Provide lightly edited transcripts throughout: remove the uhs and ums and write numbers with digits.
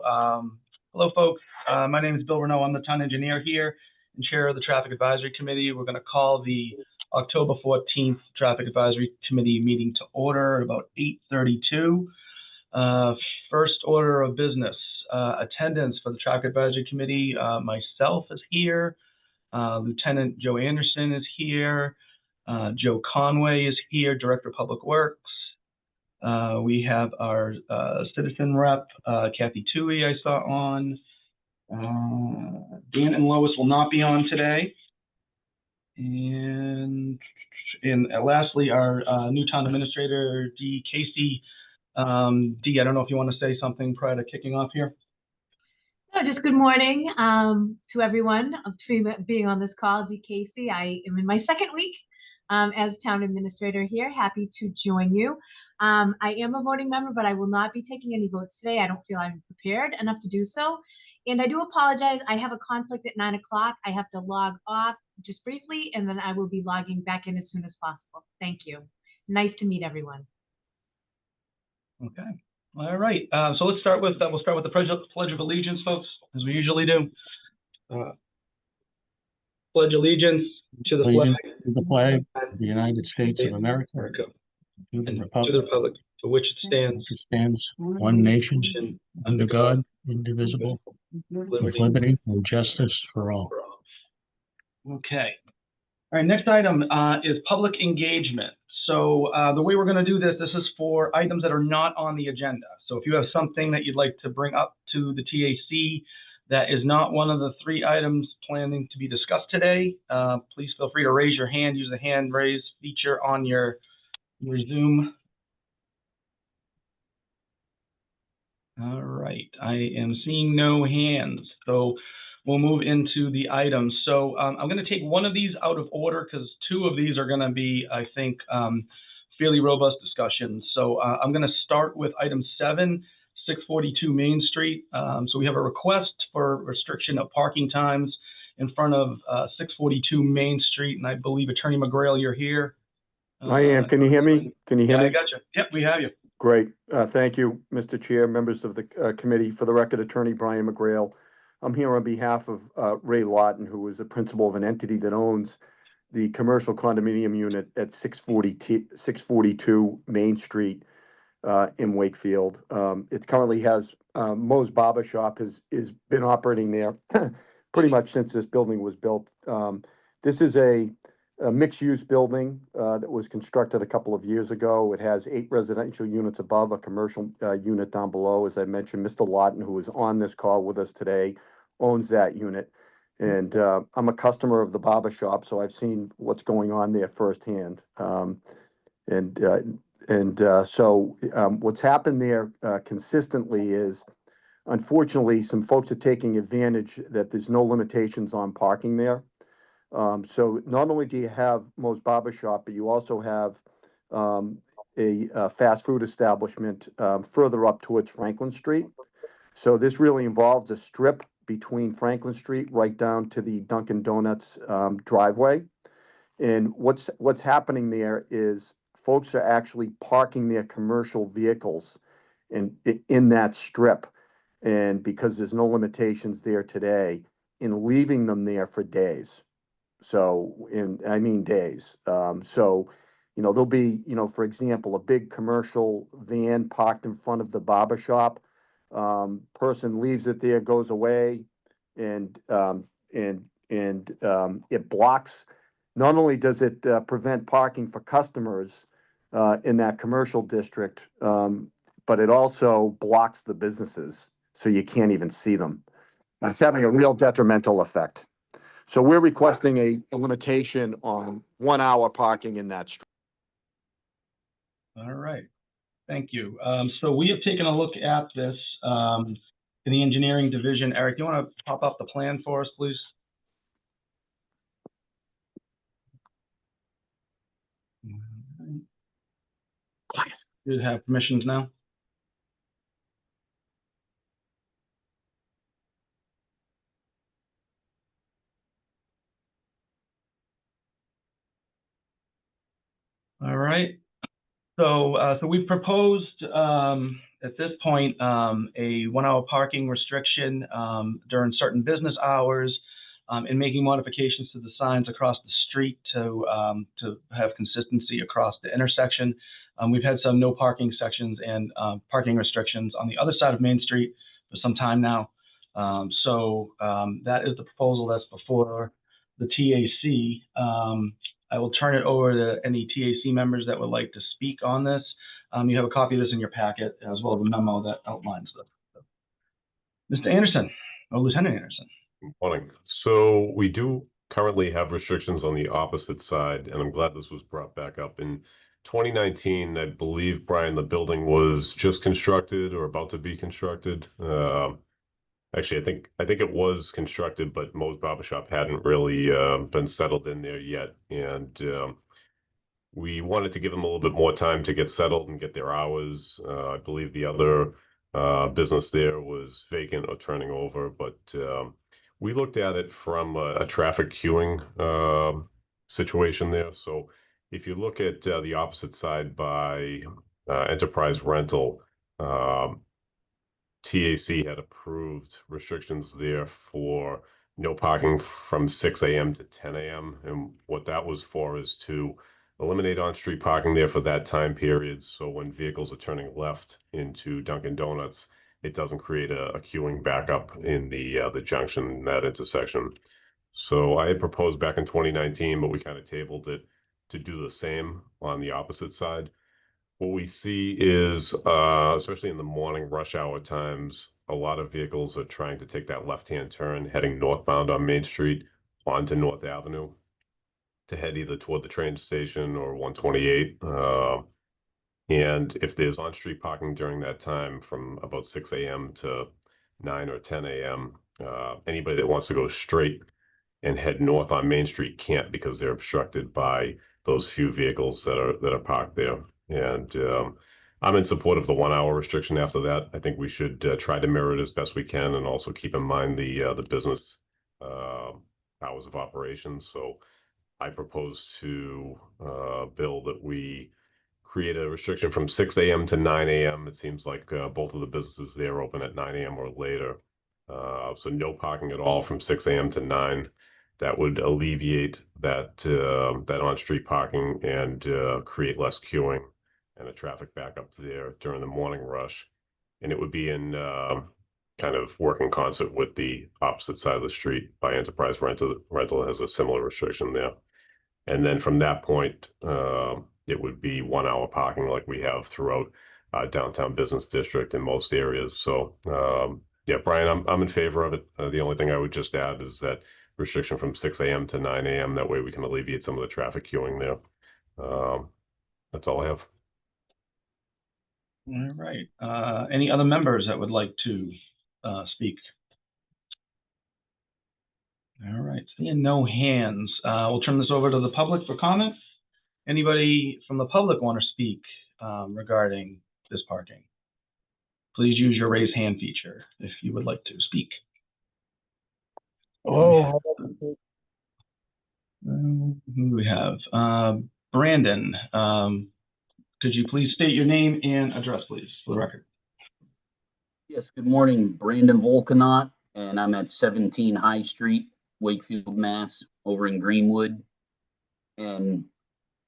Hello, folks. My name is Bill Renault. I'm the town engineer here and chair of the Traffic Advisory Committee. We're going to call the October 14th Traffic Advisory Committee meeting to order at about 8:32. First order of business, attendance for the Traffic Advisory Committee. Myself is here. Lieutenant Joe Anderson is here. Joe Conway is here, Director of Public Works. We have our citizen rep, Kathy Tui, I saw on. Dan and Lois will not be on today. And lastly, our new town administrator, Dee Casey. Dee, I don't know if you want to say something prior to kicking off here. No, just good morning to everyone being on this call. Dee Casey, I am in my second week as town administrator here. Happy to join you. I am a voting member, but I will not be taking any votes today. I don't feel I'm prepared enough to do so. And I do apologize. I have a conflict at 9 o'clock. I have to log off just briefly, and then I will be logging back in as soon as possible. Thank you. Nice to meet everyone. Okay. All right. So let's start with we'll start with the Pledge of Allegiance, folks, as we usually do. Pledge allegiance to the flag of the United States of America, to the republic for which it stands one nation, under God, indivisible, with liberty and justice for all. Okay. All right, next item is public engagement. So the way we're going to do this is for items that are not on the agenda. So if you have something that you'd like to bring up to the TAC that is not one of the 3 items planning to be discussed today, please feel free to raise your hand, use the hand raise feature on your Zoom. All right, I am seeing no hands, so we'll move into the items. So I'm going to take one of these out of order because 2 of these are going to be, I think, fairly robust discussions. So I'm going to start with item 7, 642 Main Street. So we have a request for restriction of parking times in front of 642 Main Street, and I believe Attorney McGrail, you're here. I am. Can you hear me? Can you hear me? I got you. Yep, we have you. Great. Thank you, Mr. Chair, members of the committee. For the record, Attorney Brian McGrail. I'm here on behalf of Ray Lawton, who is a principal of an entity that owns the commercial condominium unit at 642 Main Street in Wakefield. It currently has Moe's Barber Shop has been operating there pretty much since this building was built. This is a mixed-use building that was constructed a couple of years ago. It has 8 residential units above, a commercial unit down below. As I mentioned, Mr. Lawton, who is on this call with us today, owns that unit. And I'm a customer of the barber shop, so I've seen what's going on there firsthand. So what's happened there consistently is, unfortunately, some folks are taking advantage that there's no limitations on parking there. So not only do you have Moe's Barber Shop, but you also have a fast food establishment further up towards Franklin Street. So this really involves a strip between Franklin Street right down to the Dunkin' Donuts driveway. And what's happening there is folks are actually parking their commercial vehicles in that strip. And because there's no limitations there today, in leaving them there for days. So, I mean days. So, there'll be, for example, a big commercial van parked in front of the barber shop. Person leaves it there, goes away, and it blocks. Not only does it prevent parking for customers in that commercial district, but it also blocks the businesses, so you can't even see them. It's having a real detrimental effect. So we're requesting a limitation on 1 hour parking in that street. All right, thank you. So we have taken a look at this in the engineering division. Eric, do you want to pop up the plan for us, please? Quiet. You have permissions now? All right. So we've proposed at this point, a 1 hour parking restriction during certain business hours, and making modifications to the signs across the street to have consistency across the intersection. We've had some no parking sections and parking restrictions on the other side of Main Street for some time now. That is the proposal that's before the TAC. I will turn it over to any TAC members that would like to speak on this. You have a copy of this in your packet, as well as a memo that outlines Mr. Anderson, or Lieutenant Anderson. Morning. So we do currently have restrictions on the opposite side, and I'm glad this was brought back up. In 2019, I believe, Brian, the building was just constructed or about to be constructed. Actually, I think it was constructed, but Moe's Barbershop hadn't really been settled in there yet, and we wanted to give them a little bit more time to get settled and get their hours. I believe the other business there was vacant or turning over, but we looked at it from a traffic queuing situation there. So if you look at the opposite side by Enterprise Rental, TAC had approved restrictions there for no parking from 6 a.m. to 10 a.m. And what that was for is to eliminate on-street parking there for that time period. So when vehicles are turning left into Dunkin' Donuts, it doesn't create a queuing backup in the junction, that intersection. So I had proposed back in 2019, but we kind of tabled it to do the same on the opposite side. What we see is, especially in the morning rush hour times, a lot of vehicles are trying to take that left-hand turn heading northbound on Main Street onto North Avenue to head either toward the train station or 128. And if there's on-street parking during that time from about 6 a.m. to 9 or 10 a.m., anybody that wants to go straight and head north on Main Street can't, because they're obstructed by those few vehicles that are parked there. And I'm in support of the 1 hour restriction after that. I think we should try to mirror it as best we can, and also keep in mind the business hours of operation. So I propose to Bill that we create a restriction from 6 a.m. to 9 a.m. It seems like both of the businesses there open at 9 a.m. or later. So no parking at all from 6 a.m. to 9. That would alleviate that on-street parking and create less queuing and a traffic backup there during the morning rush. And it would be in kind of work in concert with the opposite side of the street by Enterprise Rental. Rental has a similar restriction there. And then from that point, it would be 1 hour parking like we have throughout downtown business district in most areas. So yeah, Brian, I'm in favor of it. The only thing I would just add is that restriction from 6 a.m. to 9 a.m. That way we can alleviate some of the traffic queuing there. That's all I have. All right. Any other members that would like to speak? All right. Seeing no hands, we'll turn this over to the public for comment. Anybody from the public want to speak regarding this parking? Please use your raise hand feature if you would like to speak. Oh, Who do we have? Brandon, could you please state your name and address, please, for the record? Yes, good morning, Brandon Volkanot, and I'm at 17 High Street, Wakefield, Mass, over in Greenwood. And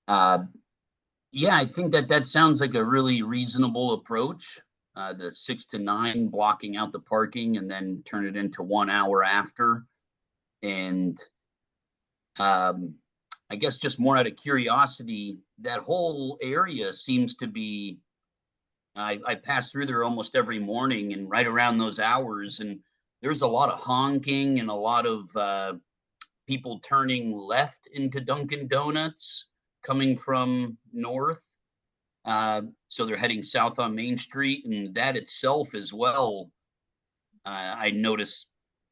yeah, I think that sounds like a really reasonable approach. The 6 to 9 blocking out the parking and then turn it into 1 hour after. And I guess just more out of curiosity, that whole area seems to be, I pass through there almost every morning and right around those hours, and there's a lot of honking and a lot of people turning left into Dunkin' Donuts coming from north. So they're heading south on Main Street, and that itself as well, I notice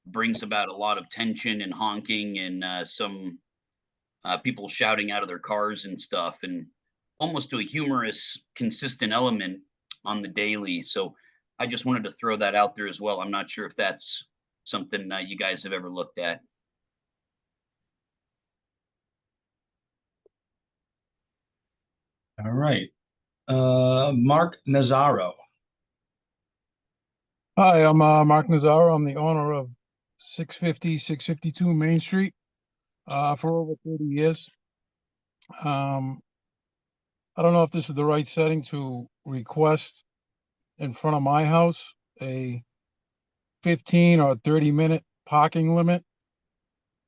brings about a lot of tension and honking and some people shouting out of their cars and stuff, and almost to a humorous, consistent element on the daily. So I just wanted to throw that out there as well. I'm not sure if that's something you guys have ever looked at. All right. Mark Nazaro. Hi, I'm Mark Nazaro. I'm the owner of 650, 652 Main Street for over 30 years. I don't know if this is the right setting to request in front of my house a 15 or 30-minute parking limit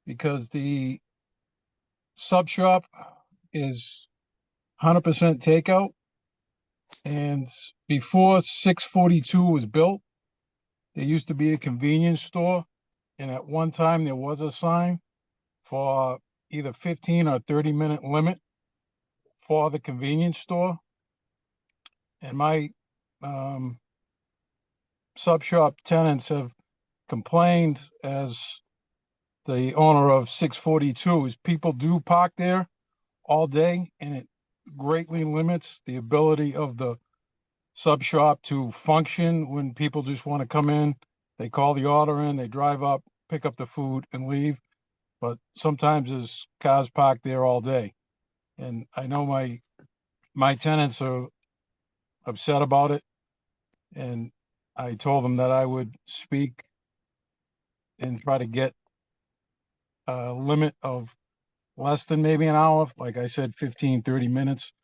because the sub shop is 100% takeout. And before 642 was built, there used to be a convenience store. And at one time, there was a sign for either 15 or 30-minute limit for the convenience store. And my sub shop tenants have complained as the owner of 642 is people do park there all day, and it greatly limits the ability of the sub shop to function when people just want to come in. They call the order in, they drive up, pick up the food and leave. But sometimes there's cars parked there all day. And I know my tenants are upset about it. And I told them that I would speak and try to get a limit of less than maybe an hour, like I said, 15, 30 minutes,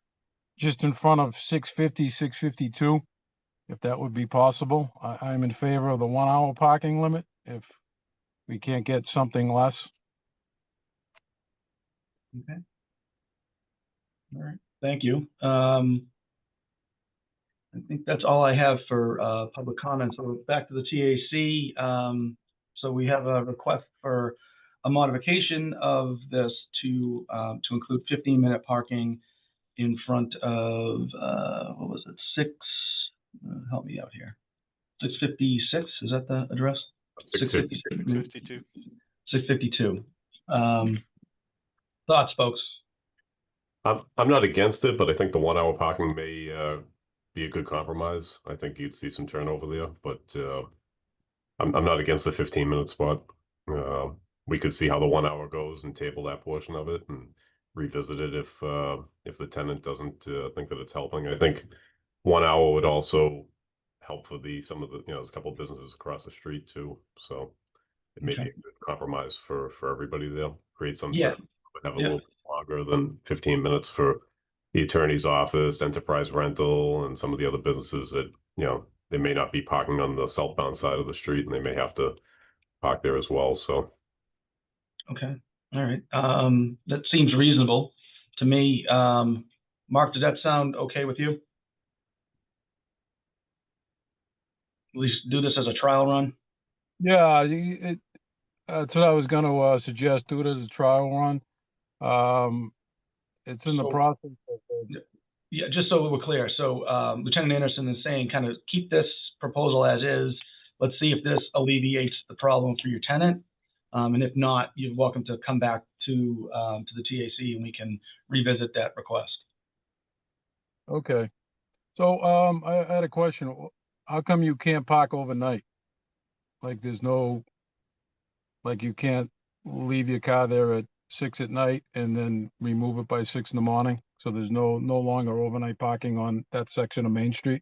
just in front of 650, 652, if that would be possible. I'm in favor of the 1 hour parking limit if we can't get something less. Okay. All right, thank you. I think that's all I have for public comment. So back to the TAC. So we have a request for a modification of this to include 15-minute parking in front of what was it? Help me out here. 656. Is that the address? 652. 652. Thoughts, folks? I'm not against it, but I think the 1 hour parking may be a good compromise. I think you'd see some turnover there, but I'm not against the 15-minute spot. We could see how the 1 hour goes and table that portion of it and revisit it if the tenant doesn't think that it's helping. I think 1 hour would also help for some of the, there's a couple of businesses across the street too. So it may be a good compromise for everybody there. Create some Yeah. turnover, but have a little longer than 15 minutes for the attorney's office, enterprise rental, and some of the other businesses that, they may not be parking on the southbound side of the street and they may have to park there as well. So. Okay. All right. That seems reasonable to me. Mark, does that sound okay with you? At least do this as a trial run? Yeah, that's what I was going to suggest. Do it as a trial run. It's in the process of yeah, just so we're clear. So Lieutenant Anderson is saying kind of keep this proposal as is. Let's see if this alleviates the problem for your tenant. And if not, you're welcome to come back to the TAC and we can revisit that request. Okay. So I had a question. How come you can't park overnight? Like there's no, like you can't leave your car there at 6 at night and then remove it by 6 in the morning? So there's no longer overnight parking on that section of Main Street?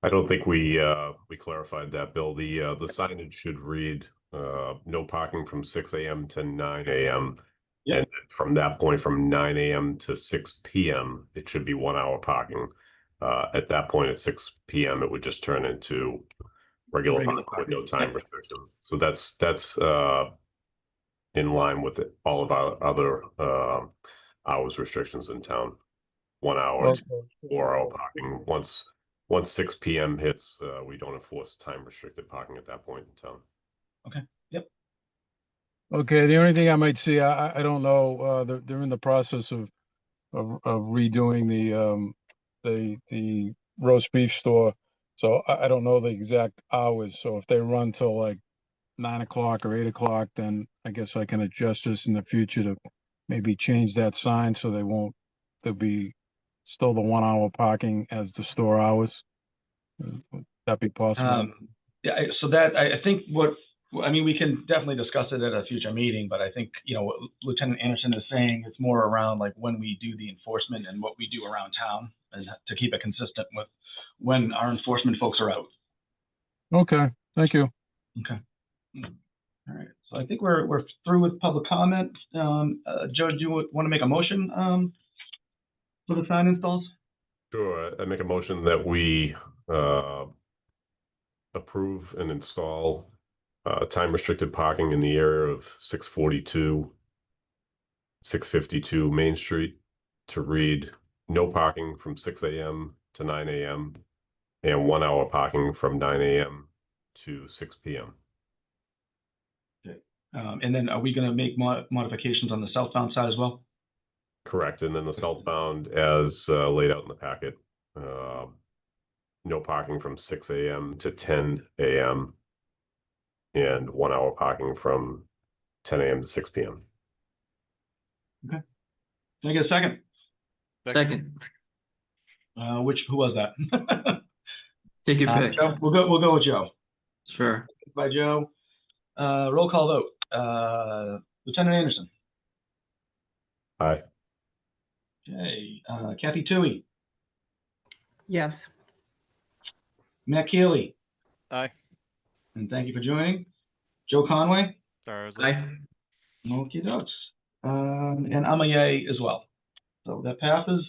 I don't think we clarified that, Bill. The signage should read no parking from 6 a.m. to 9 a.m. Yep. And from that point, from 9 a.m. to 6 p.m., it should be 1 hour parking. At that point, at 6 p.m., it would just turn into regular parking with no time restrictions. So that's in line with all of our other hours restrictions in town. 1 hour, Okay. 4 hour parking. Once 6 p.m. hits, we don't enforce time restricted parking at that point in town. Okay. Yep. Okay. The only thing I might see, I don't know. They're in the process of redoing the roast beef store, so I don't know the exact hours. So if they run till like 9 o'clock or 8 o'clock, then I guess I can adjust this in the future to maybe change that sign so there'll be still the 1 hour parking as the store hours. Would that be possible? Yeah. So I think we can definitely discuss it at a future meeting, but I think, what Lieutenant Anderson is saying, it's more around like when we do the enforcement and what we do around town and to keep it consistent with when our enforcement folks are out. Okay, thank you. Okay. All right, so I think we're through with public comment. Joe, do you want to make a motion for the sign installs? Sure, I make a motion that we approve and install time restricted parking in the area of 642, 652 Main Street to read no parking from 6 a.m. to 9 a.m. and 1 hour parking from 9 a.m. to 6 p.m. And then are we going to make modifications on the southbound side as well? Correct, and then the southbound as laid out in the packet. No parking from 6 a.m. to 10 a.m. and 1 hour parking from 10 a.m. to 6 p.m. Okay. Can I get a second? Second. Who was that? Take your pick. Joe? We'll go with Joe. Sure. By Joe. Roll call vote. Lieutenant Anderson. Aye. Okay. Kathy Toohey. Yes. Matt Keeley. Aye. And thank you for joining. Joe Conway. Aye. Okie dokes. And I'm a yay as well. So that passes.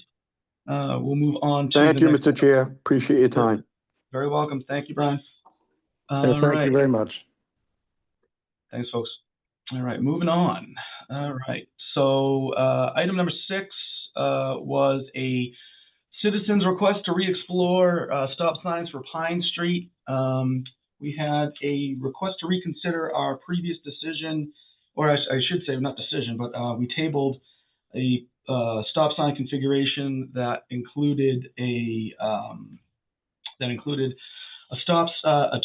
We'll move on to Thank the you, next- Mr. Chair. Appreciate your time. Very welcome. Thank you, Brian. Thank right. you very much. Thanks, folks. All right, moving on. All right. So item number 6 was a citizen's request to re-explore stop signs for Pine Street. We had a request to reconsider our previous decision, or I should say not decision, but we tabled a stop sign configuration that included a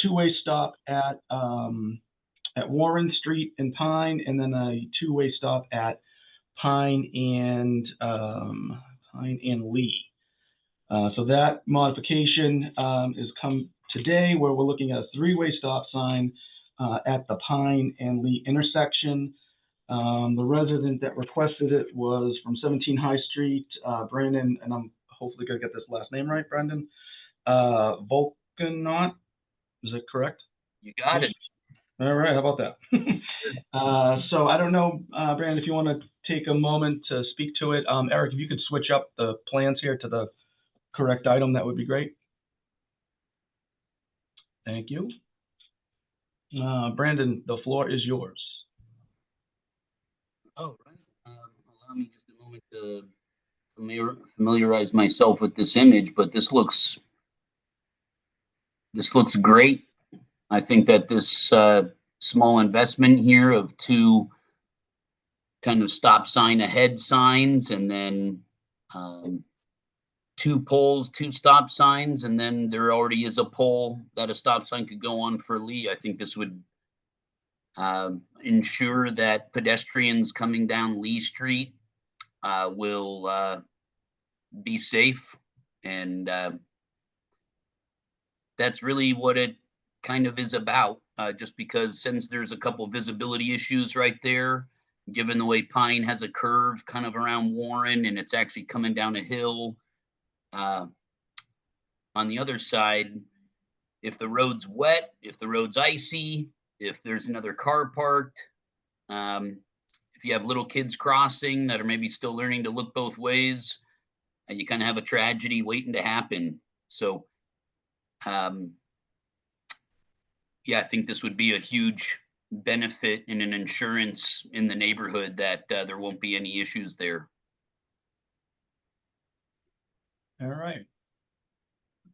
two-way stop at Warren Street and Pine, and then a two-way stop at Pine and Lee. So that modification is come today, where we're looking at a three-way stop sign at the Pine and Lee intersection. The resident that requested it was from 17 High Street, Brandon, and I'm hopefully gonna get this last name right, Brendan. Volkanaut, is that correct? You got it. All right, how about that? So I don't know, Brandon, if you want to take a moment to speak to it. Eric, if you could switch up the plans here to the correct item, that would be great. Thank you. Brandon, the floor is yours. Oh, right. Allow me just a moment to familiarize myself with this image, but this looks great. I think that this small investment here of 2 kind of stop sign ahead signs, and then 2 poles, 2 stop signs, and then there already is a pole that a stop sign could go on for Lee. I think this would ensure that pedestrians coming down Lee Street will be safe, and that's really what it kind of is about, just because since there's a couple visibility issues right there, given the way Pine has a curve kind of around Warren and it's actually coming down a hill. On the other side, if the road's wet, if the road's icy, if there's another car parked, if you have little kids crossing that are maybe still learning to look both ways, you kind of have a tragedy waiting to happen. So, yeah, I think this would be a huge benefit in an insurance in the neighborhood that there won't be any issues there. All right.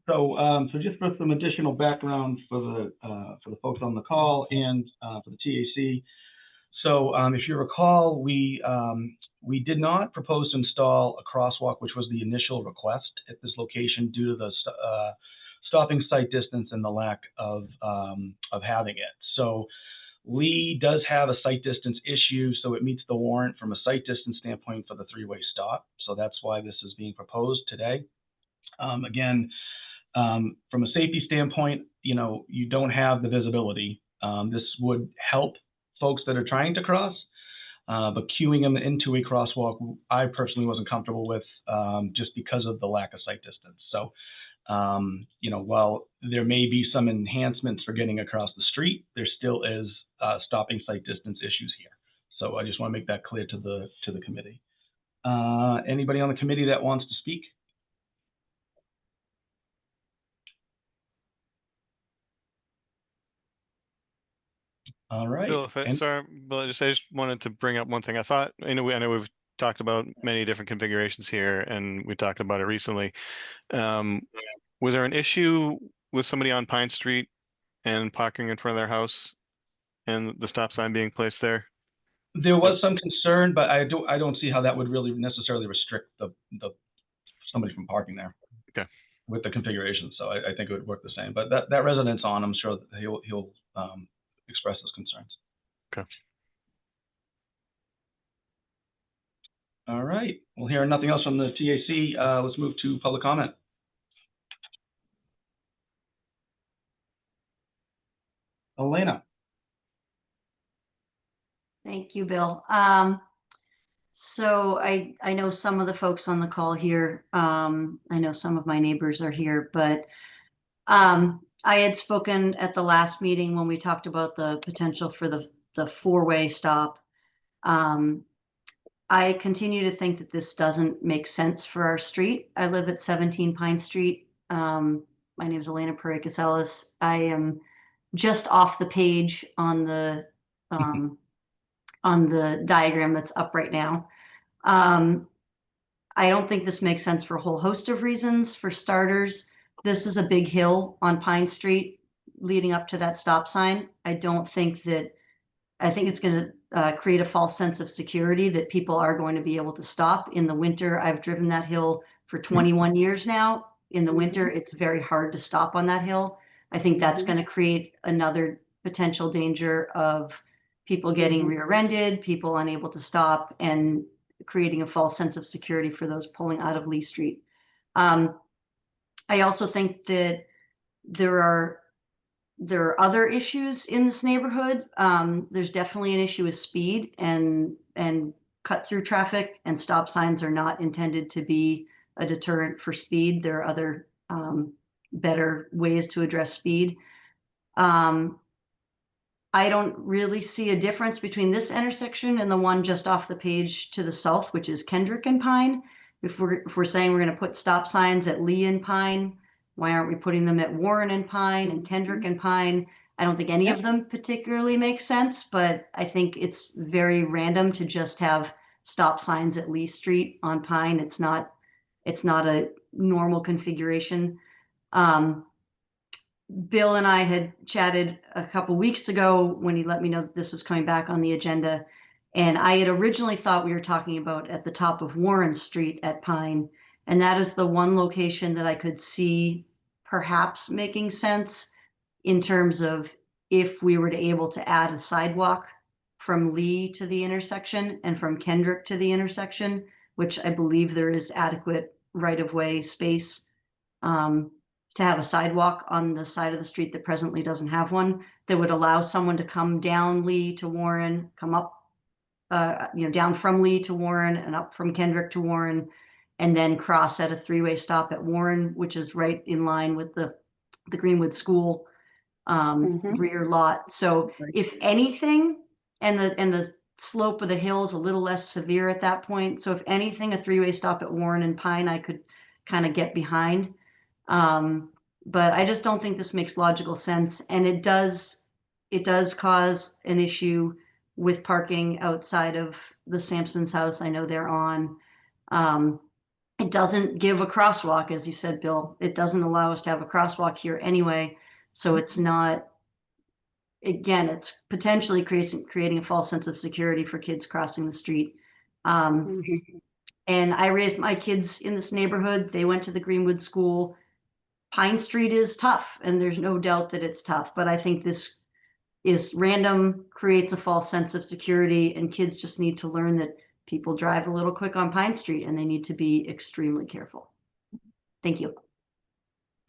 So, so just for some additional background for the folks on the call and for the TAC. So, if you recall, we did not propose to install a crosswalk, which was the initial request at this location due to the stopping sight distance and the lack of having it. So, Lee does have a sight distance issue, so it meets the warrant from a sight distance standpoint for the three-way stop. So that's why this is being proposed today. Again, from a safety standpoint, you don't have the visibility. This would help folks that are trying to cross, but queuing them into a crosswalk, I personally wasn't comfortable with just because of the lack of sight distance. So You know, while there may be some enhancements for getting across the street, there still is stopping sight distance issues here. So I just want to make that clear to the committee. Anybody on the committee that wants to speak? All right. Bill, sorry, Bill, I just wanted to bring up one thing. I know we've talked about many different configurations here, and we talked about it recently. Was there an issue with somebody on Pine Street and parking in front of their house and the stop sign being placed there? There was some concern, but I don't see how that would really necessarily restrict the somebody from parking there. Okay. With the configuration, so I think it would work the same. But that resident's on, I'm sure that he'll express his concerns. Okay. All right. Well, hearing nothing else from the TAC, let's move to public comment. Elena. Thank you, Bill. So I know some of the folks on the call here. I know some of my neighbors are here, but I had spoken at the last meeting when we talked about the potential for the four-way stop. I continue to think that this doesn't make sense for our street. I live at 17 Pine Street. My name is Elena Parekas Ellis. I am just off the page on the diagram that's up right now. I don't think this makes sense for a whole host of reasons. For starters, this is a big hill on Pine Street leading up to that stop sign. I think it's going to create a false sense of security that people are going to be able to stop. In the winter, I've driven that hill for 21 years now. In the winter, it's very hard to stop on that hill. I think that's going to create another potential danger of people getting rear-ended, people unable to stop, and creating a false sense of security for those pulling out of Lee Street. I also think that there are other issues in this neighborhood. There's definitely an issue with speed and cut through traffic, and stop signs are not intended to be a deterrent for speed. There are other better ways to address speed. I don't really see a difference between this intersection and the one just off the page to the south, which is Kendrick and Pine. If we're saying we're going to put stop signs at Lee and Pine, why aren't we putting them at Warren and Pine and Kendrick and Pine? I don't think any of them particularly make sense, but I think it's very random to just have stop signs at Lee Street on Pine. It's not a normal configuration. Bill and I had chatted a couple weeks ago when he let me know that this was coming back on the agenda. And I had originally thought we were talking about at the top of Warren Street at Pine. And that is the one location that I could see perhaps making sense in terms of if we were able to add a sidewalk from Lee to the intersection and from Kendrick to the intersection, which I believe there is adequate right-of-way space to have a sidewalk on the side of the street that presently doesn't have one, that would allow someone to come down Lee to Warren, come up, down from Lee to Warren and up from Kendrick to Warren, and then cross at a three-way stop at Warren, which is right in line with the Greenwood School rear lot. So if anything, and the slope of the hill is a little less severe at that point. So if anything, a three-way stop at Warren and Pine, I could kind of get behind. But I just don't think this makes logical sense. And it does cause an issue with parking outside of the Sampson's house. I know they're on. It doesn't give a crosswalk, as you said, Bill. It doesn't allow us to have a crosswalk here anyway. So it's not, again, it's potentially creating a false sense of security for kids crossing the street. And I raised my kids in this neighborhood. They went to the Greenwood School. Pine Street is tough, and there's no doubt that it's tough. But I think this is random, creates a false sense of security, and kids just need to learn that people drive a little quick on Pine Street, and they need to be extremely careful. Thank you.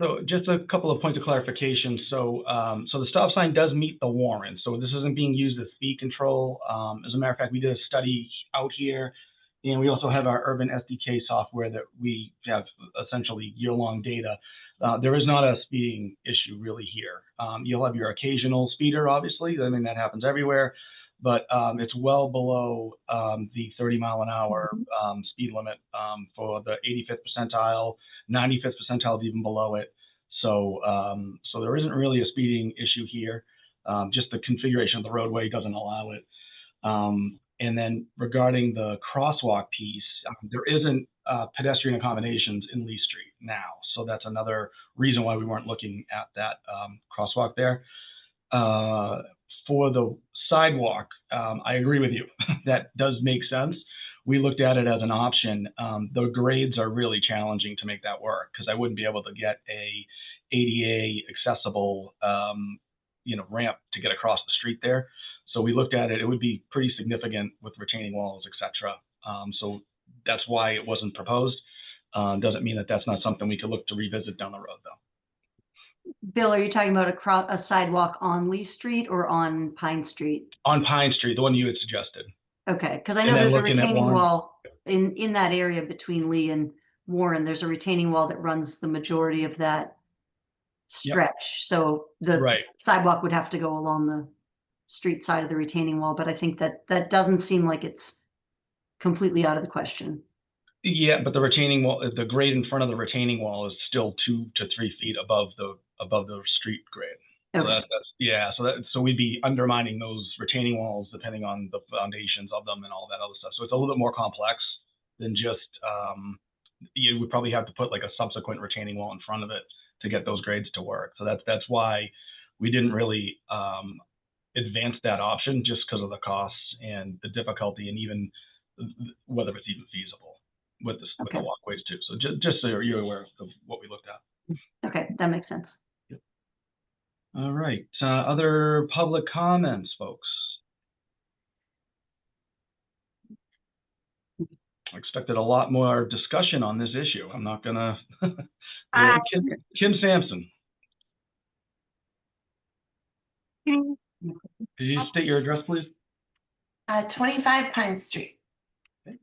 So just a couple of points of clarification. So the stop sign does meet the Warren. So this isn't being used as speed control. As a matter of fact, we did a study out here, and we also have our urban SDK software that we have essentially year-long data. There is not a speeding issue really here. You'll have your occasional speeder, obviously. I mean, that happens everywhere, but it's well below the 30-mile-an-hour speed limit for the 85th percentile, 95th percentile is even below it. So, so there isn't really a speeding issue here. Just the configuration of the roadway doesn't allow it. And then regarding the crosswalk piece, there isn't pedestrian accommodations in Lee Street now. So that's another reason why we weren't looking at that crosswalk there. For the sidewalk, I agree with you. That does make sense. We looked at it as an option. The grades are really challenging to make that work because I wouldn't be able to get a ADA accessible ramp to get across the street there. So we looked at it, it would be pretty significant with retaining walls, et cetera. So that's why it wasn't proposed. Doesn't mean that that's not something we could look to revisit down the road though. Bill, are you talking about a sidewalk on Lee Street or on Pine Street? On Pine Street, the one you had suggested. Okay, because I know there's a retaining wall in that area between Lee and Warren. There's a retaining wall that runs the majority of that stretch. Yep. So the sidewalk would have to go along the street side of the retaining wall, but I think that doesn't seem like it's completely out of the question. Yeah, but the retaining wall, the grade in front of the retaining wall is still 2 to 3 feet above the street grade. Okay. So so we'd be undermining those retaining walls depending on the foundations of them and all that other stuff. So it's a little bit more complex than just you would probably have to put like a subsequent retaining wall in front of it to get those grades to work. So that's why we didn't really advance that option, just because of the costs and the difficulty and even whether it's even feasible with the walkways too. So just so you're aware of what we looked at. Okay, that makes sense. Yep. All right. Other public comments, folks? I expected a lot more discussion on this issue. I'm not gonna. Kim Sampson. Could you state your address, please? 25 Pine Street. Okay.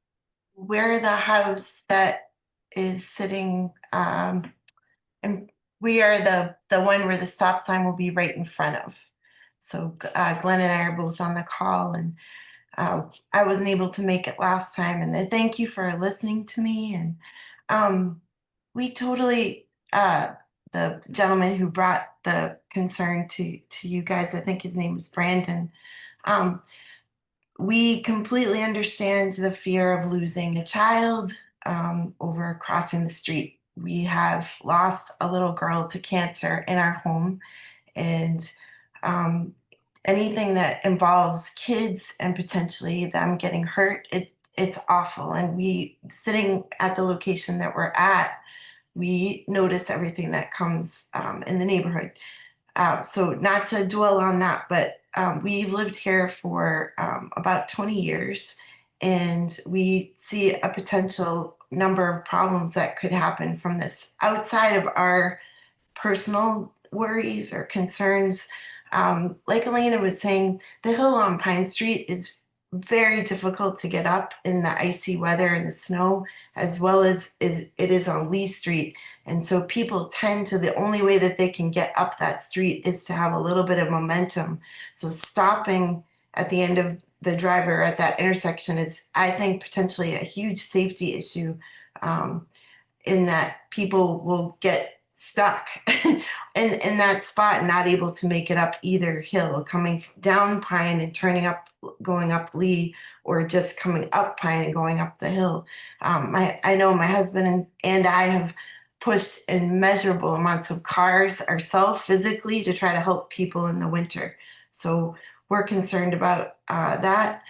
We're the house that is sitting, and we are the one where the stop sign will be right in front of. So Glenn and I are both on the call, and I wasn't able to make it last time. And thank you for listening to me. And we totally, the gentleman who brought the concern to you guys, I think his name was Brandon. We completely understand the fear of losing a child over crossing the street. We have lost a little girl to cancer in our home, and anything that involves kids and potentially them getting hurt, it's awful. And we, sitting at the location that we're at, we notice everything that comes in the neighborhood. So not to dwell on that, but we've lived here for about 20 years, and we see a potential number of problems that could happen from this outside of our personal worries or concerns. Like Elena was saying, the hill on Pine Street is very difficult to get up in the icy weather and the snow, as well as it is on Lee Street. And so people tend to, the only way that they can get up that street is to have a little bit of momentum. So stopping at the end of the driver at that intersection is, I think, potentially a huge safety issue, in that people will get stuck in that spot and not able to make it up either hill, coming down Pine and turning up, going up Lee, or just coming up Pine and going up the hill. I know my husband and I have pushed immeasurable amounts of cars ourselves physically to try to help people in the winter. So we're concerned about that.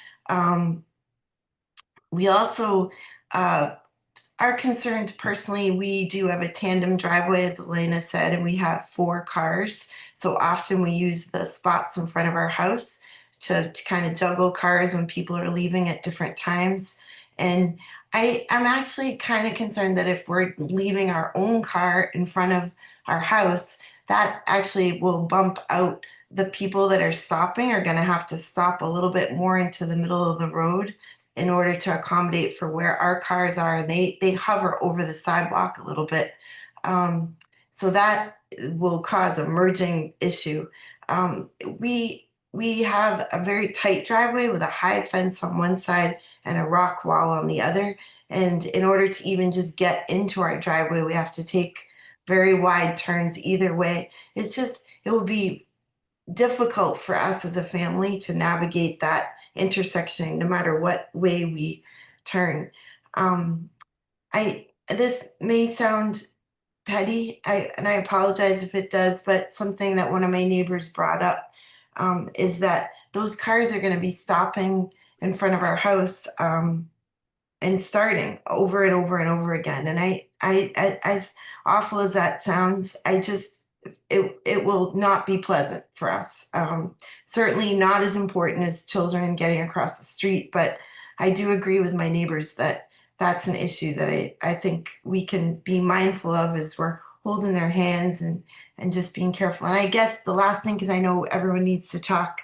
We also are concerned personally. We do have a tandem driveway, as Elena said, and we have 4 cars. So often we use the spots in front of our house to kind of juggle cars when people are leaving at different times. And I'm actually kind of concerned that if we're leaving our own car in front of our house, that actually will bump out the people that are stopping, are going to have to stop a little bit more into the middle of the road in order to accommodate for where our cars are. And they hover over the sidewalk a little bit. So that will cause a merging issue. We have a very tight driveway with a high fence on one side and a rock wall on the other. And in order to even just get into our driveway, we have to take very wide turns either way. It's just, it will be difficult for us as a family to navigate that intersection no matter what way we turn. This may sound petty, and I apologize if it does, but something that one of my neighbors brought up is that those cars are going to be stopping in front of our house and starting over and over and over again. And I as awful as that sounds, it will not be pleasant for us. Certainly not as important as children getting across the street, but I do agree with my neighbors that that's an issue that I think we can be mindful of as we're holding their hands and just being careful. And I guess the last thing, because I know everyone needs to talk,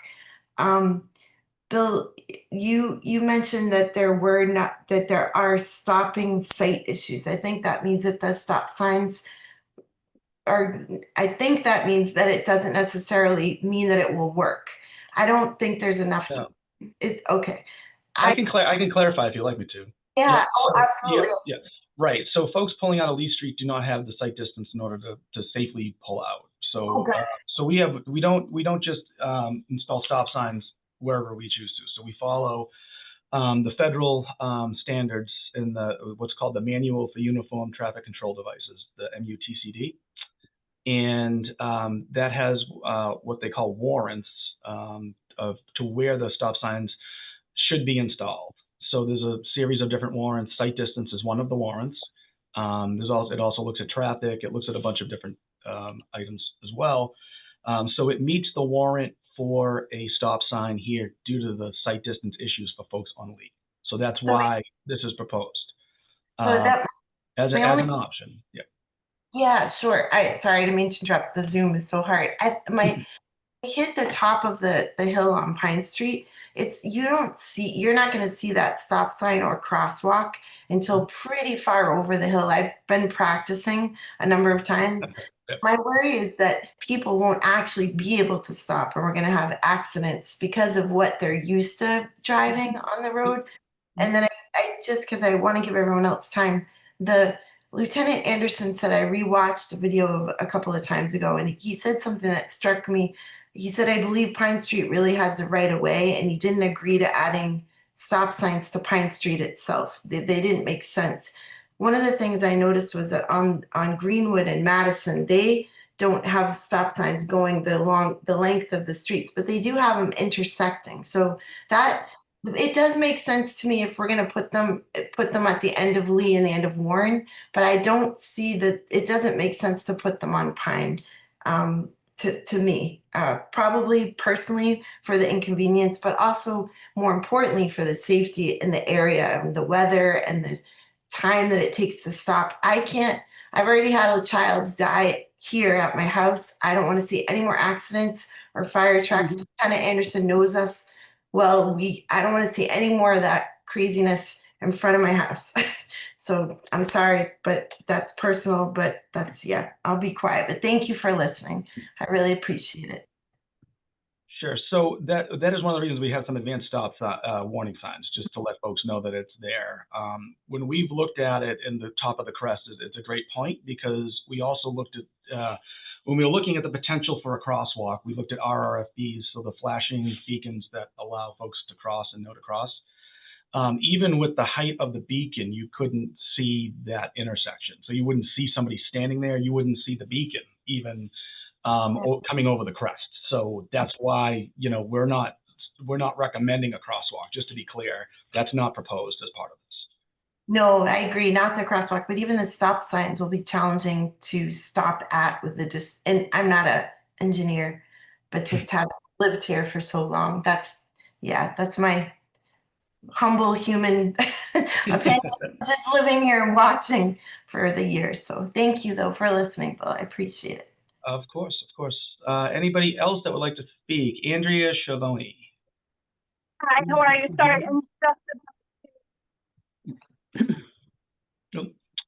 Bill, you mentioned that there are stopping sight issues. I think that means that the stop signs I think that means that it doesn't necessarily mean that it will work. I don't think there's enough. No. It's okay. I can clarify if you'd like me to. Yeah. Oh, absolutely. Yeah. Right. So folks pulling out of Lee Street do not have the sight distance in order to safely pull out. So Okay. So we don't just install stop signs wherever we choose to. So we follow the federal standards in what's called the Manual for Uniform Traffic Control Devices, the MUTCD, and that has what they call warrants to where the stop signs should be installed. So there's a series of different warrants. Sight distance is one of the warrants. It also looks at traffic. It looks at a bunch of different items as well. So it meets the warrant for a stop sign here due to the sight distance issues for folks on Lee. So that's why this is proposed as an option. Yeah. Yeah, sure. Sorry, I didn't mean to interrupt. The Zoom is so hard. I hit the top of the hill on Pine Street. You're not going to see that stop sign or crosswalk until pretty far over the hill. I've been practicing a number of times. My worry is that people won't actually be able to stop, and we're going to have accidents because of what they're used to driving on the road. And then I just, because I want to give everyone else time, the Lieutenant Anderson said I rewatched a video of a couple of times ago, and he said something that struck me. He said, I believe Pine Street really has the right of way, and he didn't agree to adding stop signs to Pine Street itself. They didn't make sense. One of the things I noticed was that on Greenwood and Madison, they don't have stop signs going the length of the streets, but they do have them intersecting. So that it does make sense to me if we're going to put them at the end of Lee and the end of Warren, but I don't see that it doesn't make sense to put them on Pine. To me, probably personally for the inconvenience, but also more importantly for the safety in the area and the weather and the time that it takes to stop. I've already had a child die here at my house. I don't want to see any more accidents or fire trucks. Lieutenant Anderson knows us well. I don't want to see any more of that craziness in front of my house. So I'm sorry, but that's personal, but I'll be quiet. But thank you for listening. I really appreciate it. Sure. So that is one of the reasons we have some advanced stop warning signs, just to let folks know that it's there. When we've looked at it in the top of the crest, it's a great point, because we also looked at, when we were looking at the potential for a crosswalk, we looked at RRFBs, so the flashing beacons that allow folks to cross and know to cross. Even with the height of the beacon, you couldn't see that intersection. So you wouldn't see somebody standing there. You wouldn't see the beacon even coming over the crest. So that's why, we're not recommending a crosswalk, just to be clear. That's not proposed as part of this. No, I agree. Not the crosswalk, but even the stop signs will be challenging to stop at with and I'm not an engineer, but just have lived here for so long. That's my humble human opinion, just living here and watching for the years. So thank you though for listening, Bill. I appreciate it. Of course. Anybody else that would like to speak? Andrea Schiavone. Hi, how are you? Sorry,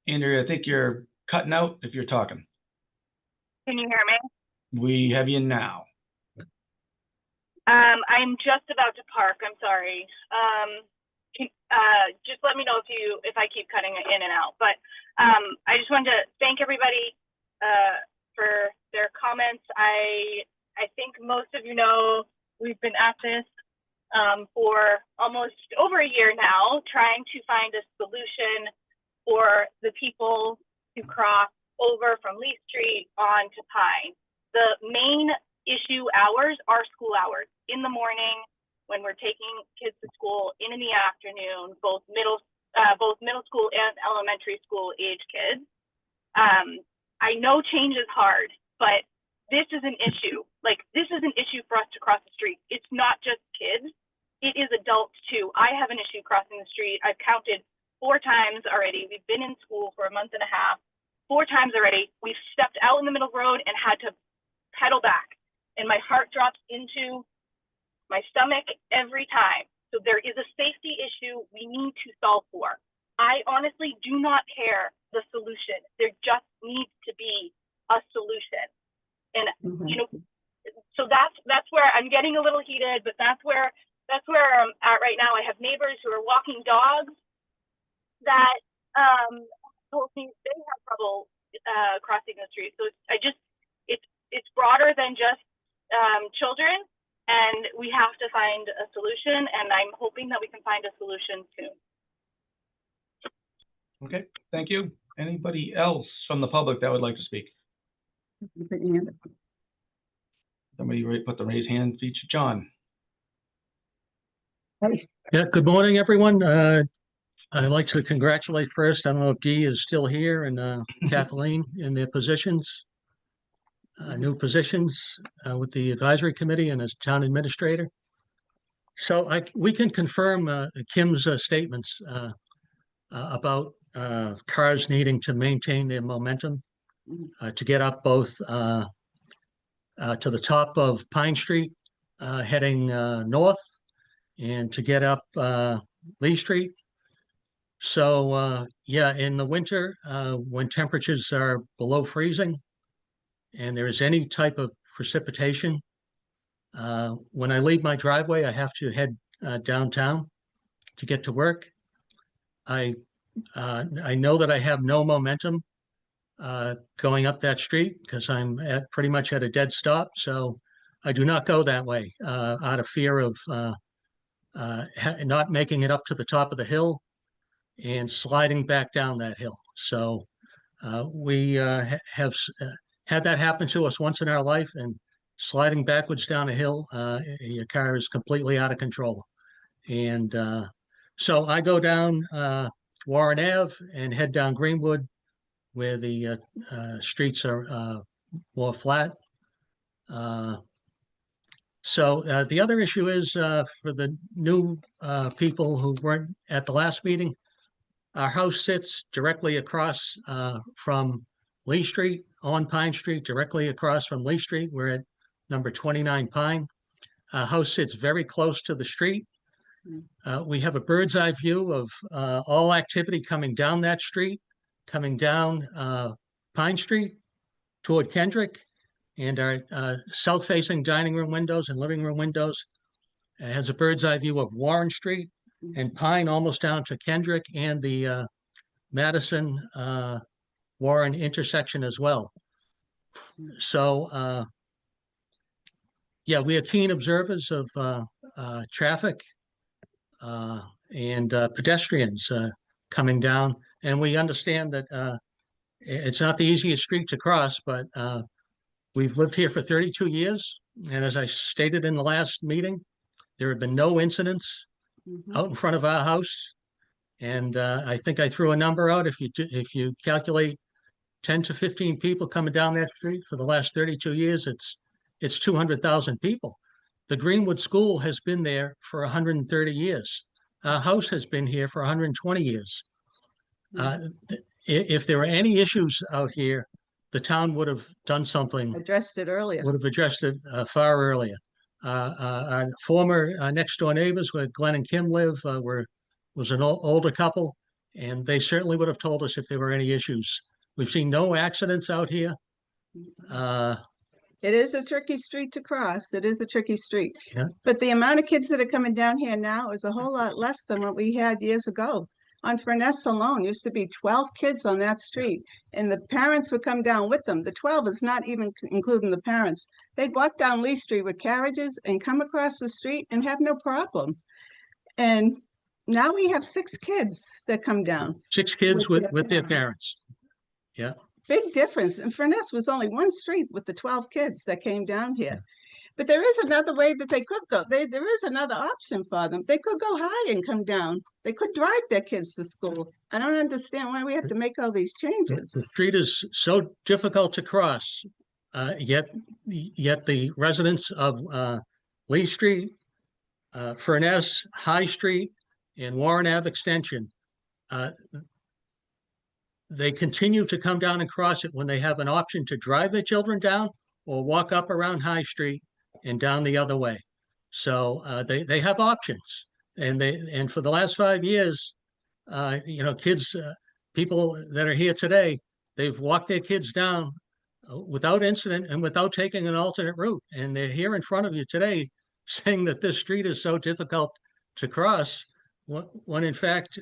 Andrea, I think you're cutting out if you're talking. Can you hear me? We have you now. I'm just about to park. I'm sorry. Just let me know if I keep cutting in and out. But I just wanted to thank everybody for their comments. I think most of you know we've been at this for almost over a year now, trying to find a solution for the people to cross over from Lee Street onto Pine. The main issue hours are school hours in the morning when we're taking kids to school, and in the afternoon, both middle school and elementary school age kids. I know change is hard, but this is an issue. Like, this is an issue for us to cross the street. It's not just kids, it is adults too. I have an issue crossing the street. I've counted 4 times already. We've been in school for a month and a half. 4 times already. We've stepped out in the middle of the road and had to pedal back. And my heart drops into my stomach every time. So there is a safety issue we need to solve for. I honestly do not care the solution. There just needs to be a solution. And you know, so that's where I'm getting a little heated, but that's where I'm at right now. I have neighbors who are walking dogs that told me they have trouble crossing the street. So it's broader than just children, and we have to find a solution, and I'm hoping that we can find a solution soon. Okay, thank you. Anybody else from the public that would like to speak? Somebody put the raise hand feature. John. Yeah, good morning, everyone. I'd like to congratulate first, I don't know if Dee is still here, and Kathleen in their positions, new positions with the advisory committee and as town administrator. So we can confirm Kim's statements about cars needing to maintain their momentum to get up both to the top of Pine Street heading north and to get up Lee Street. So yeah, in the winter, when temperatures are below freezing and there is any type of precipitation, when I leave my driveway, I have to head downtown to get to work. I know that I have no momentum going up that street because I'm pretty much at a dead stop. So I do not go that way out of fear of not making it up to the top of the hill and sliding back down that hill. So we have had that happen to us once in our life, and sliding backwards down a hill, your car is completely out of control. And so I go down Warren Ave and head down Greenwood, where the streets are more flat. So the other issue is for the new people who weren't at the last meeting, our house sits directly across from Lee Street on Pine Street, directly across from Lee Street. We're at number 29 Pine. Our house sits very close to the street. We have a bird's eye view of all activity coming down that street, coming down Pine Street toward Kendrick, and our south-facing dining room windows and living room windows. It has a bird's eye view of Warren Street and Pine almost down to Kendrick and the Madison Warren intersection as well. So yeah, we are keen observers of traffic and pedestrians coming down, and we understand that it's not the easiest street to cross, but we've lived here for 32 years, and as I stated in the last meeting, there have been no incidents out in front of our house. And I think I threw a number out. If you calculate 10 to 15 people coming down that street for the last 32 years, it's 200,000 people. The Greenwood School has been there for 130 years. Our house has been here for 120 years. If there were any issues out here, the town would have done something. Addressed it earlier. Would have addressed it far earlier. Our former next door neighbors where Glenn and Kim live was an older couple, and they certainly would have told us if there were any issues. We've seen no accidents out here. It is a tricky street to cross. It is a tricky street. Yeah. But the amount of kids that are coming down here now is a whole lot less than what we had years ago. On Furness alone, used to be 12 kids on that street, and the parents would come down with them. The 12 is not even including the parents. They'd walk down Lee Street with carriages and come across the street and have no problem. And now we have 6 kids that come down. 6 kids with their parents. Yeah. Big difference. And Furness was only one street with the 12 kids that came down here. But there is another way that they could go. There is another option for them. They could go high and come down. They could drive their kids to school. I don't understand why we have to make all these changes. The street is so difficult to cross, yet the residents of Lee Street, Furness, High Street, and Warren Ave Extension, they continue to come down and cross it when they have an option to drive their children down or walk up around High Street and down the other way. So they have options, and for the last 5 years, kids, people that are here today, they've walked their kids down without incident and without taking an alternate route. And they're here in front of you today saying that this street is so difficult to cross, when in fact,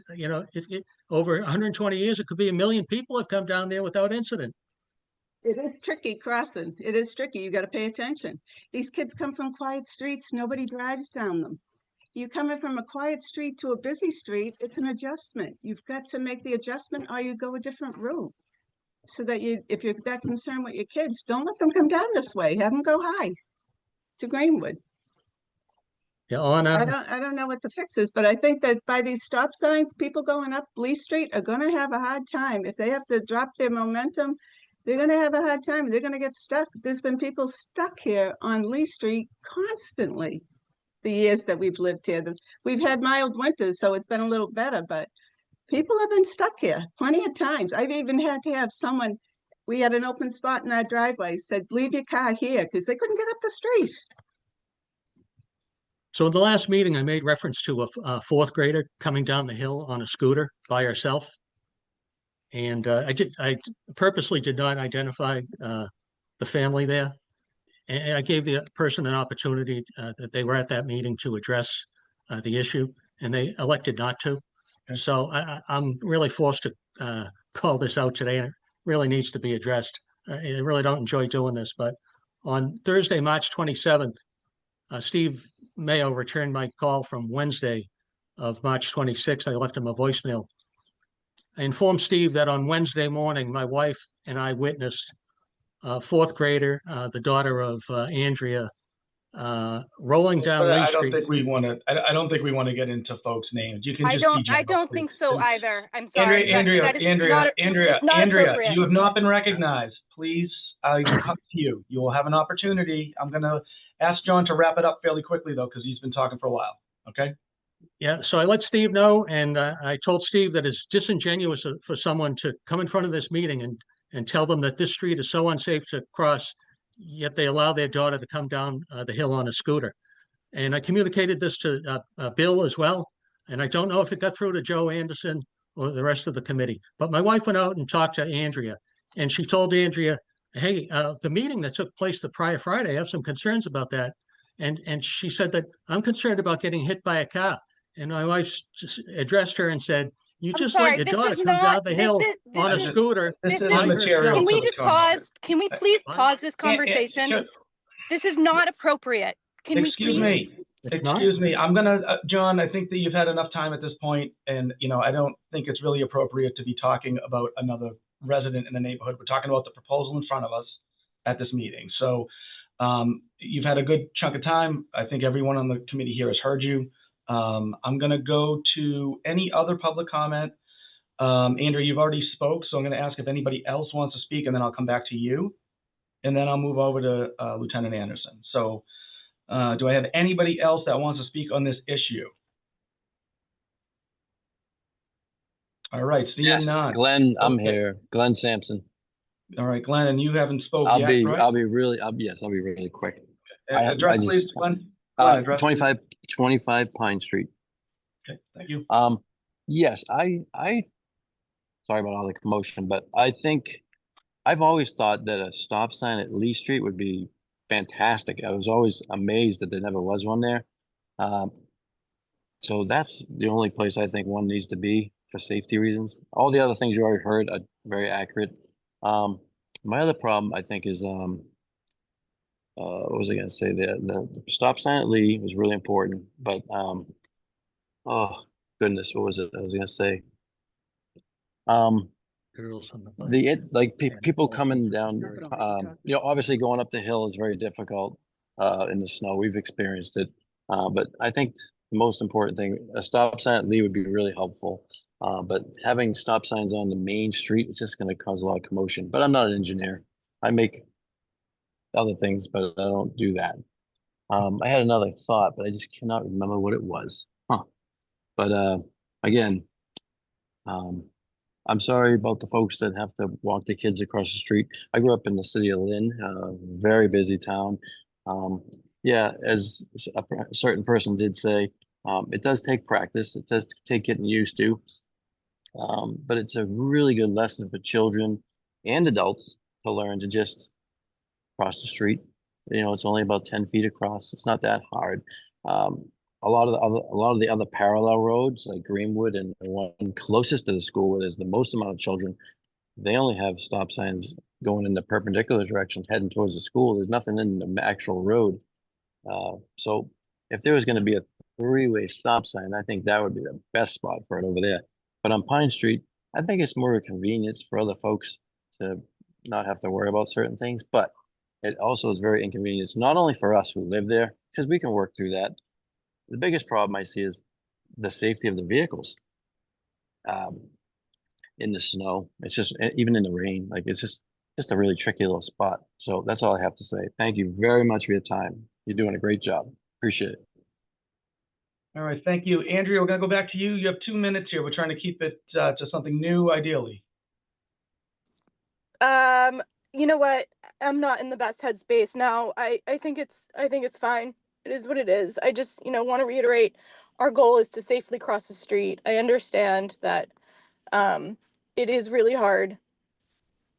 over 120 years, it could be 1 million people have come down there without incident. It is tricky crossing. It is tricky. You got to pay attention. These kids come from quiet streets. Nobody drives down them. You coming from a quiet street to a busy street, it's an adjustment. You've got to make the adjustment or you go a different route. So that if you're that concerned with your kids, don't let them come down this way. Have them go high to Greenwood. Yeah, I don't know what the fix is, but I think that by these stop signs, people going up Lee Street are going to have a hard time. If they have to drop their momentum, they're going to have a hard time. They're going to get stuck. There's been people stuck here on Lee Street constantly the years that we've lived here. We've had mild winters, so it's been a little better, but people have been stuck here plenty of times. I've even had to have someone, we had an open spot in our driveway, said, leave your car here, because they couldn't get up the street. So in the last meeting, I made reference to a 4th grader coming down the hill on a scooter by herself. And I purposely did not identify the family there. And I gave the person an opportunity that they were at that meeting to address the issue, and they elected not to. Okay. So I'm really forced to call this out today, and it really needs to be addressed. I really don't enjoy doing this, but on Thursday, March 27th, Steve Mayo returned my call from Wednesday of March 26th. I left him a voicemail. I informed Steve that on Wednesday morning, my wife and I witnessed a 4th grader, the daughter of Andrea, rolling down Lee Street. I don't think we want to get into folks' names. You can. I don't think so either. I'm sorry. Andrea, you have not been recognized. Please, I come to you. You will have an opportunity. I'm going to ask John to wrap it up fairly quickly, though, because he's been talking for a while. Okay. Yeah, so I let Steve know, and I told Steve that it's disingenuous for someone to come in front of this meeting and tell them that this street is so unsafe to cross, yet they allow their daughter to come down the hill on a scooter. And I communicated this to Bill as well, and I don't know if it got through to Joe Anderson or the rest of the committee, but my wife went out and talked to Andrea, and she told Andrea, hey, the meeting that took place the prior Friday, I have some concerns about that. And she said that I'm concerned about getting hit by a car. And my wife addressed her and said, you just let your daughter come down the hill on a scooter. Can we just pause? Can we please pause this conversation? This is not appropriate. Can we please? Excuse me. I'm going to, John, I think that you've had enough time at this point, and, I don't think it's really appropriate to be talking about another resident in the neighborhood. We're talking about the proposal in front of us at this meeting. So you've had a good chunk of time. I think everyone on the committee here has heard you. I'm going to go to any other public comment. Andrew, you've already spoke, so I'm going to ask if anybody else wants to speak, and then I'll come back to you. And then I'll move over to Lieutenant Anderson. So do I have anybody else that wants to speak on this issue? All right, seeing none. Glenn, I'm here. Glenn Sampson. All right, Glenn, and you haven't spoken yet, right? I'll be really quick. Address, please, Glenn. 25 Pine Street. Okay, thank you. Yes, I sorry about all the commotion, but I think I've always thought that a stop sign at Lee Street would be fantastic. I was always amazed that there never was one there. Um, so that's the only place I think one needs to be for safety reasons. All the other things you already heard are very accurate. My other problem I think is what was I gonna say? The stop sign at Lee was really important, but oh goodness, what was it I was gonna say? Um, Girls on the like people coming down, obviously going up the hill is very difficult in the snow. We've experienced it, but I think the most important thing, a stop sign at Lee would be really helpful. But having stop signs on the main street is just going to cause a lot of commotion. But I'm not an engineer. I make other things, but I don't do that. I had another thought, but I just cannot remember what it was. Huh. But again, I'm sorry about the folks that have to walk the kids across the street. I grew up in the city of Lynn, very busy town. Yeah, as a certain person did say, it does take practice. It does take getting used to. But it's a really good lesson for children and adults to learn to just cross the street. It's only about 10 feet across. It's not that hard. A lot of the other parallel roads like Greenwood and the one closest to the school where there's the most amount of children, they only have stop signs going in the perpendicular direction heading towards the school. There's nothing in the actual road. So if there was going to be a three-way stop sign, I think that would be the best spot for it over there. But on Pine Street, I think it's more a convenience for other folks to not have to worry about certain things, but it also is very inconvenient, not only for us who live there, because we can work through that. The biggest problem I see is the safety of the vehicles in the snow. It's just, even in the rain, like it's just a really tricky little spot. So that's all I have to say. Thank you very much for your time. You're doing a great job. Appreciate it. All right, thank you. Andrea, we're gonna go back to you. You have 2 minutes here. We're trying to keep it to something new, ideally. You know what? I'm not in the best headspace now. I think it's fine. It is what it is. I just, want to reiterate our goal is to safely cross the street. I understand that it is really hard.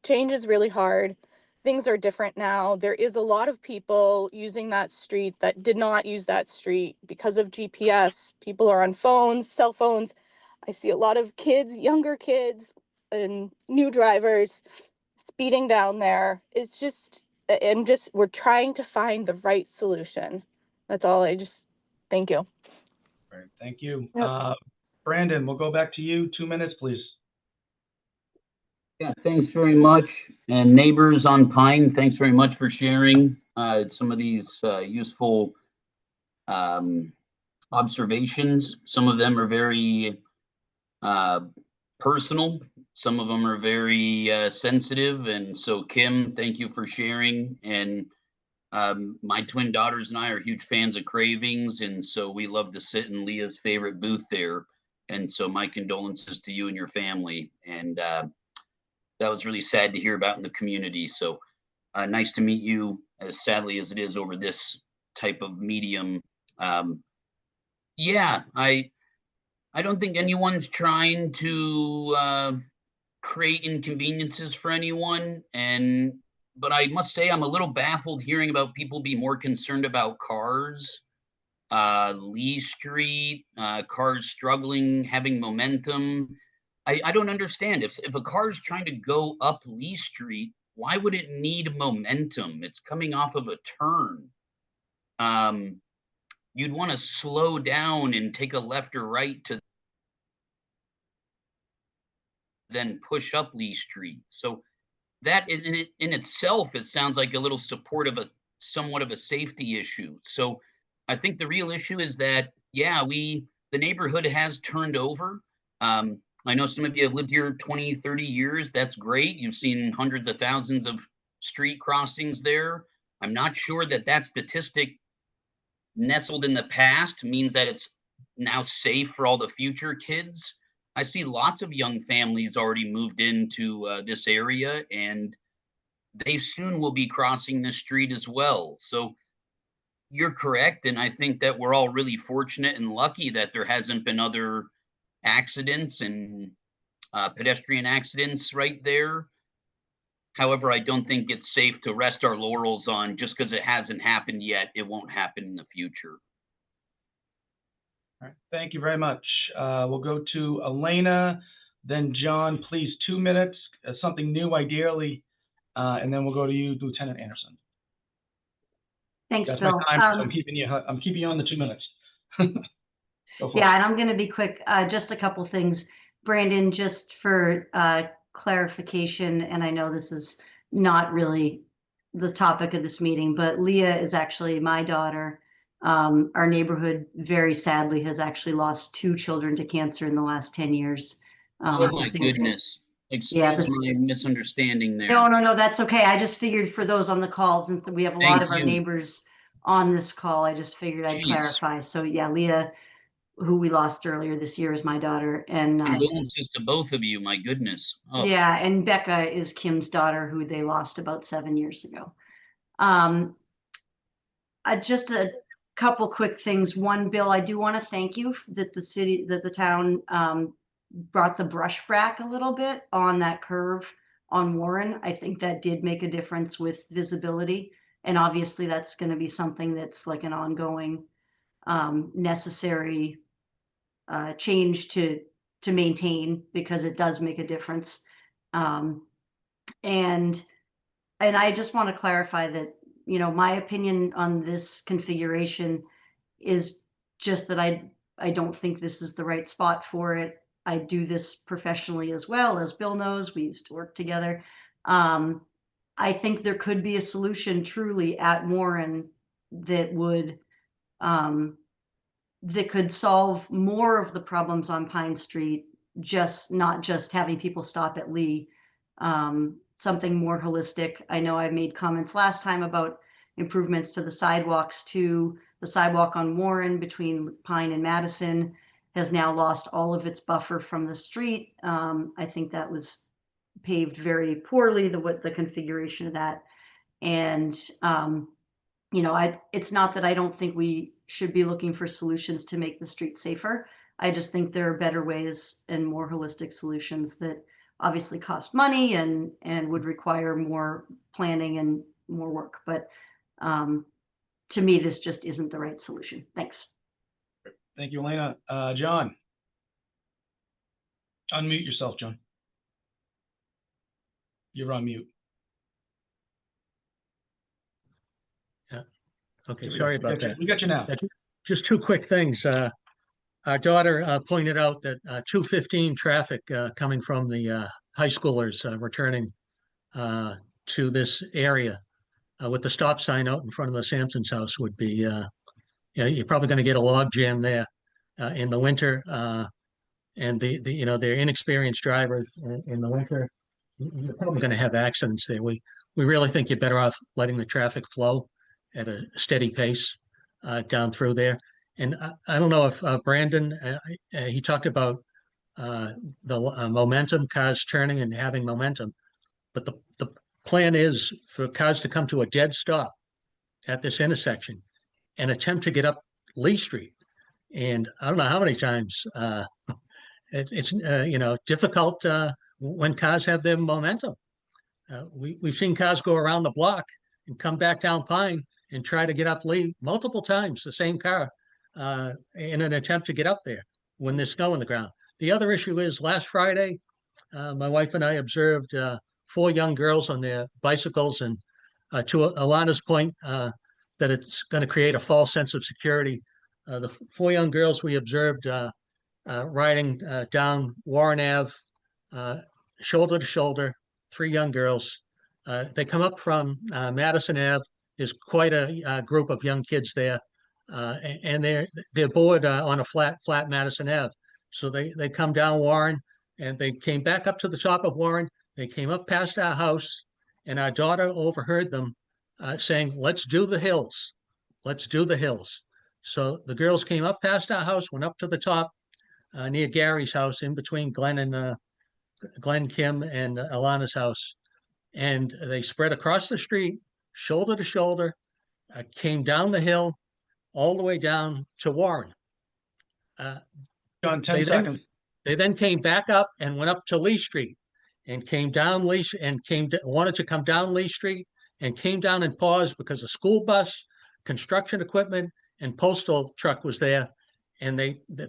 Change is really hard. Things are different now. There is a lot of people using that street that did not use that street because of GPS. People are on phones, cell phones. I see a lot of kids, younger kids, and new drivers speeding down there. It's just, we're trying to find the right solution. That's all. Thank you. All right, thank you. Yep. Brandon, we'll go back to you. 2 minutes, please. Yeah, thanks very much. And neighbors on Pine, thanks very much for sharing some of these useful observations. Some of them are very personal. Some of them are very sensitive. And so, Kim, thank you for sharing. And my twin daughters and I are huge fans of Cravings. And so we love to sit in Leah's favorite booth there. And so my condolences to you and your family. And that was really sad to hear about in the community. So nice to meet you, as sadly as it is over this type of medium. Yeah, I don't think anyone's trying to create inconveniences for anyone. But I must say I'm a little baffled hearing about people be more concerned about cars, Lee Street, cars struggling, having momentum. I don't understand. If a car is trying to go up Lee Street, why would it need momentum? It's coming off of a turn. You'd want to slow down and take a left or right to then push up Lee Street. So that in itself, it sounds like a little support of somewhat of a safety issue. So I think the real issue is that, yeah, the neighborhood has turned over. I know some of you have lived here 20, 30 years. That's great. You've seen hundreds of thousands of street crossings there. I'm not sure that statistic nestled in the past means that it's now safe for all the future kids. I see lots of young families already moved into this area, and they soon will be crossing the street as well. So you're correct. And I think that we're all really fortunate and lucky that there hasn't been other accidents and pedestrian accidents right there. However, I don't think it's safe to rest our laurels on just because it hasn't happened yet. It won't happen in the future. All right, thank you very much. We'll go to Elena, then John, please, 2 minutes, something new ideally, and then we'll go to you, Lieutenant Anderson. Thanks, That's Bill. my time, so I'm keeping you on the 2 minutes. Go for it. Yeah, and I'm going to be quick. Just a couple things. Brandon, just for clarification, and I know this is not really the topic of this meeting, but Leah is actually my daughter. Our neighborhood, very sadly, has actually lost 2 children to cancer in the last 10 years. Oh my goodness. Excuse my misunderstanding there. No, that's okay. I just figured for those on the calls, and we have a lot of our neighbors on this call, I just figured I'd clarify. So yeah, Leah, who we lost earlier this year, is my daughter. And condolences to both of you, my goodness. Oh. Yeah, and Becca is Kim's daughter, who they lost about 7 years ago. Just a couple quick things. One, Bill, I do want to thank you that the town brought the brush back a little bit on that curve on Warren. I think that did make a difference with visibility. And obviously that's going to be something that's like an ongoing necessary change to maintain, because it does make a difference. And I just want to clarify that, you know, my opinion on this configuration is just that I don't think this is the right spot for it. I do this professionally as well, as Bill knows. We used to work together. I think there could be a solution truly at Warren that would that could solve more of the problems on Pine Street, not just having people stop at Lee. Something more holistic. I know I made comments last time about improvements to the sidewalks too. The sidewalk on Warren between Pine and Madison has now lost all of its buffer from the street. I think that was paved very poorly, the configuration of that. And you know, it's not that I don't think we should be looking for solutions to make the street safer. I just think there are better ways and more holistic solutions that obviously cost money and would require more planning and more work. But to me, this just isn't the right solution. Thanks. Thank you, Elena. John, unmute yourself, John. You're on mute. Yeah. Okay, sorry about that. We got you now. That's just 2 quick things. Our daughter pointed out that 2:15 traffic coming from the high schoolers returning to this area with the stop sign out in front of the Sampson's house would be, you know, you're probably going to get a log jam there in the winter. And you know, they're inexperienced drivers in the winter. You're probably going to have accidents there. We really think you're better off letting the traffic flow at a steady pace down through there. And I don't know if Brandon, he talked about the momentum, cars turning and having momentum, but the plan is for cars to come to a dead stop at this intersection and attempt to get up Lee Street. And I don't know how many times it's you know, difficult when cars have their momentum. We've seen cars go around the block and come back down Pine and try to get up Lee multiple times, the same car, in an attempt to get up there when there's snow on the ground. The other issue is last Friday, my wife and I observed 4 young girls on their bicycles, and to Alana's point, that it's going to create a false sense of security. The 4 young girls we observed riding down Warren Ave, shoulder to shoulder, 3 young girls. They come up from Madison Ave. There's quite a group of young kids there, and they're bored on a flat Madison Ave. So they come down Warren, and they came back up to the top of Warren. They came up past our house, and our daughter overheard them saying, "Let's do the hills. Let's do the hills." So the girls came up past our house, went up to the top near Gary's house, in between Glenn, Kim, and Alana's house. And they spread across the street, shoulder to shoulder, came down the hill, all the way down to Warren. John, 10 seconds. They then came back up and went up to Lee Street. and came down Lee and wanted to come down Lee Street and came down and paused because a school bus, construction equipment, and postal truck was there. And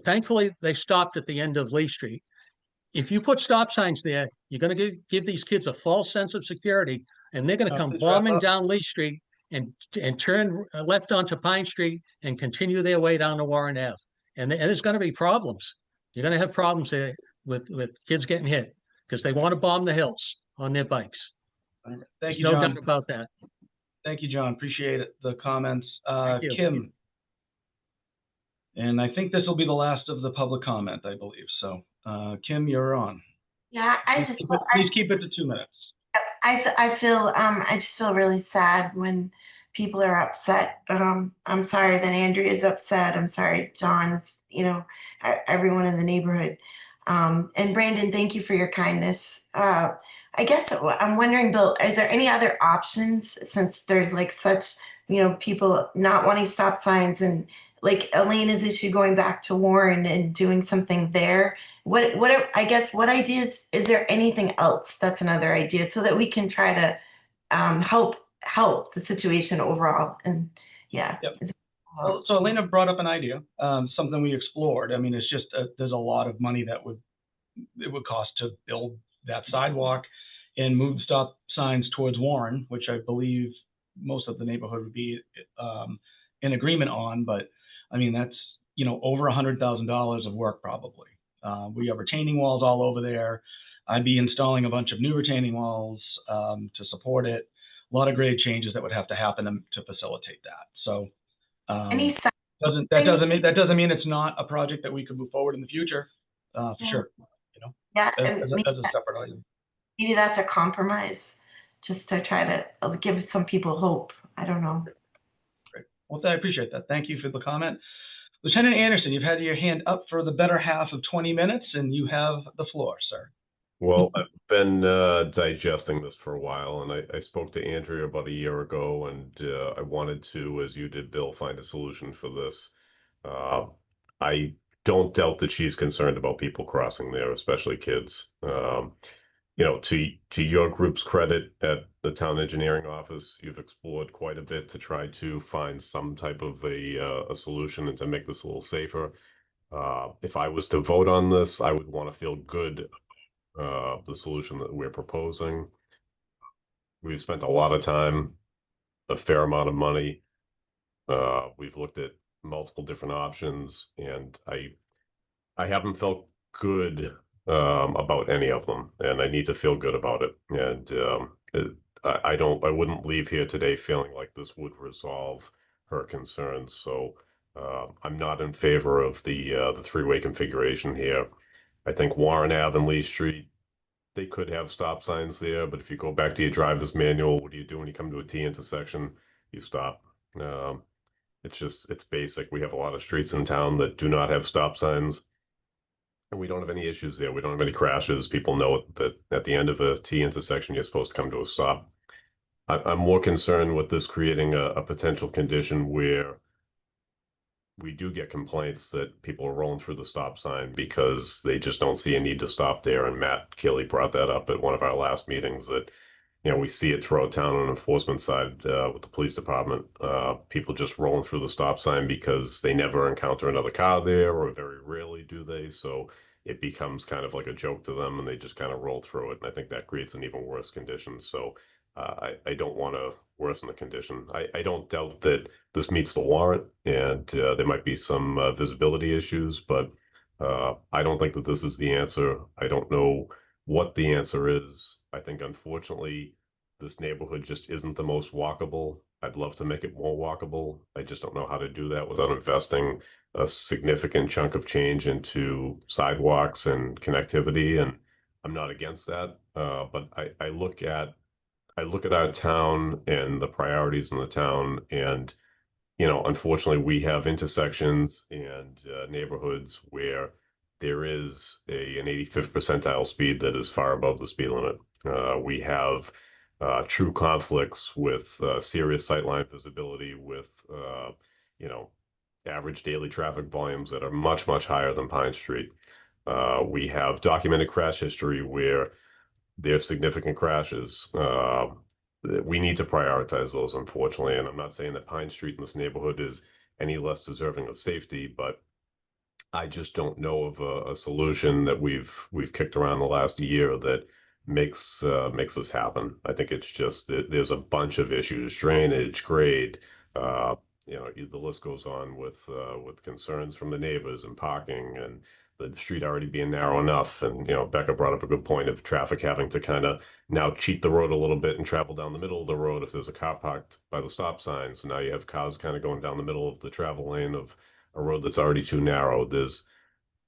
thankfully they stopped at the end of Lee Street. If you put stop signs there, you're going to give these kids a false sense of security, and they're going to come Please wrap bombing up. down Lee Street and turn left onto Pine Street and continue their way down to Warren Ave. And there's going to be problems. You're going to have problems there with kids getting hit because they want to bomb the hills on their bikes. Thank There's you, no John. doubt about that. Thank you, John. Appreciate it, the comments. Thank you. Kim. And I think this will be the last of the public comment, I believe. So, Kim, you're on. Yeah, Please keep it to 2 minutes. I just feel really sad when people are upset. I'm sorry that Andrea is upset. I'm sorry, John. It's, everyone in the neighborhood. And Brandon, thank you for your kindness. I guess I'm wondering, Bill, is there any other options since there's like such, people not wanting stop signs and like Elena's issue going back to Warren and doing something there? What what ideas, is there anything else that's another idea so that we can try to help the situation overall? And yeah. Yep. So Elena brought up an idea, something we explored. I mean, it's just there's a lot of money that it would cost to build that sidewalk and move stop signs towards Warren, which I believe most of the neighborhood would be in agreement on. But I mean, that's over $100,000 of work probably. We have retaining walls all over there. I'd be installing a bunch of new retaining walls to support it. A lot of grade changes that would have to happen to facilitate that. So that doesn't mean it's not a project that we could move forward in the future, for sure. Yeah, as a separate item. Maybe that's a compromise, just to try to give some people hope. I don't know. Great. Well, I appreciate that. Thank you for the comment. Lieutenant Anderson, you've had your hand up for the better half of 20 minutes, and you have the floor, sir. Well, I've been digesting this for a while, and I spoke to Andrea about a year ago, and I wanted to, as you did, Bill, find a solution for this. I don't doubt that she's concerned about people crossing there, especially kids. To your group's credit at the town engineering office, you've explored quite a bit to try to find some type of a solution and to make this a little safer. If I was to vote on this, I would want to feel good the solution that we're proposing. We've spent a lot of time, a fair amount of money. We've looked at multiple different options, and I haven't felt good about any of them, and I need to feel good about it. And I wouldn't leave here today feeling like this would resolve her concerns. So I'm not in favor of the three-way configuration here. I think Warren Ave and Lee Street, they could have stop signs there, but if you go back to your driver's manual, what do you do when you come to a T intersection? You stop. It's basic. We have a lot of streets in town that do not have stop signs, and we don't have any issues there. We don't have any crashes. People know that at the end of a T intersection, you're supposed to come to a stop. I'm more concerned with this creating a potential condition where we do get complaints that people are rolling through the stop sign because they just don't see a need to stop there. And Matt Kelly brought that up at one of our last meetings, that we see it throughout town on the enforcement side with the police department. People just rolling through the stop sign because they never encounter another car there, or very rarely do they. So it becomes kind of like a joke to them, and they just kind of roll through it. And I think that creates an even worse condition. So I don't want to worsen the condition. I don't doubt that this meets the warrant, and there might be some visibility issues, but I don't think that this is the answer. I don't know what the answer is. I think, unfortunately, this neighborhood just isn't the most walkable. I'd love to make it more walkable. I just don't know how to do that without investing a significant chunk of change into sidewalks and connectivity. And I'm not against that, but I look at our town and the priorities in the town, and unfortunately, we have intersections and neighborhoods where there is an 85th percentile speed that is far above the speed limit. We have true conflicts with serious sightline visibility, with average daily traffic volumes that are much, much higher than Pine Street. We have documented crash history where there's significant crashes. We need to prioritize those, unfortunately. And I'm not saying that Pine Street in this neighborhood is any less deserving of safety, but I just don't know of a solution that we've kicked around the last year that makes this happen. I think it's just that there's a bunch of issues: drainage, grade. The list goes on with concerns from the neighbors and parking and the street already being narrow enough. And Becca brought up a good point of traffic having to kind of now cheat the road a little bit and travel down the middle of the road if there's a car parked by the stop sign. So now you have cars kind of going down the middle of the travel lane of a road that's already too narrow. There's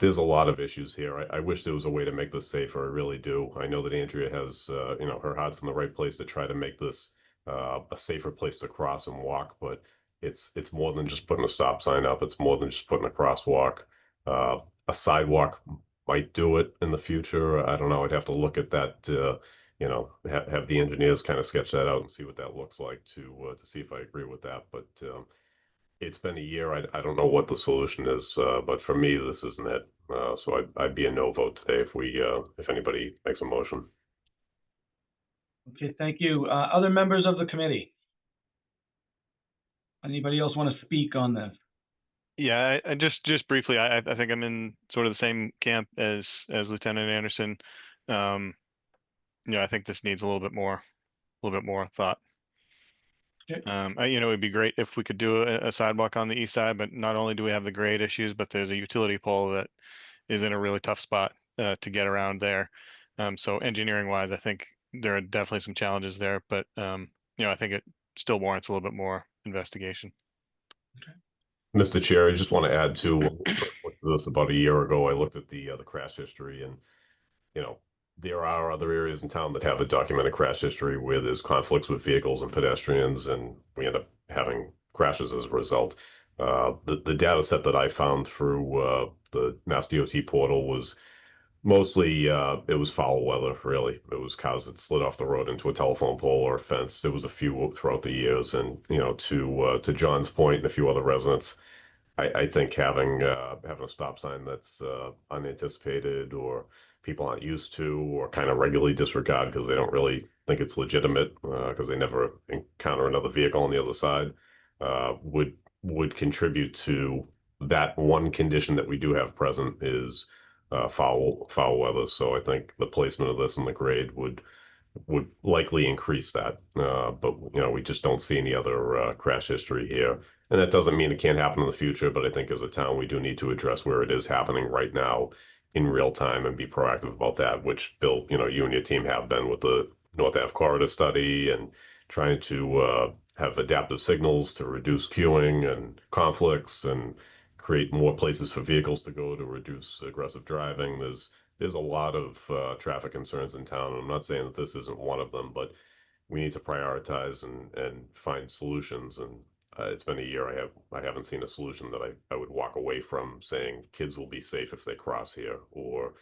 a lot of issues here. I wish there was a way to make this safer. I really do. I know that Andrea has, her heart's in the right place to try to make this a safer place to cross and walk, but it's more than just putting a stop sign up. It's more than just putting a crosswalk. A sidewalk might do it in the future. I don't know. I'd have to look at that. Have the engineers kind of sketch that out and see what that looks like to see if I agree with that. But it's been a year. I don't know what the solution is, but for me, this isn't it. So I'd be a no vote today if anybody makes a motion. Okay, thank you. Other members of the committee? Anybody else want to speak on this? Yeah, I just briefly, I think I'm in sort of the same camp as Lieutenant Anderson. I think this needs a little bit more thought. Okay. It'd be great if we could do a sidewalk on the east side, but not only do we have the grade issues, but there's a utility pole that is in a really tough spot to get around there. So engineering wise, I think there are definitely some challenges there, but I think it still warrants a little bit more investigation. Mr. Chair, I just want to add to this. About a year ago, I looked at the crash history, and there are other areas in town that have a documented crash history where there's conflicts with vehicles and pedestrians, and we end up having crashes as a result. The data set that I found through the Mass DOT portal was mostly it was foul weather. Really, it was cars that slid off the road into a telephone pole or a fence. There was a few throughout the years, and to John's point and a few other residents, I think having a stop sign that's unanticipated or people aren't used to or kind of regularly disregard because they don't really think it's legitimate because they never encounter another vehicle on the other side would contribute to that one condition that we do have present is foul weather. So I think the placement of this in the grade would likely increase that. But we just don't see any other crash history here. And that doesn't mean it can't happen in the future, but I think as a town, we do need to address where it is happening right now in real time and be proactive about that, which Bill, you and your team have been with the North Ave corridor study and trying to have adaptive signals to reduce queuing and conflicts and create more places for vehicles to go to reduce aggressive driving. There's a lot of traffic concerns in town. And I'm not saying that this isn't one of them, but we need to prioritize and find solutions. And it's been a year. I haven't seen a solution that I would walk away from saying kids will be safe if they cross here or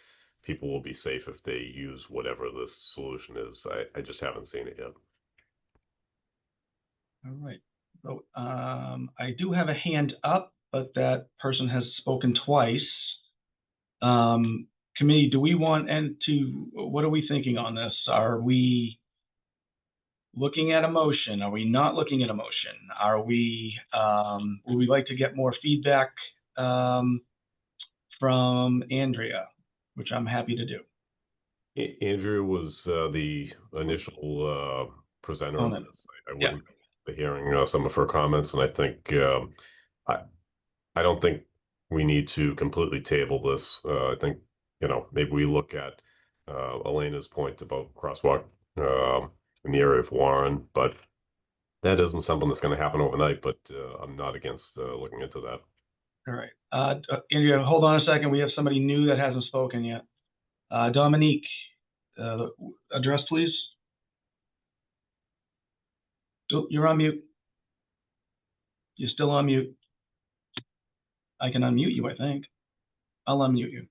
people will be safe if they use whatever this solution is. I just haven't seen it yet. All right. So I do have a hand up, but that person has spoken twice. Committee, do we want what are we thinking on this? Are we looking at a motion? Are we not looking at a motion? Are we, would we like to get more feedback from Andrea, which I'm happy to do. Andrea was the initial presenter of this. I wouldn't be hearing some of her comments, and I think I don't think we need to completely table this. I think maybe we look at Elena's point about crosswalk in the area of Warren, but that isn't something that's going to happen overnight. But I'm not against looking into that. All right, Andrea, hold on a second. We have somebody new that hasn't spoken yet. Dominique, address, please. Oh, you're on mute. You're still on mute. I can unmute you, I think. I'll unmute you.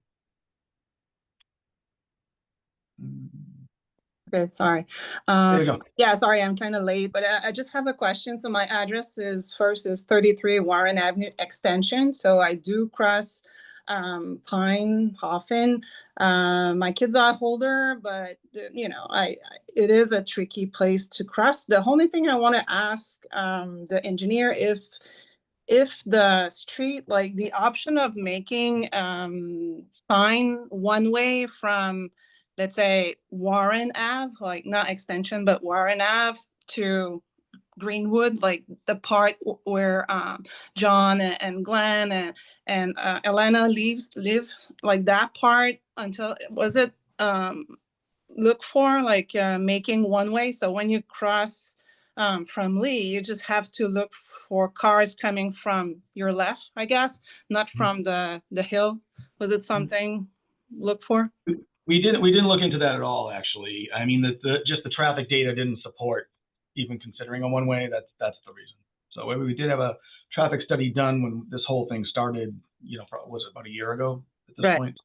Okay, sorry. There you go. Yeah, sorry, I'm kind of late, but I just have a question. So my address is 33 Warren Avenue Extension. So I do cross Pine often. My kids are older, but it is a tricky place to cross. The only thing I want to ask the engineer, if the street, like the option of making Pine one way from, let's say, Warren Ave, like not extension, but Warren Ave to Greenwood, like the part where John and Glenn and Elena live, like that part, until, was it look for like making one way? So when you cross from Lee, you just have to look for cars coming from your left, I guess, not from the hill. Was it something look for? We didn't look into that at all, actually. I mean, just the traffic data didn't support even considering a one-way. That's the reason. So we did have a traffic study done when this whole thing started, was it about a year ago at this point?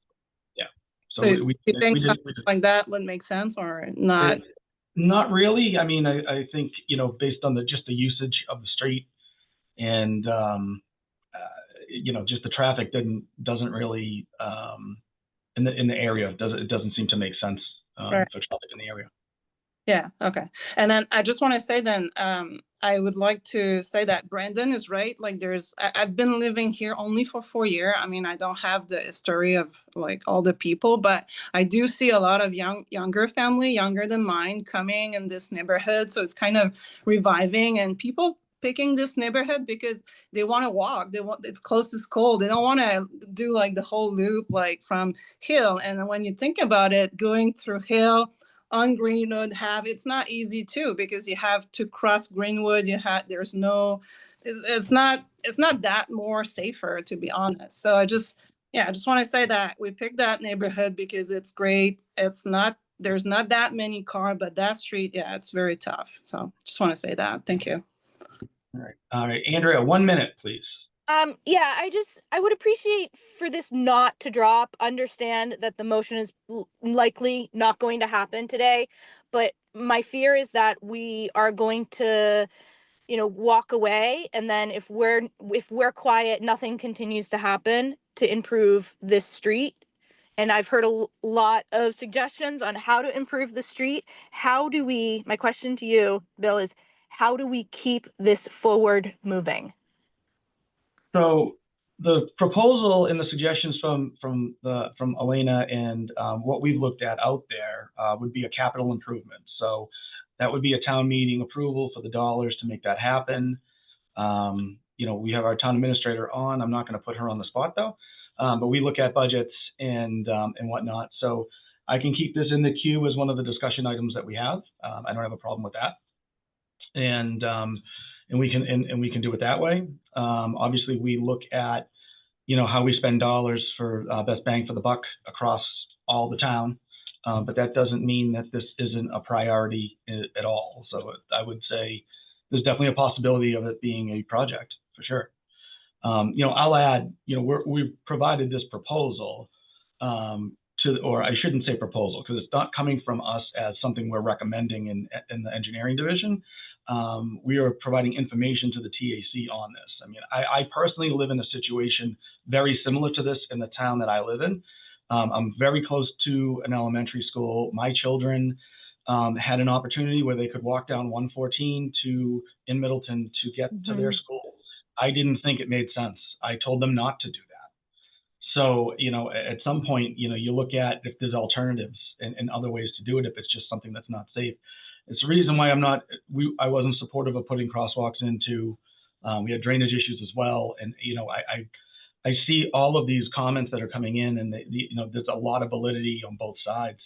Yeah. So you think something like that would make sense or not? Not really. I mean, I think, based on just the usage of the street and, just the traffic doesn't really, in the area, it doesn't seem to make sense for traffic in the area. Yeah, okay. And then I just want to say then, I would like to say that Brandon is right. Like I've been living here only for 4 years. I mean, I don't have the history of like all the people, but I do see a lot of younger family, younger than mine, coming in this neighborhood. So it's kind of reviving, and people picking this neighborhood because they want to walk. It's close to school. They don't want to do like the whole loop, like from Hill. And when you think about it, going through Hill, on Greenwood it's not easy too, because you have to cross Greenwood. It's not that more safer, to be honest. So I just want to say that we picked that neighborhood because it's great. There's not that many cars, but that street, it's very tough. So just want to say that. Thank you. All right, Andrea, 1 minute, please. Yeah, I would appreciate for this not to drop. Understand that the motion is likely not going to happen today, but my fear is that we are going to, walk away, and then if we're quiet, nothing continues to happen to improve this street. And I've heard a lot of suggestions on how to improve the street. My question to you, Bill, is how do we keep this forward moving? So the proposal and the suggestions from Elena and what we've looked at out there would be a capital improvement. So that would be a town meeting approval for the dollars to make that happen. We have our town administrator on. I'm not going to put her on the spot though, but we look at budgets and whatnot. So I can keep this in the queue as one of the discussion items that we have. I don't have a problem with that. And we can do it that way. Obviously, we look at, how we spend dollars for best bang for the buck across all the town, but that doesn't mean that this isn't a priority at all. So I would say there's definitely a possibility of it being a project for sure. I'll add, we've provided this proposal or I shouldn't say proposal, because it's not coming from us as something we're recommending in the engineering division. We are providing information to the TAC on this. I mean, I personally live in a situation very similar to this in the town that I live in. I'm very close to an elementary school. My children had an opportunity where they could walk down 114 in Middleton to get to their school. I didn't think it made sense. I told them not to do that. So, at some point, you look at if there's alternatives and other ways to do it, if it's just something that's not safe. It's the reason why I wasn't supportive of putting crosswalks into, we had drainage issues as well. And, I see all of these comments that are coming in, and there's a lot of validity on both sides,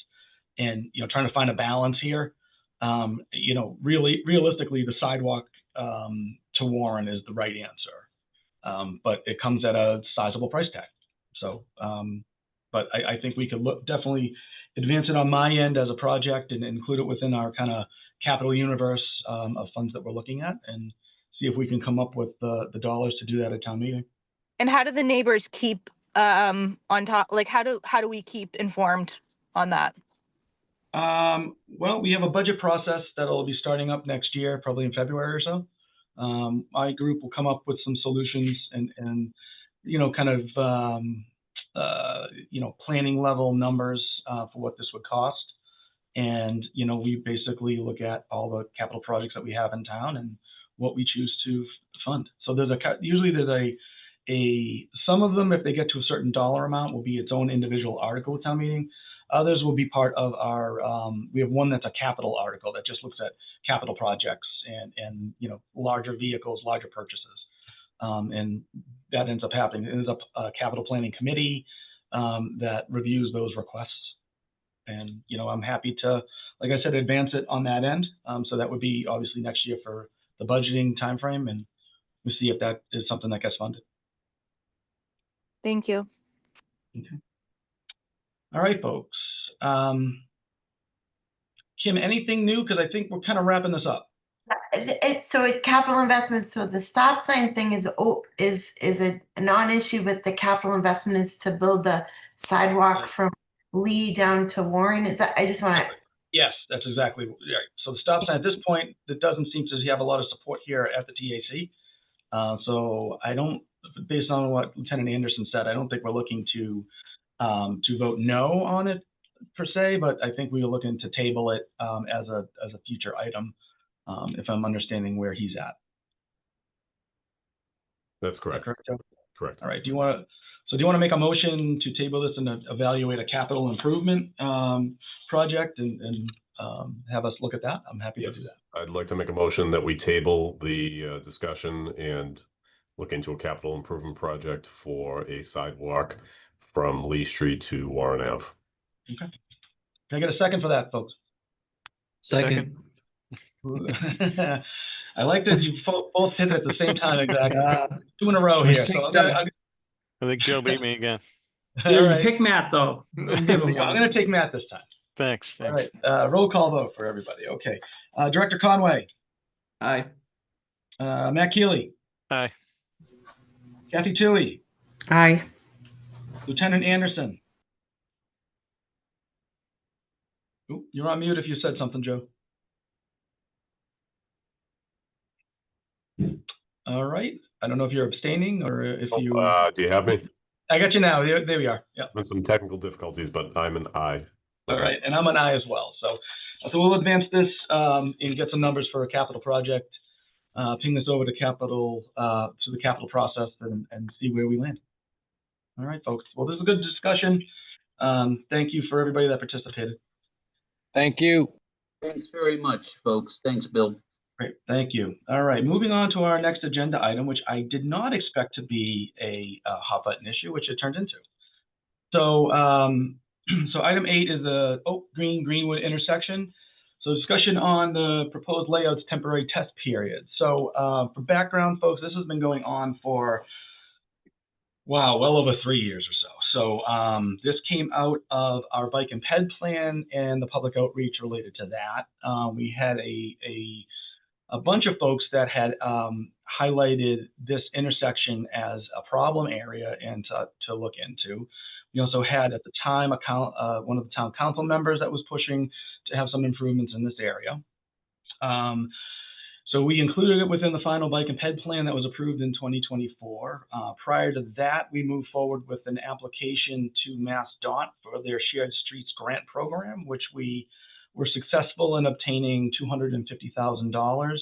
and, trying to find a balance here. Realistically, the sidewalk to Warren is the right answer. But it comes at a sizable price tag. So, but I think we could definitely advance it on my end as a project and include it within our kind of capital universe of funds that we're looking at, and see if we can come up with the dollars to do that at town meeting. And how do the neighbors keep on top? Like, how do we keep informed on that? Well, we have a budget process that'll be starting up next year, probably in February or so. My group will come up with some solutions and kind of planning level numbers for what this would cost. And, we basically look at all the capital projects that we have in town and what we choose to fund. So usually there's some of them, if they get to a certain dollar amount, will be its own individual article at town meeting. Others will be part of our, we have one that's a capital article that just looks at capital projects and larger vehicles, larger purchases. And that ends up happening. It ends up a capital planning committee that reviews those requests. And, I'm happy to, like I said, advance it on that end. So that would be obviously next year for the budgeting timeframe, and we'll see if that is something that gets funded. Thank you. Okay. All right, folks. Kim, anything new? Because I think we're kind of wrapping this up. So capital investment. So the stop sign thing is a non-issue, but the capital investment is to build the sidewalk from Lee down to Warren. Is that? I just want to. Yes, that's exactly right. So the stop sign at this point, it doesn't seem to have a lot of support here at the TAC. So I don't, based on what Lieutenant Anderson said, I don't think we're looking to vote no on it per se, but I think we are looking to table it as a future item, if I'm understanding where he's at. That's correct. Correct, Joe? Correct. All right. Do you want to make a motion to table this and evaluate a capital improvement project and have us look at that? I'm happy to do that. I'd like to make a motion that we table the discussion and look into a capital improvement project for a sidewalk from Lee Street to Warren Ave. Okay. Can I get a second for that, folks? Second. I like that you both hit it at the same time exactly. 2 in a row here. So I think Joe beat me again. You right. pick Matt though. I'm going to take Matt this time. Thanks. All right. Roll call vote for everybody. Okay. Director Conway. Aye. Matt Keeley. Aye. Kathy Toohey. Aye. Lieutenant Anderson. Ooh, you're on mute if you said something, Joe. All right. I don't know if you're abstaining or if you. Do you have me? I got you now. There we are. Yeah. With some technical difficulties, but I'm an aye. All right, and I'm an aye as well. So we'll advance this and get some numbers for a capital project. Ping this over to the capital process and see where we land. All right, folks. Well, this is a good discussion. Thank you for everybody that participated. Thank you. Thanks very much, folks. Thanks, Bill. Great, thank you. All right, moving on to our next agenda item, which I did not expect to be a hot button issue, which it turned into. So, so item 8 is the Oak Green Greenwood intersection. So discussion on the proposed layout's temporary test period. So for background, folks, this has been going on for, wow, well over 3 years or so. So this came out of our bike and ped plan and the public outreach related to that. We had a bunch of folks that had highlighted this intersection as a problem area and to look into. We also had at the time one of the town council members that was pushing to have some improvements in this area. So we included it within the final bike and ped plan that was approved in 2024. Prior to that, we moved forward with an application to MassDOT for their Shared Streets Grant Program, which we were successful in obtaining $250,000.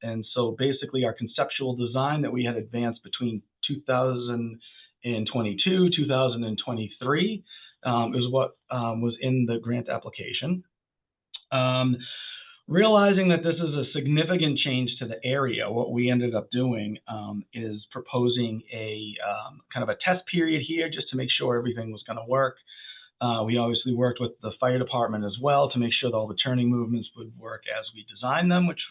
And so basically our conceptual design that we had advanced between 2022, 2023 is what was in the grant application. Realizing that this is a significant change to the area, what we ended up doing is proposing a kind of a test period here just to make sure everything was going to work. We obviously worked with the fire department as well to make sure that all the turning movements would work as we designed them, which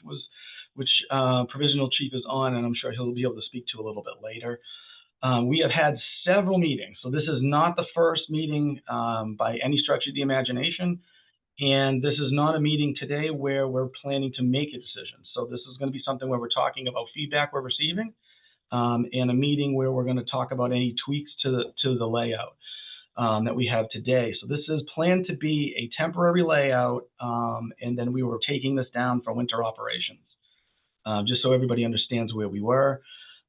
Provisional Chief is on, and I'm sure he'll be able to speak to a little bit later. We have had several meetings, so this is not the first meeting by any stretch of the imagination, and this is not a meeting today where we're planning to make a decision. So this is going to be something where we're talking about feedback we're receiving, and a meeting where we're going to talk about any tweaks to the layout that we have today. So this is planned to be a temporary layout, and then we were taking this down for winter operations, just so everybody understands where we were.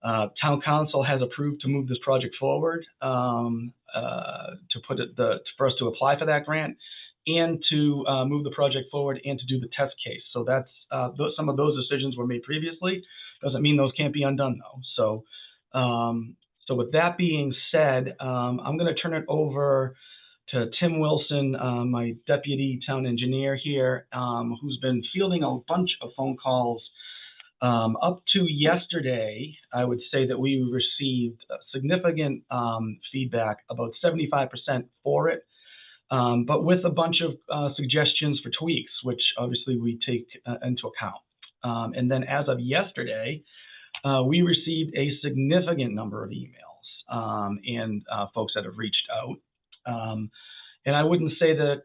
Town council has approved to move this project forward, to put it for us to apply for that grant and to move the project forward and to do the test case. So that's some of those decisions were made previously. Doesn't mean those can't be undone though. So with that being said, I'm going to turn it over to Tim Wilson, my deputy town engineer here, who's been fielding a bunch of phone calls. Up to yesterday, I would say that we received significant feedback, about 75% for it, but with a bunch of suggestions for tweaks, which obviously we take into account. And then as of yesterday, we received a significant number of emails and folks that have reached out. And I wouldn't say that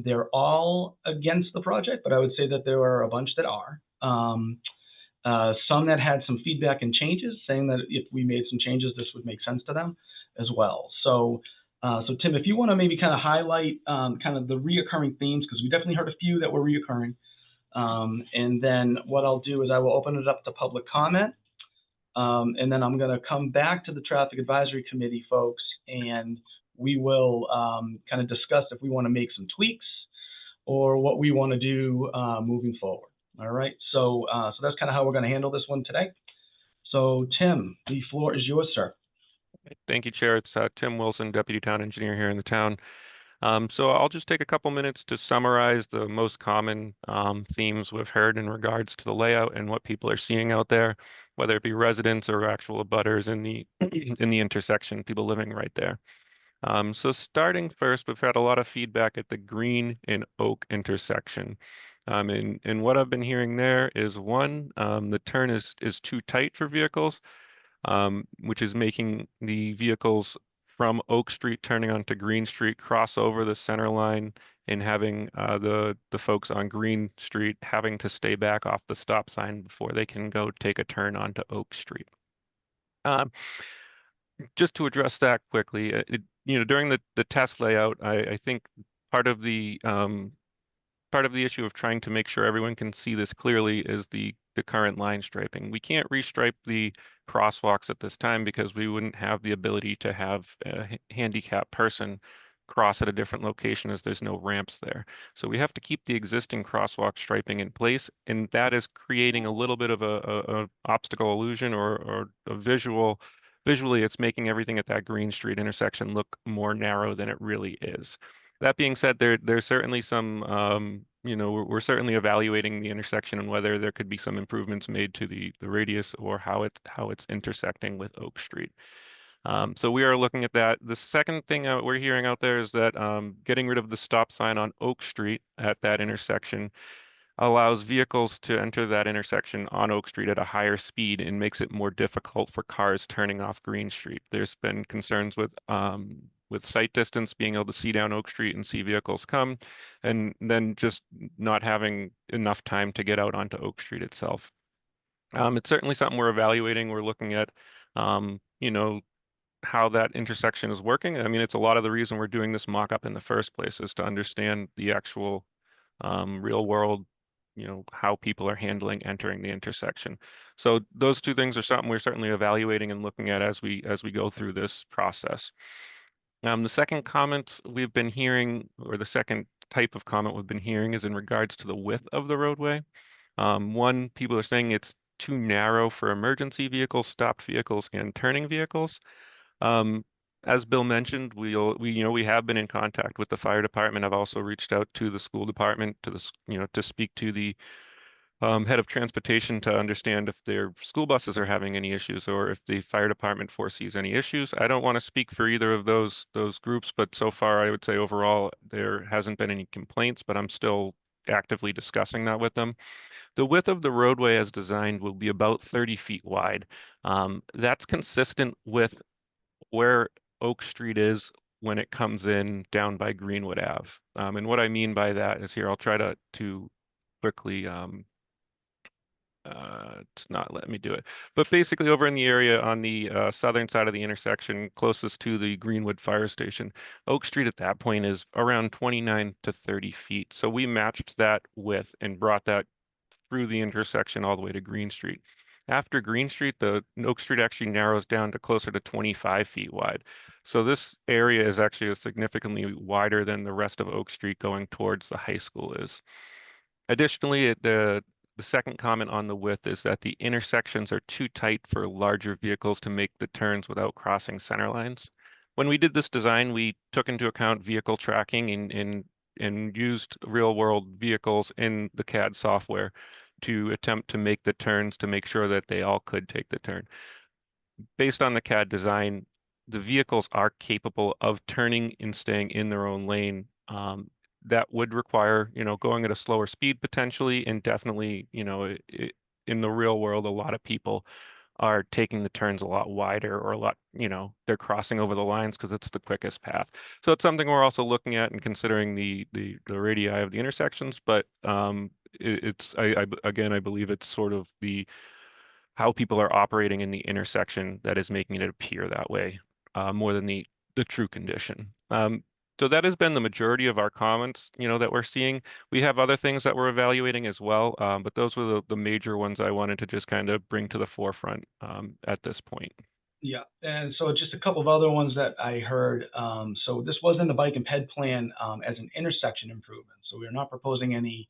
they're all against the project, but I would say that there are a bunch that are. Some that had some feedback and changes, saying that if we made some changes, this would make sense to them as well. So Tim, if you want to maybe kind of highlight kind of the reoccurring themes, because we definitely heard a few that were reoccurring. And then what I'll do is I will open it up to public comment. And then I'm going to come back to the Traffic Advisory Committee folks, and we will kind of discuss if we want to make some tweaks or what we want to do moving forward. All right, so that's kind of how we're going to handle this one today. So Tim, the floor is yours, sir. Thank you, Chair. It's Tim Wilson, Deputy Town Engineer here in the town. So I'll just take a couple minutes to summarize the most common themes we've heard in regards to the layout and what people are seeing out there, whether it be residents or actual abutters in the in the intersection, people living right there. So starting first, we've had a lot of feedback at the Green and Oak intersection. And what I've been hearing there is one, the turn is too tight for vehicles, which is making the vehicles from Oak Street turning onto Green Street cross over the center line and having the folks on Green Street having to stay back off the stop sign before they can go take a turn onto Oak Street. Just to address that quickly, during the test layout, I think part of the issue of trying to make sure everyone can see this clearly is the current line striping. We can't restripe the crosswalks at this time because we wouldn't have the ability to have a handicapped person cross at a different location as there's no ramps there. So we have to keep the existing crosswalk striping in place, and that is creating a little bit of a obstacle illusion or a visually it's making everything at that Green Street intersection look more narrow than it really is. That being said, there's certainly some, we're certainly evaluating the intersection and whether there could be some improvements made to the radius or how it's intersecting with Oak Street. So we are looking at that. The second thing we're hearing out there is that getting rid of the stop sign on Oak Street at that intersection allows vehicles to enter that intersection on Oak Street at a higher speed and makes it more difficult for cars turning off Green Street. There's been concerns with sight distance, being able to see down Oak Street and see vehicles come, and then just not having enough time to get out onto Oak Street itself. It's certainly something we're evaluating. We're looking at, how that intersection is working. I mean, it's a lot of the reason we're doing this mock-up in the first place is to understand the actual real world, how people are handling entering the intersection. So those two things are something we're certainly evaluating and looking at as we go through this process. The second comment we've been hearing, or the second type of comment we've been hearing, is in regards to the width of the roadway. One, people are saying it's too narrow for emergency vehicles, stopped vehicles, and turning vehicles. As Bill mentioned, we have been in contact with the fire department. I've also reached out to the school department to speak to the head of transportation to understand if their school buses are having any issues or if the fire department foresees any issues. I don't want to speak for either of those groups, but so far I would say overall there hasn't been any complaints, but I'm still actively discussing that with them. The width of the roadway as designed will be about 30 feet wide. That's consistent with where Oak Street is when it comes in down by Greenwood Ave. And what I mean by that is here, I'll try to quickly, it's not letting me do it. But basically over in the area on the southern side of the intersection, closest to the Greenwood Fire Station, Oak Street at that point is around 29 to 30 feet. So we matched that width and brought that through the intersection all the way to Green Street. After Green Street, the Oak Street actually narrows down to closer to 25 feet wide. So this area is actually significantly wider than the rest of Oak Street going towards the high school is. Additionally, the second comment on the width is that the intersections are too tight for larger vehicles to make the turns without crossing center lines. When we did this design, we took into account vehicle tracking and used real world vehicles in the CAD software to attempt to make the turns to make sure that they all could take the turn. Based on the CAD design, the vehicles are capable of turning and staying in their own lane. That would require, going at a slower speed potentially, and definitely, in the real world, a lot of people are taking the turns a lot wider or a lot, they're crossing over the lines because it's the quickest path. So it's something we're also looking at and considering the radii of the intersections, but again, I believe it's sort of how people are operating in the intersection that is making it appear that way, more than the true condition. So that has been the majority of our comments, that we're seeing. We have other things that we're evaluating as well, but those were the major ones I wanted to just kind of bring to the forefront at this point. Yeah, and so just a couple of other ones that I heard. So this was in the bike and ped plan as an intersection improvement. So we are not proposing any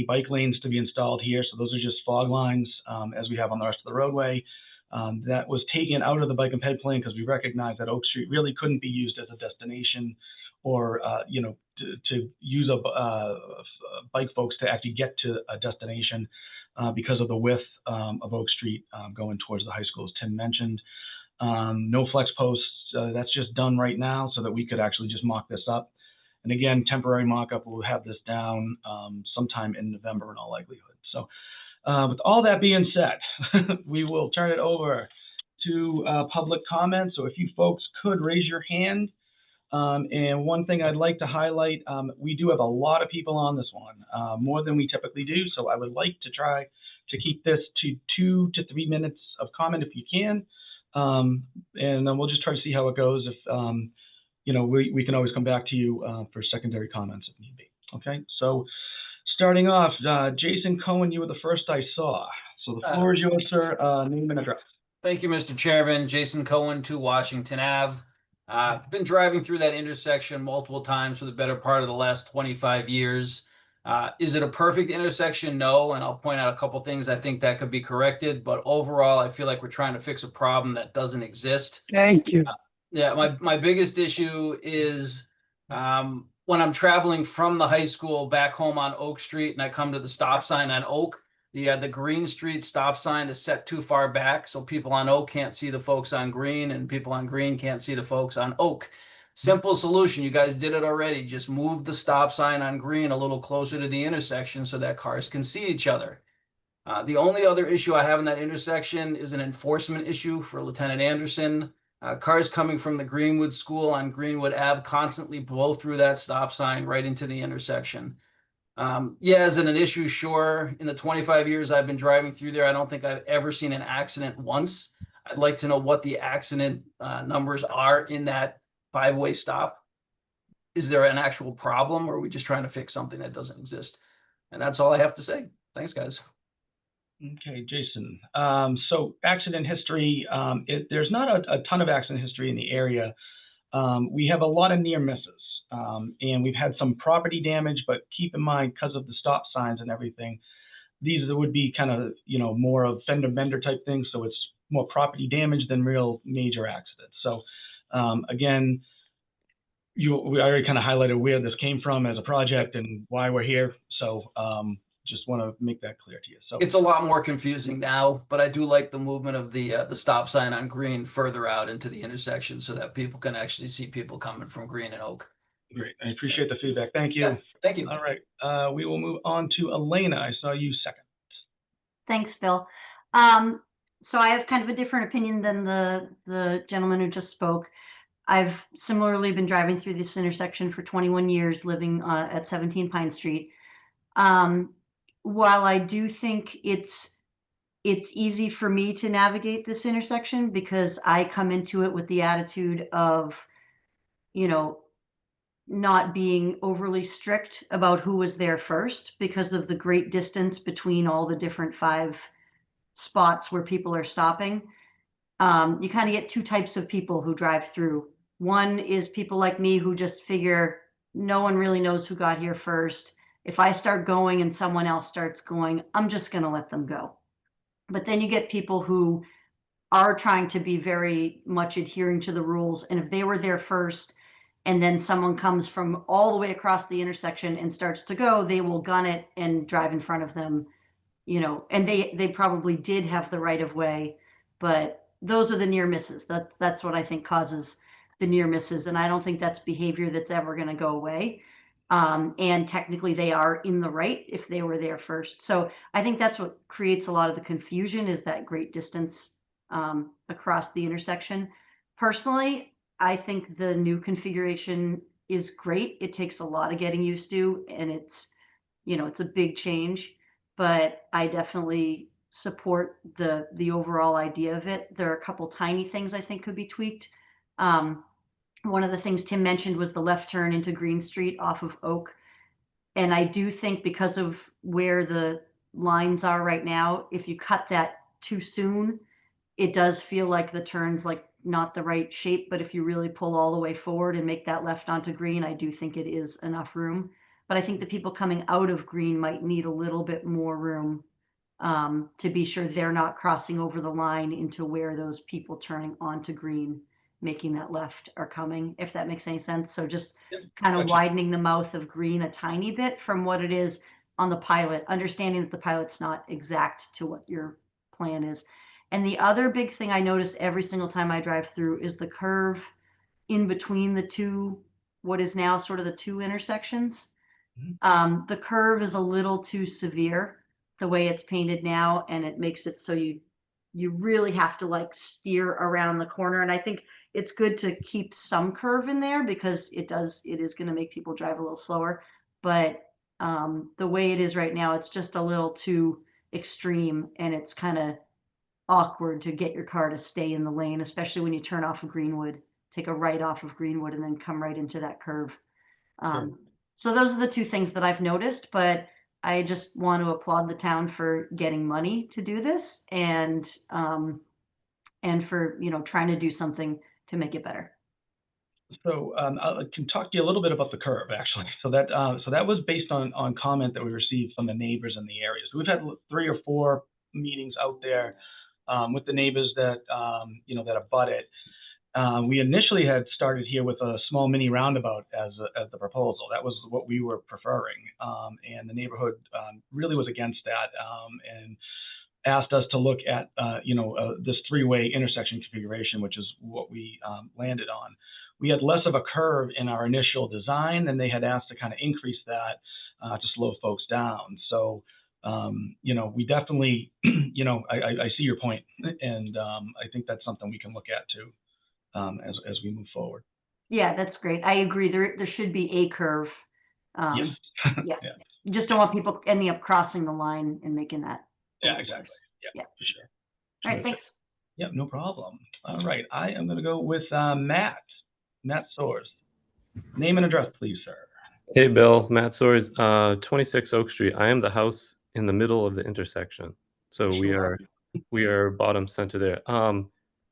bike lanes to be installed here. So those are just fog lines as we have on the rest of the roadway. That was taken out of the bike and ped plan because we recognized that Oak Street really couldn't be used as a destination or, to use bike folks to actually get to a destination because of the width of Oak Street going towards the high school, as Tim mentioned. No flex posts, that's just done right now so that we could actually just mock this up. And again, temporary mock-up, we'll have this down sometime in November in all likelihood. So with all that being said, we will turn it over to public comment. So if you folks could raise your hand. And one thing I'd like to highlight, we do have a lot of people on this one, more than we typically do. So I would like to try to keep this to 2 to 3 minutes of comment if you can. And then we'll just try to see how it goes. If we can always come back to you for secondary comments if need be. Okay, so starting off, Jason Cohen, you were the first I saw. So the floor is yours, sir. Name and address. Thank you, Mr. Chairman. Jason Cohen, 2 Washington Ave. Been driving through that intersection multiple times for the better part of the last 25 years. Is it a perfect intersection? No, and I'll point out a couple things I think that could be corrected, but overall, I feel like we're trying to fix a problem that doesn't exist. Thank you. Yeah, my biggest issue is when I'm traveling from the high school back home on Oak Street and I come to the stop sign on Oak, the Green Street stop sign is set too far back, so people on Oak can't see the folks on Green, and people on Green can't see the folks on Oak. Simple solution. You guys did it already. Just move the stop sign on Green a little closer to the intersection so that cars can see each other. The only other issue I have in that intersection is an enforcement issue for Lieutenant Anderson. Cars coming from the Greenwood School on Greenwood Ave constantly blow through that stop sign right into the intersection. Yeah, is it an issue? Sure. In the 25 years I've been driving through there, I don't think I've ever seen an accident once. I'd like to know what the accident numbers are in that 5-way stop. Is there an actual problem, or are we just trying to fix something that doesn't exist? And that's all I have to say. Thanks, guys. Okay, Jason. So accident history, there's not a ton of accident history in the area. We have a lot of near misses. And we've had some property damage, but keep in mind, because of the stop signs and everything, these would be kind of, more of fender bender type things. So it's more property damage than real major accidents. So again, we already kind of highlighted where this came from as a project and why we're here. So just want to make that clear to you. So it's a lot more confusing now, but I do like the movement of the stop sign on Green further out into the intersection so that people can actually see people coming from Green and Oak. Great. I appreciate the feedback. Thank you. Yeah, thank you. All right. We will move on to Elena. I saw you second. Thanks, Bill. So I have kind of a different opinion than the gentleman who just spoke. I've similarly been driving through this intersection for 21 years, living at 17 Pine Street. While I do think it's easy for me to navigate this intersection because I come into it with the attitude of, not being overly strict about who was there first because of the great distance between all the different 5 spots where people are stopping, you kind of get two types of people who drive through. One is people like me who just figure no one really knows who got here first. If I start going and someone else starts going, I'm just going to let them go. But then you get people who are trying to be very much adhering to the rules. And if they were there first and then someone comes from all the way across the intersection and starts to go, they will gun it and drive in front of them, you know, and they probably did have the right of way, but those are the near misses. That's what I think causes the near misses. And I don't think that's behavior that's ever going to go away. And technically they are in the right if they were there first. So I think that's what creates a lot of the confusion, is that great distance across the intersection. Personally, I think the new configuration is great. It takes a lot of getting used to, and it's, you know, it's a big change, but I definitely support the overall idea of it. There are a couple tiny things I think could be tweaked. One of the things Tim mentioned was the left turn into Green Street off of Oak. And I do think because of where the lines are right now, if you cut that too soon, it does feel like the turn's like not the right shape. But if you really pull all the way forward and make that left onto Green, I do think it is enough room. But I think the people coming out of Green might need a little bit more room to be sure they're not crossing over the line into where those people turning onto Green, making that left, are coming, if that makes any sense. So just kind of widening the mouth of Green a tiny bit from what it is on the pilot, understanding that the pilot's not exact to what your plan is. And the other big thing I notice every single time I drive through is the curve in between the two, what is now sort of the two intersections. The curve is a little too severe the way it's painted now, and it makes it so you really have to like steer around the corner. And I think it's good to keep some curve in there because it is going to make people drive a little slower. But the way it is right now, it's just a little too extreme, and it's kind of awkward to get your car to stay in the lane, especially when you turn off of Greenwood, take a right off of Greenwood, and then come right into that curve. So those are the two things that I've noticed, but I just want to applaud the town for getting money to do this, and for, you know, trying to do something to make it better. So I can talk to you a little bit about the curve, actually. So that was based on comment that we received from the neighbors in the area. So we've had 3 or 4 meetings out there with the neighbors that you know, that abut it. We initially had started here with a small mini roundabout as the proposal. That was what we were preferring, and the neighborhood really was against that, and asked us to look at you know, this 3-way intersection configuration, which is what we landed on. We had less of a curve in our initial design, and they had asked to kind of increase that to slow folks down. So you know, we definitely you know, I see your point, and I think that's something we can look at too. As we move forward. Yeah, that's great. I agree. There should be a curve. Yes. Yeah. You just don't want people ending up crossing the line and making that. Yeah, exactly. Yeah, for sure. All right, thanks. Yeah, no problem. All right, I am going to go with Matt Soares. Name and address, please, sir. Hey, Bill. Matt Soares, 26 Oak Street. I am the house in the middle of the intersection, so we are bottom center there.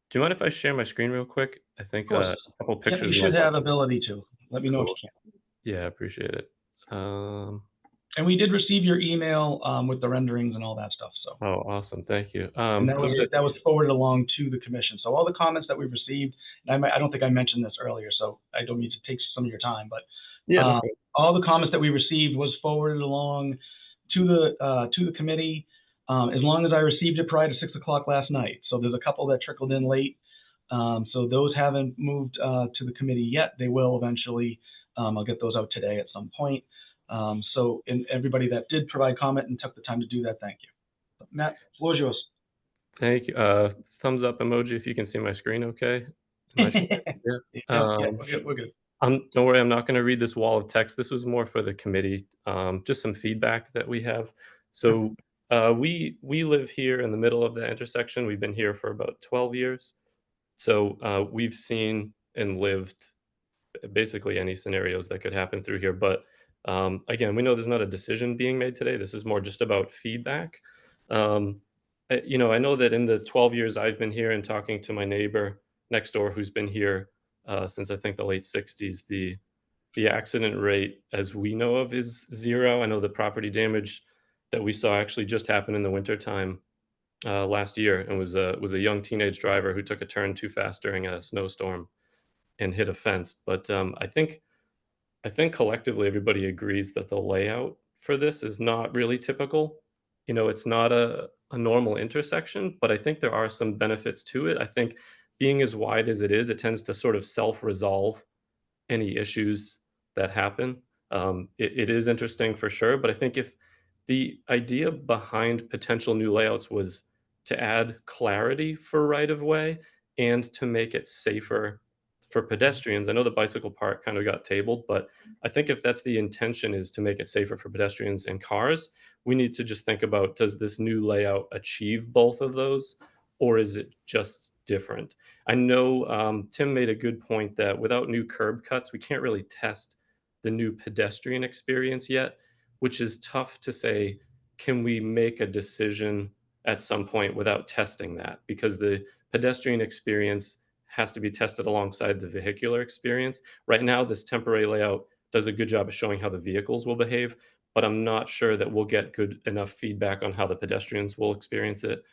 Do you mind if I share my screen real quick? I think a couple pictures. You should have ability to. Let me know if you can. Yeah, I appreciate it. And we did receive your email with the renderings and all that stuff. So. Oh, awesome! Thank you. And that was forwarded along to the commission. So all the comments that we've received, and I don't think I mentioned this earlier, so I don't need to take some of your time, but yeah, all the comments that we received was forwarded along to the committee. As long as I received it prior to 6 o'clock last night. So there's a couple that trickled in late. So those haven't moved to the committee yet. They will eventually. I'll get those out today at some point. So everybody that did provide comment and took the time to do that, thank you. Matt, the floor is yours. Thank you. Thumbs up emoji if you can see my screen okay. Yeah, we're good. Don't worry, I'm not going to read this wall of text. This was more for the committee, just some feedback that we have. So we live here in the middle of the intersection. We've been here for about 12 years. So we've seen and lived basically any scenarios that could happen through here. But again, we know there's not a decision being made today. This is more just about feedback. I know that in the 12 years I've been here and talking to my neighbor next door who's been here since I think the late 60s, the accident rate as we know of is zero. I know the property damage that we saw actually just happened in the wintertime last year, and was a young teenage driver who took a turn too fast during a snowstorm and hit a fence. But I think collectively everybody agrees that the layout for this is not really typical. It's not a normal intersection, but I think there are some benefits to it. I think being as wide as it is, it tends to sort of self-resolve any issues that happen. It is interesting for sure, but I think if the idea behind potential new layouts was to add clarity for right of way and to make it safer for pedestrians. I know the bicycle part kind of got tabled, but I think if that's the intention is to make it safer for pedestrians and cars, we need to just think about, does this new layout achieve both of those, or is it just different? I know Tim made a good point that without new curb cuts, we can't really test the new pedestrian experience yet, which is tough to say. Can we make a decision at some point without testing that? Because the pedestrian experience has to be tested alongside the vehicular experience. Right now, this temporary layout does a good job of showing how the vehicles will behave, but I'm not sure that we'll get good enough feedback on how the pedestrians will experience it.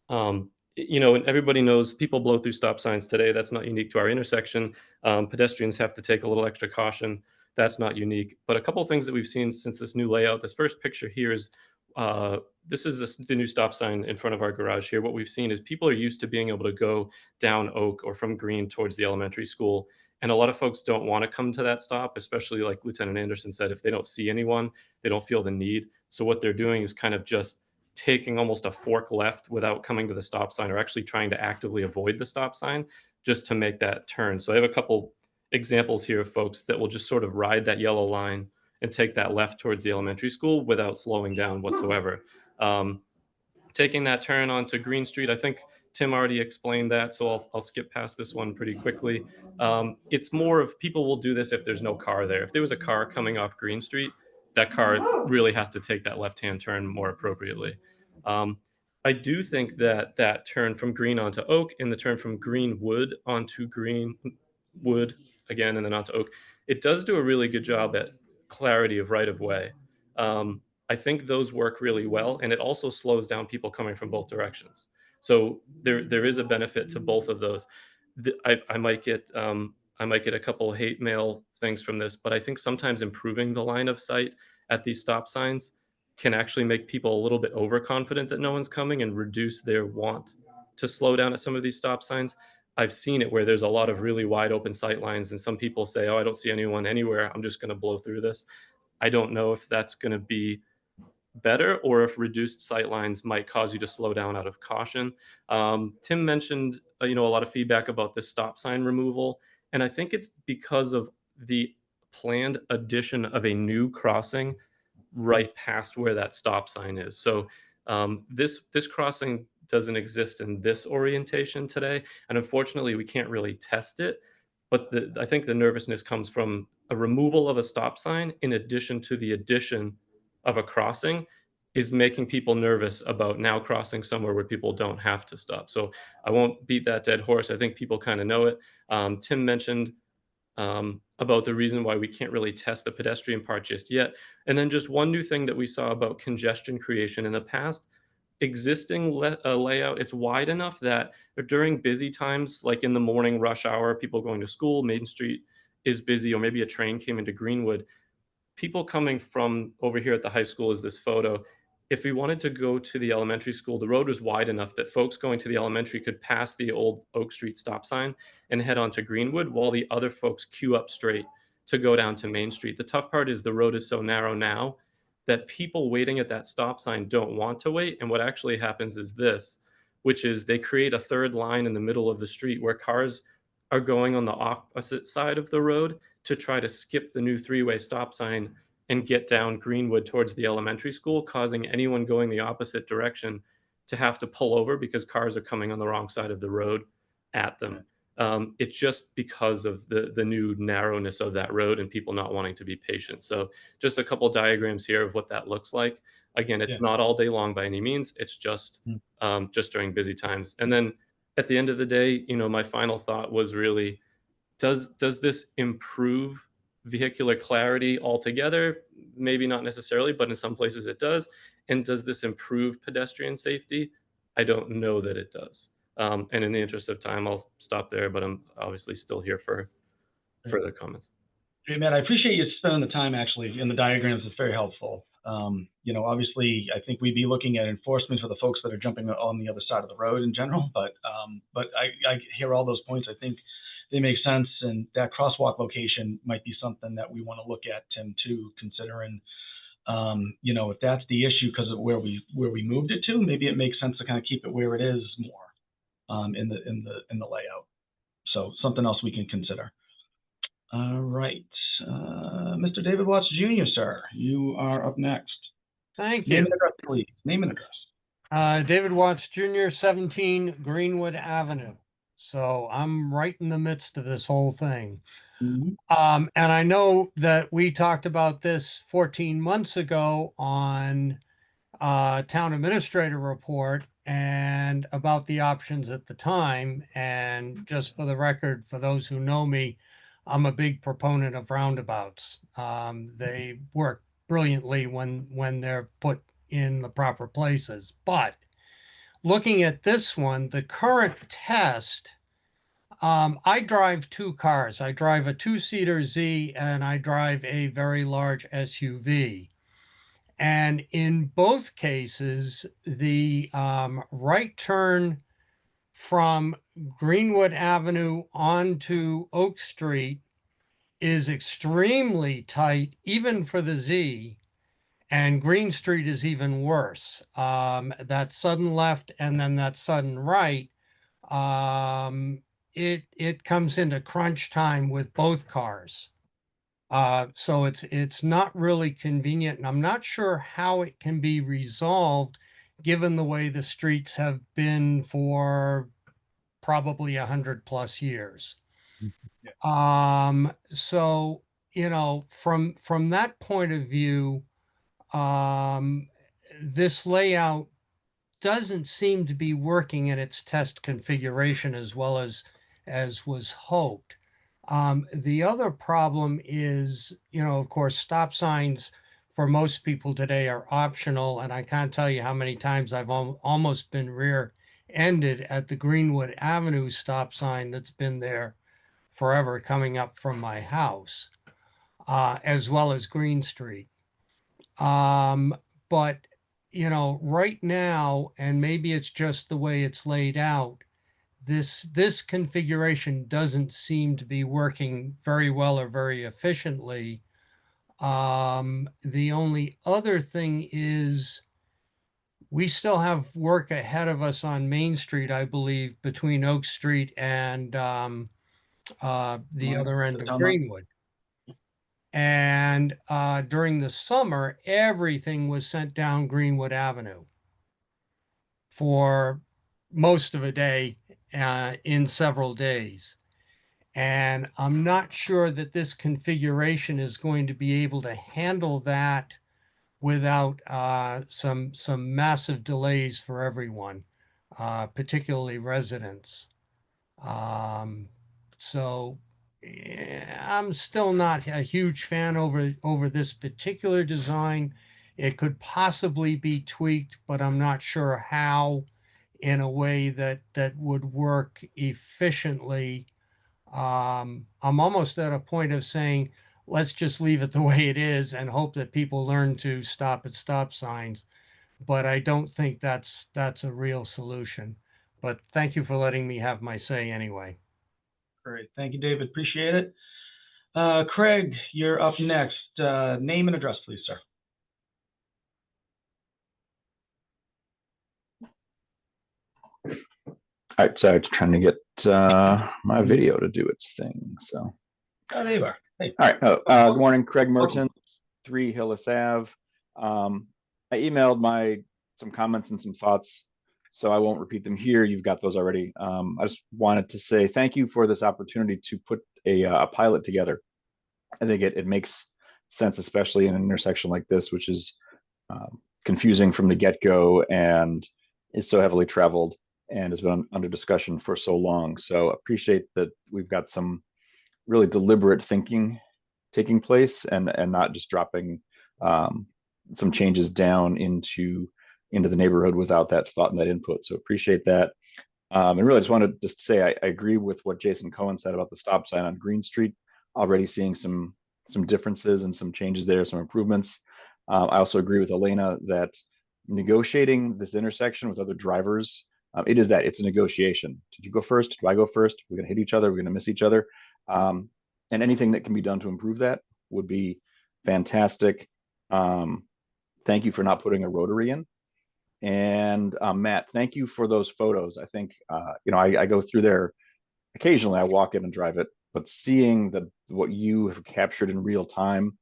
And everybody knows people blow through stop signs today. That's not unique to our intersection. Pedestrians have to take a little extra caution. That's not unique. But a couple of things that we've seen since this new layout. This first picture here is this is the new stop sign in front of our garage here. What we've seen is people are used to being able to go down Oak or from Green towards the elementary school. And a lot of folks don't want to come to that stop, especially like Lieutenant Anderson said, if they don't see anyone, they don't feel the need. So what they're doing is kind of just taking almost a fork left without coming to the stop sign, or actually trying to actively avoid the stop sign just to make that turn. So I have a couple examples here of folks that will just sort of ride that yellow line and take that left towards the elementary school without slowing down whatsoever. Um, Taking that turn onto Green Street, I think Tim already explained that, so I'll skip past this one pretty quickly. It's more of people will do this if there's no car there. If there was a car coming off Green Street, that car really has to take that left-hand turn more appropriately. Um, I do think that that turn from Green onto Oak and the turn from Greenwood onto Greenwood again and then onto Oak, it does do a really good job at clarity of right of way. I think those work really well, and it also slows down people coming from both directions. So there is a benefit to both of those. I might get a couple hate mail things from this, but I think sometimes improving the line of sight at these stop signs can actually make people a little bit overconfident that no one's coming and reduce their want to slow down at some of these stop signs. I've seen it where there's a lot of really wide open sight lines, and some people say, "Oh, I don't see anyone anywhere. I'm just going to blow through this." I don't know if that's going to be better or if reduced sight lines might cause you to slow down out of caution. Tim mentioned, a lot of feedback about this stop sign removal, and I think it's because of the planned addition of a new crossing right past where that stop sign is. So this crossing doesn't exist in this orientation today, and unfortunately, we can't really test it. But I think the nervousness comes from a removal of a stop sign in addition to the addition of a crossing is making people nervous about now crossing somewhere where people don't have to stop. So I won't beat that dead horse. I think people kind of know it. Tim mentioned about the reason why we can't really test the pedestrian part just yet. And then just one new thing that we saw about congestion creation in the past, existing layout, it's wide enough that during busy times, like in the morning rush hour, people going to school, Main Street is busy, or maybe a train came into Greenwood, people coming from over here at the high school is this photo. If we wanted to go to the elementary school, the road was wide enough that folks going to the elementary could pass the old Oak Street stop sign and head on to Greenwood while the other folks queue up straight to go down to Main Street. The tough part is the road is so narrow now that people waiting at that stop sign don't want to wait. And what actually happens is this, which is they create a third line in the middle of the street where cars are going on the opposite side of the road to try to skip the new three-way stop sign and get down Greenwood towards the elementary school, causing anyone going the opposite direction to have to pull over because cars are coming on the wrong side of the road at them. It's just because of the new narrowness of that road and people not wanting to be patient. So just a couple diagrams here of what that looks like. Again, it's not all day long by any means. It's just during busy times. And then at the end of the day, my final thought was really, does this improve vehicular clarity altogether? Maybe not necessarily, but in some places it does. And does this improve pedestrian safety? I don't know that it does. And in the interest of time, I'll stop there, but I'm obviously still here for further comments. Hey, Matt, I appreciate you spending the time actually in the diagrams. It's very helpful. Obviously, I think we'd be looking at enforcement for the folks that are jumping on the other side of the road in general, but I hear all those points. I think they make sense, and that crosswalk location might be something that we want to look at, Tim, too, considering, if that's the issue because of where we moved it to, maybe it makes sense to kind of keep it where it is more in the layout. So something else we can consider. All right, Mr. David Watts Jr., sir, you are up next. Thank Name you. and address, please. Name and address. David Watts Jr., 17 Greenwood Avenue. So I'm right in the midst of this whole thing. And I know that we talked about this 14 months ago on Town Administrator Report and about the options at the time. And just for the record, for those who know me, I'm a big proponent of roundabouts. They work brilliantly when they're put in the proper places. But looking at this one, the current test, I drive two cars. I drive a two-seater Z and I drive a very large SUV. And in both cases, the right turn from Greenwood Avenue onto Oak Street is extremely tight, even for the Z. And Green Street is even worse. That sudden left and then that sudden right, it comes into crunch time with both cars. So it's not really convenient, and I'm not sure how it can be resolved given the way the streets have been for probably 100+ years. So, from that point of view, this layout doesn't seem to be working in its test configuration as well as was hoped. The other problem is, of course, stop signs for most people today are optional, and I can't tell you how many times I've almost been rear-ended at the Greenwood Avenue stop sign that's been there forever coming up from my house, as well as Green Street. But, right now, and maybe it's just the way it's laid out, this configuration doesn't seem to be working very well or very efficiently. The only other thing is we still have work ahead of us on Main Street, I believe, between Oak Street and the other end of Greenwood. And during the summer, everything was sent down Greenwood Avenue for most of a day in several days. And I'm not sure that this configuration is going to be able to handle that without some massive delays for everyone, particularly residents. So I'm still not a huge fan over this particular design. It could possibly be tweaked, but I'm not sure how in a way that would work efficiently. I'm almost at a point of saying, let's just leave it the way it is and hope that people learn to stop at stop signs. But I don't think that's a real solution. But thank you for letting me have my say anyway. Great. Thank you, David. Appreciate it. Craig, you're up next. Name and address, please, sir. All right, sorry, trying to get my video to do its thing. So. Oh, there you are. Hey. All right. Good morning, Craig Mertens, 3 Hillis Ave. I emailed some comments and some thoughts so I won't repeat them here. You've got those already. I just wanted to say thank you for this opportunity to put a pilot together. I think it makes sense, especially in an intersection like this, which is confusing from the get-go and is so heavily traveled and has been under discussion for so long. So appreciate that we've got some really deliberate thinking taking place and not just dropping some changes down into the neighborhood without that thought and that input. So appreciate that. And really just wanted to say I agree with what Jason Cohen said about the stop sign on Green Street. Already seeing some differences and some changes there, some improvements. I also agree with Elena that negotiating this intersection with other drivers, it's a negotiation. Did you go first? Do I go first? We're going to hit each other. We're going to miss each other. And anything that can be done to improve that would be fantastic. Thank you for not putting a rotary in. And Matt, thank you for those photos. I think, I go through there occasionally. I walk in and drive it, but seeing what you have captured in real time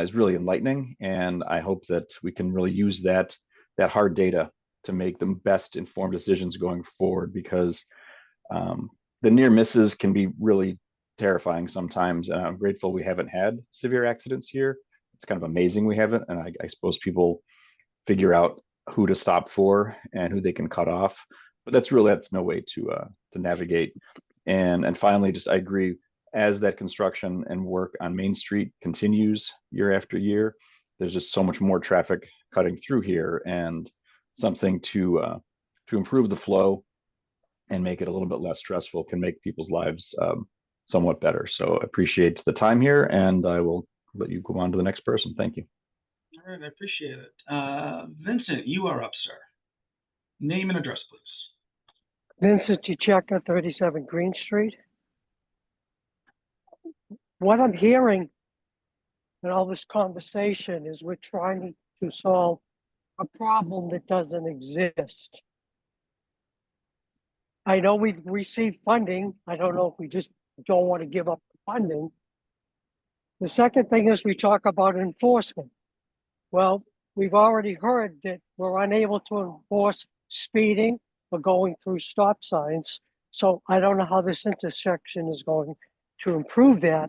is really enlightening. And I hope that we can really use that hard data to make the best informed decisions going forward, because the near misses can be really terrifying sometimes. And I'm grateful we haven't had severe accidents here. It's kind of amazing we haven't. And I suppose people figure out who to stop for and who they can cut off. But that's no way to navigate. And finally, I agree, as that construction and work on Main Street continues year after year, there's just so much more traffic cutting through here, and something to improve the flow and make it a little bit less stressful can make people's lives somewhat better. So appreciate the time here, and I will let you go on to the next person. Thank you. All right, I appreciate it. Vincent, you are up, sir. Name and address, please. Vincent Chicheka, 37 Green Street. What I'm hearing in all this conversation is we're trying to solve a problem that doesn't exist. I know we've received funding. I don't know if we just don't want to give up funding. The second thing is we talk about enforcement. Well, we've already heard that we're unable to enforce speeding or going through stop signs. So I don't know how this intersection is going to improve that.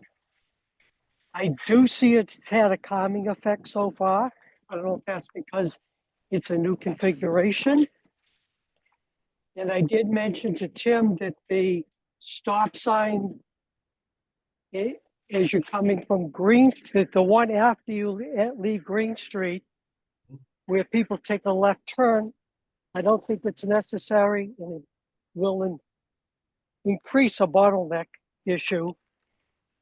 I do see it's had a calming effect so far. I don't know if that's because it's a new configuration. And I did mention to Tim that the stop sign, as you're coming from Green, that the one after you leave Green Street, where people take a left turn, I don't think it's necessary, and it will increase a bottleneck issue.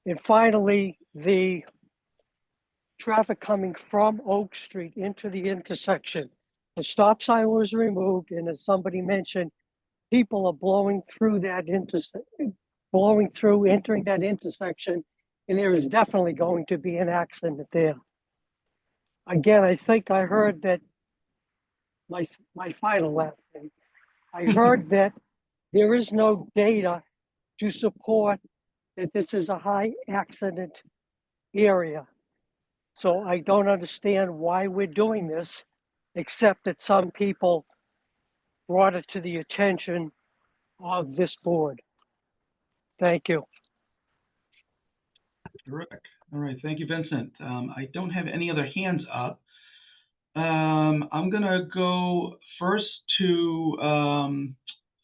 And finally, the traffic coming from Oak Street into the intersection. The stop sign was removed, and as somebody mentioned, people are blowing through that entering that intersection, and there is definitely going to be an accident there. Again, I think I heard that my final last thing. I heard that there is no data to support that this is a high accident area. So I don't understand why we're doing this, except that some people brought it to the attention of this board. Thank you. Terrific. All right, thank you, Vincent. I don't have any other hands up. I'm gonna go first to,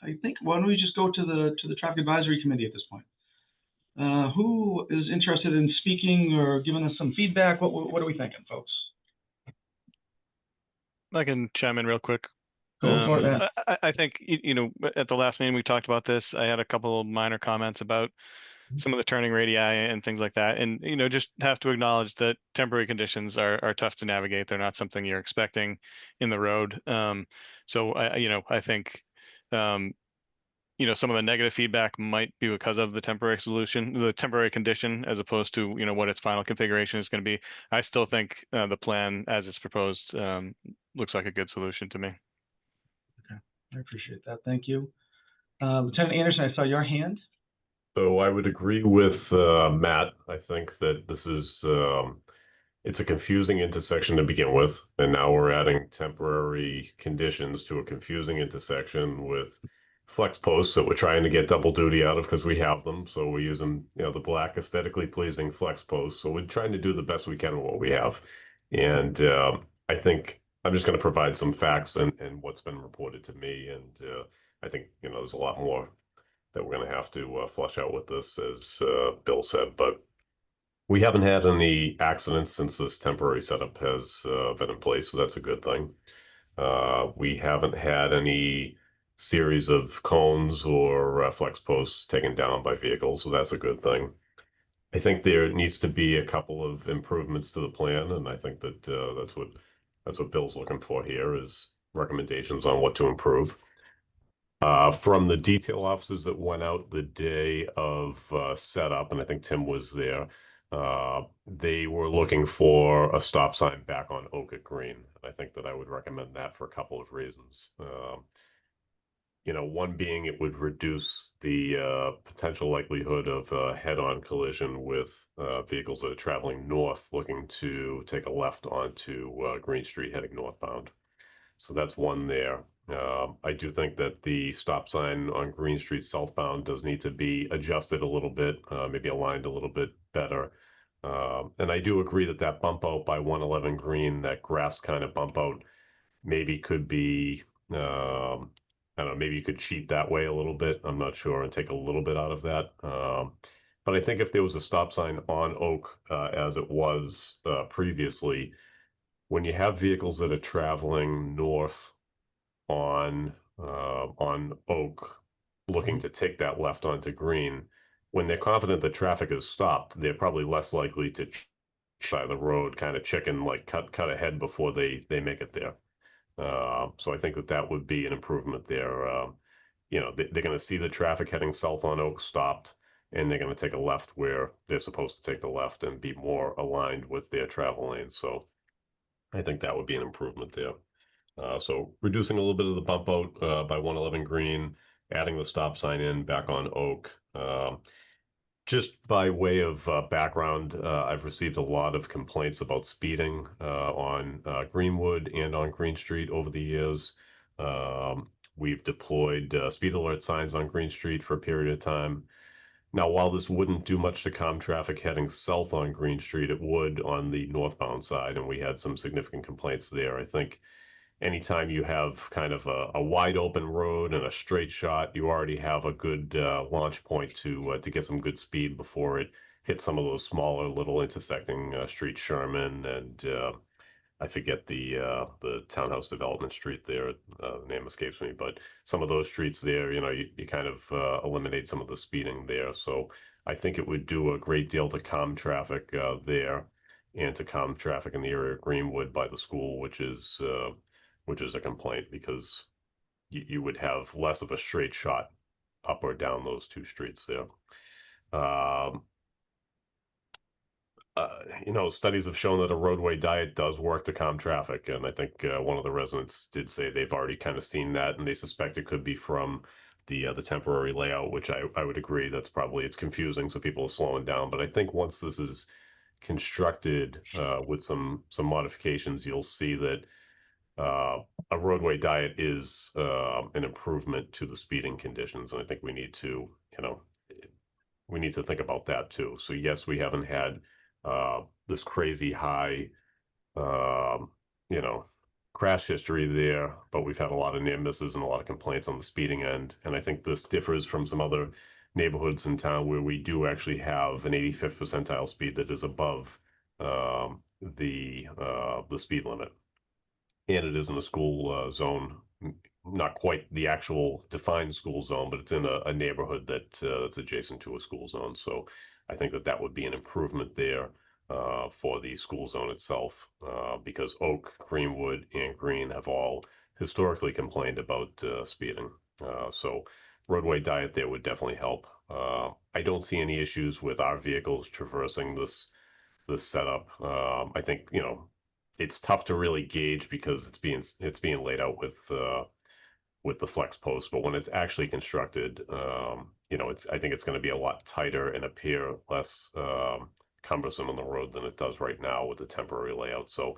I think, why don't we just go to the Traffic Advisory Committee at this point? Who is interested in speaking or giving us some feedback? What are we thinking, folks? I can chime in real quick. Go for it, man. I think, at the last meeting we talked about this. I had a couple of minor comments about some of the turning radii and things like that. And, just have to acknowledge that temporary conditions are tough to navigate. They're not something you're expecting in the road. So I think, some of the negative feedback might be because of the temporary condition, as opposed to, what its final configuration is going to be. I still think the plan as it's proposed looks like a good solution to me. Okay, I appreciate that. Thank you. Lieutenant Anderson, I saw your hand. So I would agree with Matt. I think that this is it's a confusing intersection to begin with, and now we're adding temporary conditions to a confusing intersection with flex posts that we're trying to get double duty out of because we have them. So we're using, the black aesthetically pleasing flex posts. So we're trying to do the best we can with what we have. And I think I'm just going to provide some facts and what's been reported to me. And I think, there's a lot more that we're going to have to flush out with this, as Bill said. But we haven't had any accidents since this temporary setup has been in place, so that's a good thing. We haven't had any series of cones or flex posts taken down by vehicles, so that's a good thing. I think there needs to be a couple of improvements to the plan, and I think that that's what Bill's looking for here, is recommendations on what to improve. From the detail officers that went out the day of setup, and I think Tim was there, they were looking for a stop sign back on Oak at Green. I think that I would recommend that for a couple of reasons. One being it would reduce the potential likelihood of a head-on collision with vehicles that are traveling north looking to take a left onto Green Street heading northbound. So that's one there. I do think that the stop sign on Green Street southbound does need to be adjusted a little bit, maybe aligned a little bit better. And I do agree that that bump out by 111 Green, that grass kind of bump out, maybe could be, I don't know, maybe you could cheat that way a little bit. I'm not sure, and take a little bit out of that. But I think if there was a stop sign on Oak, as it was previously, when you have vehicles that are traveling north on Oak, looking to take that left onto Green, when they're confident the traffic is stopped, they're probably less likely to by the road, kind of chicken, like cut ahead before they make it there. So I think that would be an improvement there. They're going to see the traffic heading south on Oak stopped, and they're going to take a left where they're supposed to take the left and be more aligned with their travel lane. So I think that would be an improvement there. So reducing a little bit of the bump out by 111 Green, adding the stop sign in back on Oak. Just by way of background, I've received a lot of complaints about speeding on Greenwood and on Green Street over the years. We've deployed speed alert signs on Green Street for a period of time. Now, while this wouldn't do much to calm traffic heading south on Green Street, it would on the northbound side, and we had some significant complaints there. I think anytime you have kind of a wide open road and a straight shot, you already have a good launch point to get some good speed before it hits some of those smaller little intersecting streets, Sherman and I forget the townhouse development street there. The name escapes me, but some of those streets there, you kind of eliminate some of the speeding there. So I think it would do a great deal to calm traffic there, and to calm traffic in the area of Greenwood by the school, which is a complaint, because you would have less of a straight shot up or down those two streets there. Studies have shown that a roadway diet does work to calm traffic, and I think one of the residents did say they've already kind of seen that, and they suspect it could be from the temporary layout, which I would agree. It's confusing, so people are slowing down. But I think once this is constructed with some modifications, you'll see that a roadway diet is an improvement to the speeding conditions, and I think we need to think about that too. So yes, we haven't had this crazy high, crash history there, but we've had a lot of near misses and a lot of complaints on the speeding end. And I think this differs from some other neighborhoods in town where we do actually have an 85th percentile speed that is above the speed limit. And it is in a school zone, not quite the actual defined school zone, but it's in a neighborhood that's adjacent to a school zone. So I think that would be an improvement there for the school zone itself, because Oak, Greenwood, and Green have all historically complained about speeding. So roadway diet there would definitely help. I don't see any issues with our vehicles traversing this setup. I think, it's tough to really gauge because it's being laid out with the flex post, but when it's actually constructed, I think it's going to be a lot tighter and appear less cumbersome on the road than it does right now with the temporary layout. So,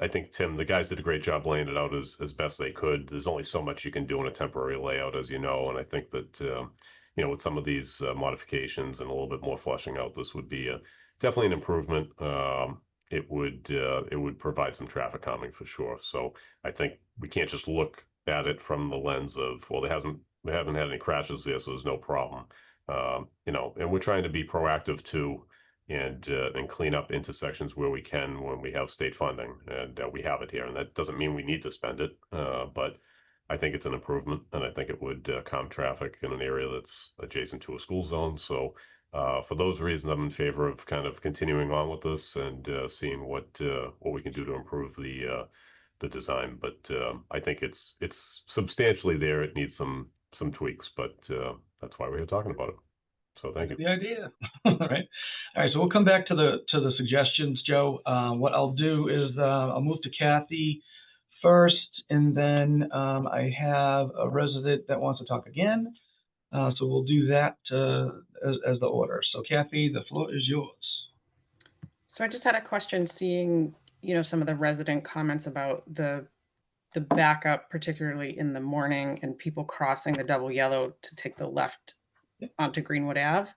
I think Tim, the guys did a great job laying it out as best they could. There's only so much you can do in a temporary layout, as you know, and I think that with some of these modifications and a little bit more fleshing out, this would be definitely an improvement. It would provide some traffic calming for sure. So I think we can't just look at it from the lens of, well, we haven't had any crashes there, so there's no problem. And we're trying to be proactive too, and clean up intersections where we can when we have state funding, and we have it here. And that doesn't mean we need to spend it, but I think it's an improvement, and I think it would calm traffic in an area that's adjacent to a school zone. So for those reasons, I'm in favor of kind of continuing on with this and seeing what we can do to improve the design. But I think it's substantially there. It needs some tweaks, but that's why we're here talking about it. So thank you. The idea. All right. All right. So we'll come back to the suggestions, Joe. What I'll do is I'll move to Kathy first, and then I have a resident that wants to talk again. So we'll do that as the order. So Kathy, the floor is yours. So I just had a question, seeing, some of the resident comments about the backup, particularly in the morning, and people crossing the double yellow to take the left onto Greenwood Ave.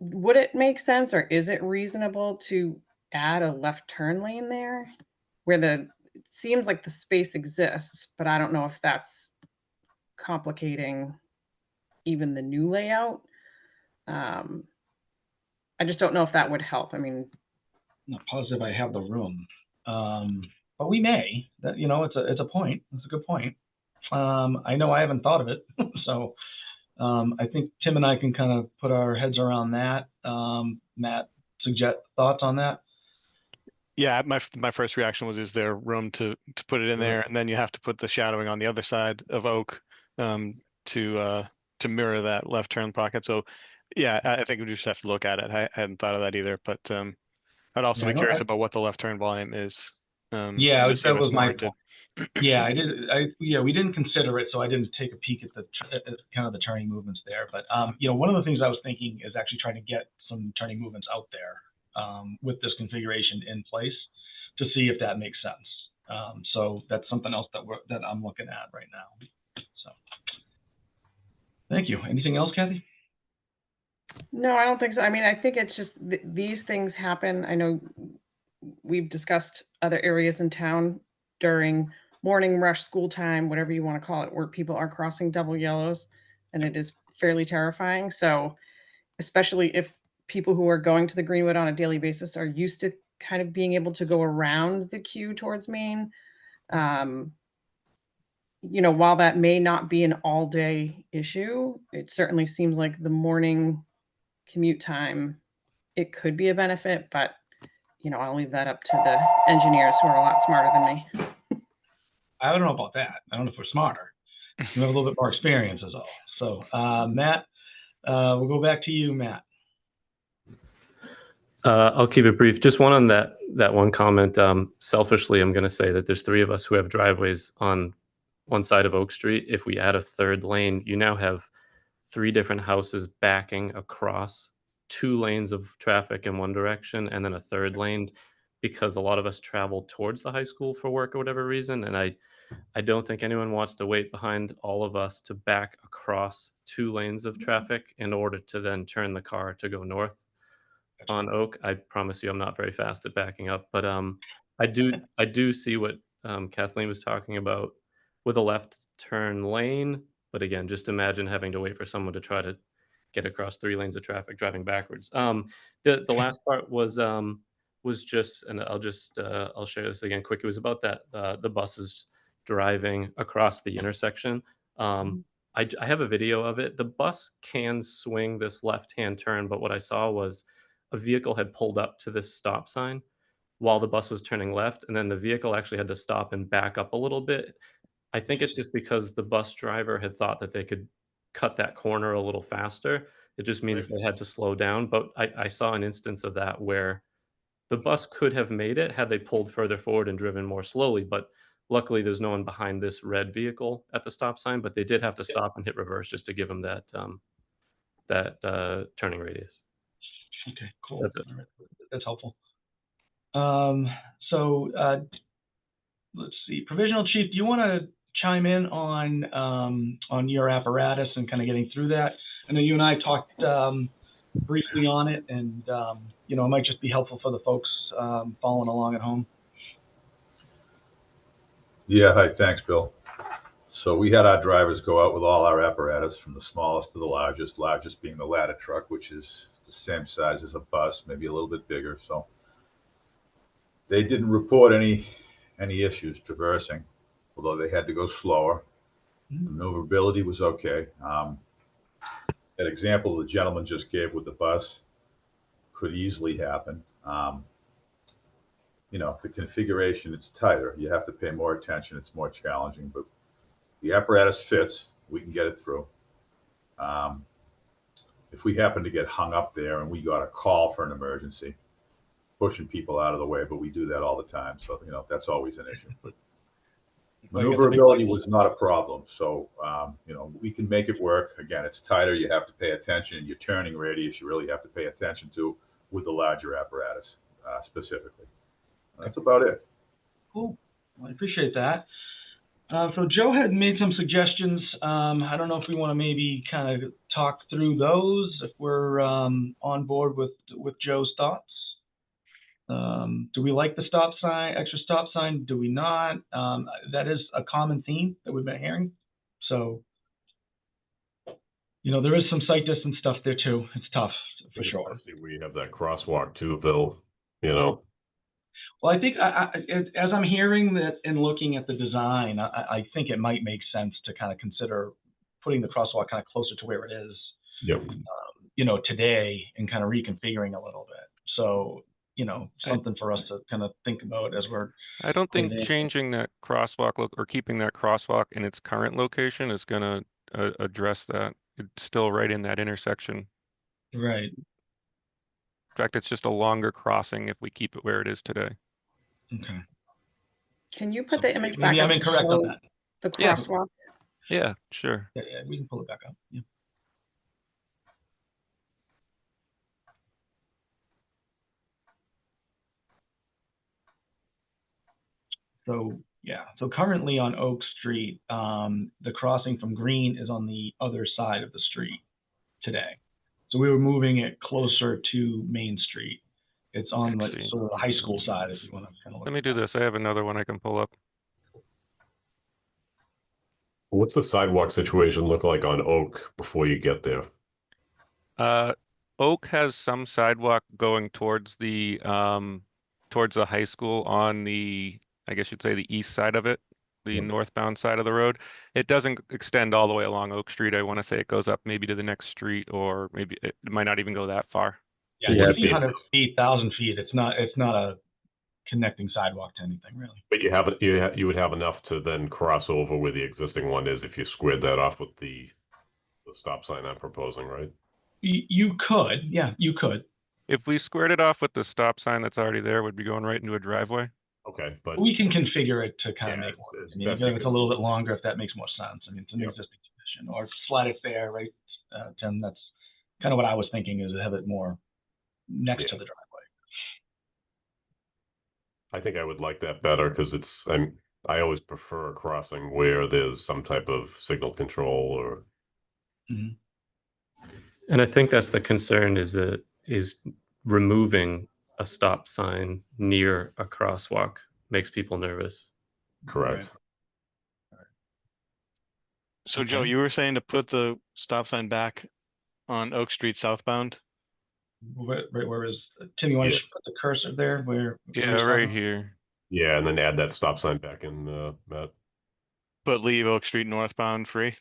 Would it make sense, or is it reasonable to add a left turn lane there where it seems like the space exists, but I don't know if that's complicating even the new layout. I just don't know if that would help. I mean, I'm not positive I have the room, but we may. That it's a point. It's a good point. I know I haven't thought of it, so I think Tim and I can kind of put our heads around that. Matt, suggest thoughts on that? Yeah, my first reaction was, is there room to put it in there, and then you have to put the shadowing on the other side of Oak to mirror that left turn pocket. So yeah, I think we just have to look at it. I hadn't thought of that either, but I'd also be curious about what the left turn volume is. Yeah, just see that if it's was my warranted. point. Yeah, we didn't consider it, so I didn't take a peek at kind of the turning movements there. But one of the things I was thinking is actually trying to get some turning movements out there with this configuration in place to see if that makes sense. So that's something else that I'm looking at right now. So thank you. Anything else, Kathy? no, I don't think so. I mean, I think it's just these things happen. I know we've discussed other areas in town during morning rush, school time, whatever you want to call it, where people are crossing double yellows, and it is fairly terrifying. So especially if people who are going to the Greenwood on a daily basis are used to kind of being able to go around the queue towards Main. While that may not be an all day issue, it certainly seems like the morning commute time, it could be a benefit, but I'll leave that up to the engineers who are a lot smarter than me. I don't know about that. I don't know if we're smarter. We have a little bit more experience is all. So Matt, we'll go back to you, Matt. I'll keep it brief. Just one on that one comment. Selfishly, I'm going to say that there's three of us who have driveways on one side of Oak Street. If we add a third lane, you now have three different houses backing across 2 lanes of traffic in one direction, and then a third lane, because a lot of us travel towards the high school for work or whatever reason. And I don't think anyone wants to wait behind all of us to back across 2 lanes of traffic in order to then turn the car to go north on Oak. I promise you I'm not very fast at backing up, but I do see what Kathleen was talking about with a left turn lane. But again, just imagine having to wait for someone to try to get across 3 lanes of traffic driving backwards. The last part was just, and I'll share this again quick. It was about that the buses driving across the intersection. I have a video of it. The bus can swing this left-hand turn, but what I saw was a vehicle had pulled up to this stop sign while the bus was turning left, and then the vehicle actually had to stop and back up a little bit. I think it's just because the bus driver had thought that they could cut that corner a little faster. It just means they had to slow down. But I saw an instance of that where the bus could have made it had they pulled further forward and driven more slowly. But luckily, there's no one behind this red vehicle at the stop sign. But they did have to stop and hit reverse just to give them that that turning radius. Okay, cool. That's it. All right. That's helpful. So let's see, Provisional Chief, do you want to chime in on your apparatus and kind of getting through that? I know you and I talked briefly on it, and you know, it might just be helpful for the folks following along at home. Yeah, hi, thanks, Bill. So we had our drivers go out with all our apparatus from the smallest to the largest being the ladder truck, which is the same size as a bus, maybe a little bit bigger. So they didn't report any issues traversing, although they had to go slower. The maneuverability was okay. That example the gentleman just gave with the bus could easily happen. You know, the configuration, it's tighter. You have to pay more attention. It's more challenging, but the apparatus fits. We can get it through. If we happen to get hung up there and we got a call for an emergency, pushing people out of the way, but we do that all the time. So, you know, that's always an issue. But maneuverability was not a problem. So, you know, we can make it work. Again, it's tighter. You have to pay attention. Your turning radius, you really have to pay attention to with the larger apparatus specifically. That's about it. Cool. Well, I appreciate that. So Joe had made some suggestions. I don't know if we want to maybe kind of talk through those, if we're on board with Joe's thoughts. Do we like the stop sign, extra stop sign? Do we not? That is a common theme that we've been hearing. So, you know, there is some sight distance stuff there too. It's tough for sure. Especially we have that crosswalk too, Bill, you know. Well, I think as I'm hearing that and looking at the design, I think it might make sense to kind of consider putting the crosswalk kind of closer to where it is, Yep. you know, today, and kind of reconfiguring a little bit. So, you know, something for us to kind of think about as we're. I don't think changing that crosswalk look or keeping that crosswalk in its current location is going to address that. It's still right in that intersection. Right. In fact, it's just a longer crossing if we keep it where it is today. Okay. Can you put the image back Maybe up I'm to incorrect on show that. the Yeah. crosswalk? Yeah, sure. Yeah, we can pull it back up. Yeah. So yeah, so currently on Oak Street, the crossing from Green is on the other side of the street today. So we were moving it closer to Main Street. It's on the sort of the high school side, if you want to kind of look. Let me do this. I have another one I can pull up. What's the sidewalk situation look like on Oak before you get there? Oak has some sidewalk going towards the high school on the, I guess you'd say, the east side of it, the northbound side of the road. It doesn't extend all the way along Oak Street. I want to say it goes up maybe to the next street, or maybe it might not even go that far. Yeah, 1,500 feet, 1,000 feet. It's not a connecting sidewalk to anything really. But you would have enough to then cross over where the existing one is if you squared that off with the stop sign I'm proposing, right? You could, yeah, you could. If we squared it off with the stop sign that's already there, would be going right into a driveway. Okay, but we can configure it to kind of make work. it's I mean, even if it's a little bit longer, if that makes more sense. I mean, it's an existing condition, or slide it there, right, Tim? That's kind of what I was thinking, is to have it more next to the driveway. I think I would like that better because I always prefer a crossing where there's some type of signal control or. Mm-hmm. And I think that's the concern, is removing a stop sign near a crosswalk makes people nervous. Correct. So Joe, you were saying to put the stop sign back on Oak Street southbound? Where is Tim? You want to put the cursor there? Yeah, right here. Yeah, and then add that stop sign back in, Matt. But leave Oak Street northbound free?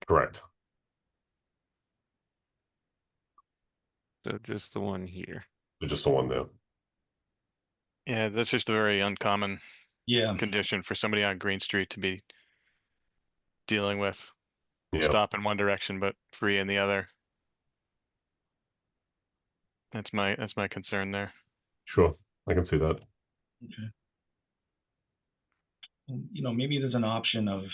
Correct. So just the one here. Just the one there. Yeah, that's just a very uncommon condition for somebody on Green Street to be dealing with. Stop in one direction but free in the other. That's my concern there. Sure, I can see that. Okay. you know, maybe there's an option of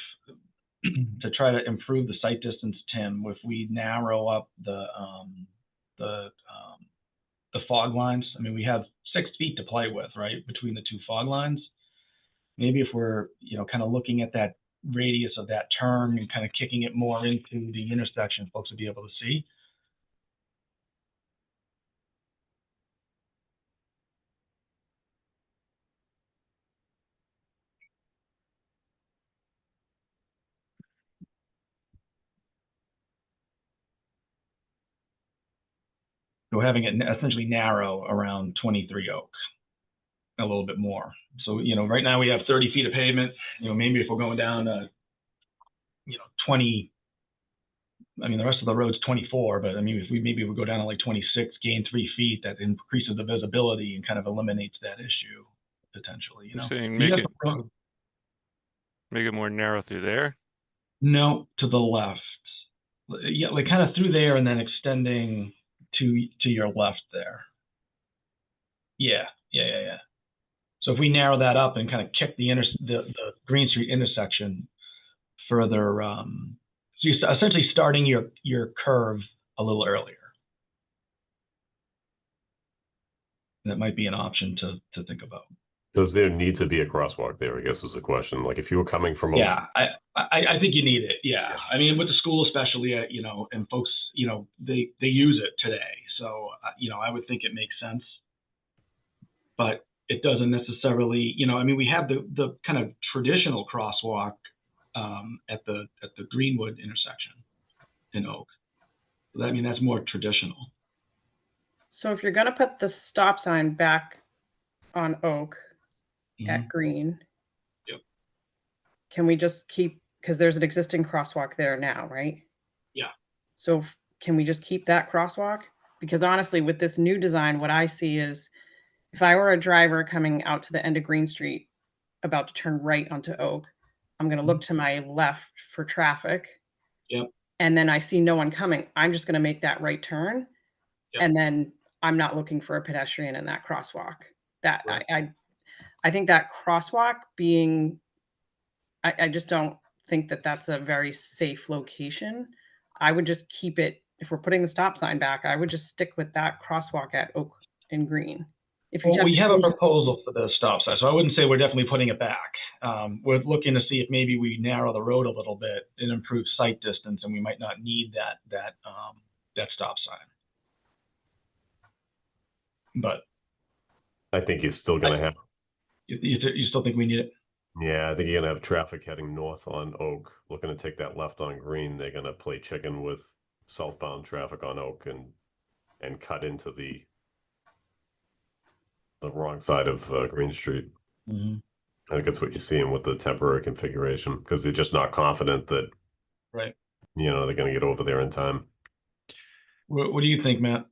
to try to improve the sight distance, Tim, if we narrow up the fog lines. I mean, we have 6 feet to play with, right, between the 2 fog lines. Maybe if we're, you know, kind of looking at that radius of that turn and kind of kicking it more into the intersection, folks would be able to see. So having it essentially narrow around 23 Oak, a little bit more. So, you know, right now we have 30 feet of pavement. You know, maybe if we're going down to, you know, 20, I mean, the rest of the road's 24, but I mean, if we maybe we go down to like 26, gain 3 feet, that increases the visibility and kind of eliminates that issue potentially, you You're know? saying You make have it to- make it more narrow through there? No, to the left. Yeah, like kind of through there and then extending to your left there. Yeah. So if we narrow that up and kind of kick the Green Street intersection further, so you're essentially starting your curve a little earlier. That might be an option to think about. Does there need to be a crosswalk there, I guess is the question. Like if you were coming from Oak Yeah, I think you need it. Yeah. I mean, with the school especially, you know, and folks, you know, they use it today. So, you know, I would think it makes sense. But it doesn't necessarily, you know, I mean, we have the kind of traditional crosswalk at the Greenwood intersection in Oak. So I mean, that's more traditional. So if you're going to put the stop sign back on Oak at Green, Yep. Can we just keep, because there's an existing crosswalk there now, right? Yeah. So can we just keep that crosswalk? Because honestly, with this new design, what I see is if I were a driver coming out to the end of Green Street, about to turn right onto Oak, I'm going to look to my left for traffic. Yep. And then I see no one coming. I'm just going to make that right turn. Yep. And then I'm not looking for a pedestrian in that crosswalk. That Right. I think that crosswalk being, I just don't think that that's a very safe location. I would just keep it, if we're putting the stop sign back, I would just stick with that crosswalk at Oak and Green. If you Well, we have a proposal for the stop sign, so I wouldn't say we're definitely putting it back. We're looking to see if maybe we narrow the road a little bit and improve sight distance, and we might not need that stop sign. But I think you're still going to have. You still think we need it? Yeah, I think you're going to have traffic heading north on Oak, looking to take that left on Green. They're going to play chicken with southbound traffic on Oak and cut into the wrong side of Green Street. Mm-hmm. I think that's what you're seeing with the temporary configuration because they're just not confident that, right, you know, they're going to get over there in time. What do you think, Matt?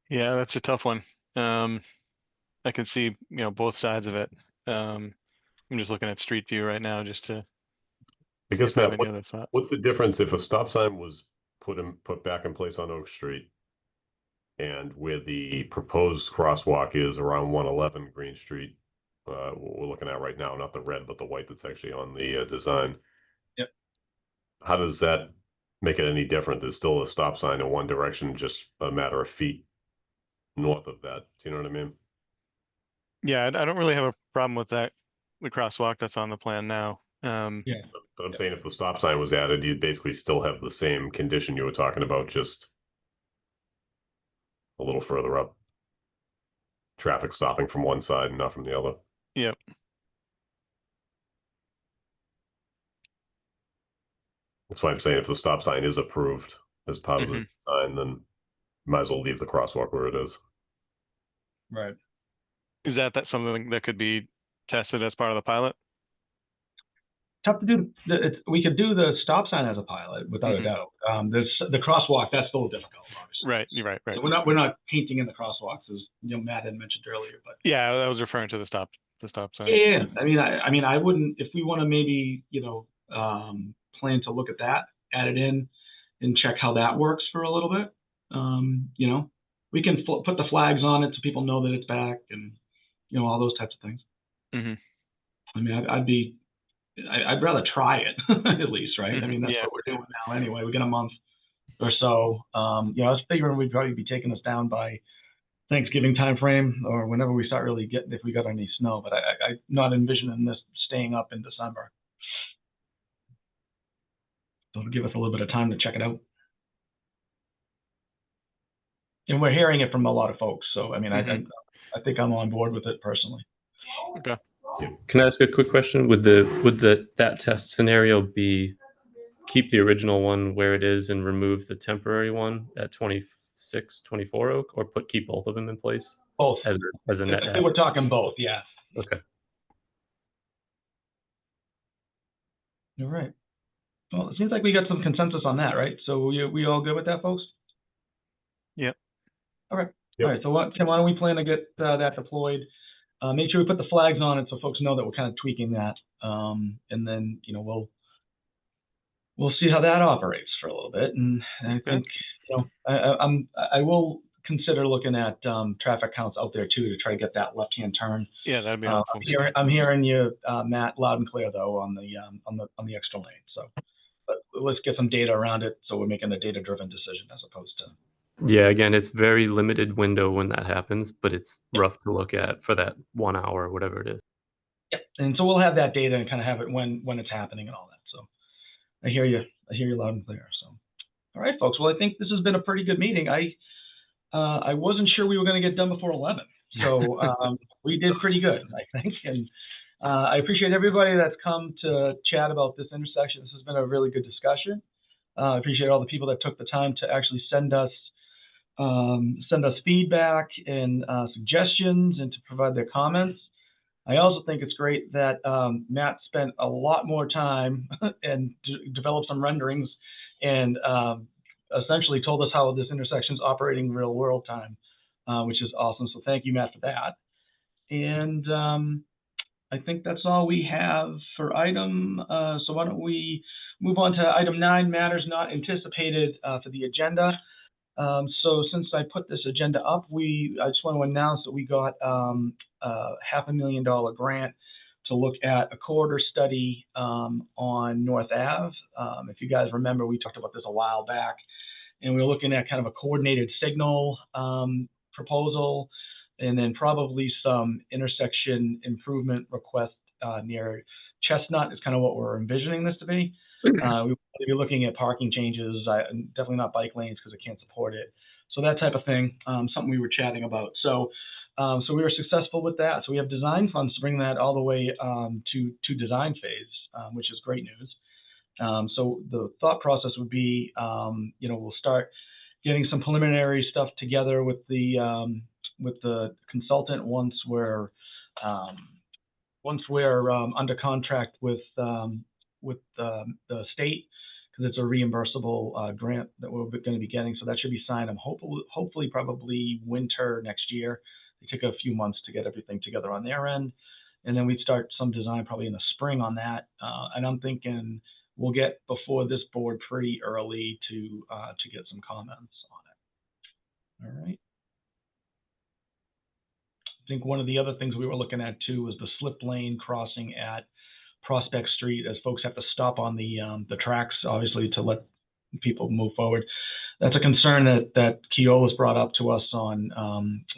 Yeah, that's a tough one. I can see, you know, both sides of it. I'm just looking at Street View right now just to I see guess, if I have Matt, any other thoughts. what's the difference if a stop sign was put back in place on Oak Street and where the proposed crosswalk is around 111 Green Street? What we're looking at right now, not the red, but the white that's actually on the design. Yep. How does that make it any different? There's still a stop sign in one direction, just a matter of feet north of that. Do you know what I mean? Yeah, I don't really have a problem with that, the crosswalk that's on the plan now. Yeah. But I'm saying if the stop sign was added, you'd basically still have the same condition you were talking about, just a little further up. Traffic stopping from one side and not from the other. Yep. That's why I'm saying if the stop sign is approved as part of the design, then might as well leave the crosswalk where it is. Right. Is that something that could be tested as part of the pilot? Tough to do. We could do the stop sign as a pilot without a doubt. The crosswalk, that's still difficult, obviously. Right. You're right. So we're not painting in the crosswalks, as you know, Matt had mentioned earlier. But yeah, I was referring to the stop sign. Yeah. I mean, I wouldn't, if we want to maybe, you know, plan to look at that, add it in and check how that works for a little bit. You know, we can put the flags on it so people know that it's back and, you know, all those types of things. I mean, I'd be I'd rather try it at least, right? I mean, that's Yeah. what we're doing now anyway. We got a month or so. You know, I was figuring we'd probably be taking us down by Thanksgiving time frame or whenever we start really getting, if we got any snow, but I'm not envisioning this staying up in December. So it'll give us a little bit of time to check it out. And we're hearing it from a lot of folks. So, I mean, I think I'm on board with it personally. Okay. Can I ask a quick question? Would that test scenario be keep the original one where it is and remove the temporary one at 26, 24 Oak, or keep both of them in place? Both. As a net I think we're talking both, yeah. Okay. All right. Well, it seems like we got some consensus on that, right? So we all good with that, folks? Yep. All right. Yep. All right. So Tim, why don't we plan to get that deployed? Make sure we put the flags on it so folks know that we're kind of tweaking that. And then, you know, we'll see how that operates for a little bit. And I think, you know, I will consider looking at traffic counts out there too to try to get that left-hand turn. Yeah, that'd be helpful. I'm hearing you, Matt, loud and clear though on the extra lane. So, but let's get some data around it so we're making a data-driven decision as opposed to. Yeah, again, it's very limited window when that happens, but it's rough to look at for that 1 hour or whatever it is. Yep. And so we'll have that data and kind of have it when it's happening and all that. So I hear you loud and clear. So, all right, folks. Well, I think this has been a pretty good meeting. I wasn't sure we were going to get done before 11. So we did pretty good, I think. And I appreciate everybody that's come to chat about this intersection. This has been a really good discussion. I appreciate all the people that took the time to actually send us feedback and suggestions and to provide their comments. I also think it's great that Matt spent a lot more time and developed some renderings and essentially told us how this intersection is operating in real world time, which is awesome. So thank you, Matt, for that. And I think that's all we have for item. So why don't we move on to item 9, matters not anticipated for the agenda. So since I put this agenda up, I just want to announce that we got $500,000 grant to look at a corridor study on North Ave. If you guys remember, we talked about this a while back, and we were looking at kind of a coordinated signal proposal, and then probably some intersection improvement request near Chestnut is kind of what we're envisioning this to be. We will be looking at parking changes, definitely not bike lanes because it can't support it. So that type of thing, something we were chatting about. So we were successful with that. So we have design funds to bring that all the way to design phase, which is great news. So the thought process would be, you know, we'll start getting some preliminary stuff together with the consultant once we're under contract with the state, because it's a reimbursable grant that we're going to be getting. So that should be signed. Hopefully probably winter next year. They take a few months to get everything together on their end, and then we'd start some design probably in the spring on that. And I'm thinking we'll get before this board pretty early to get some comments on it. All right. I think one of the other things we were looking at too was the slip lane crossing at Prospect Street, as folks have to stop on the tracks, obviously, to let people move forward. That's a concern that Keola's brought up to us on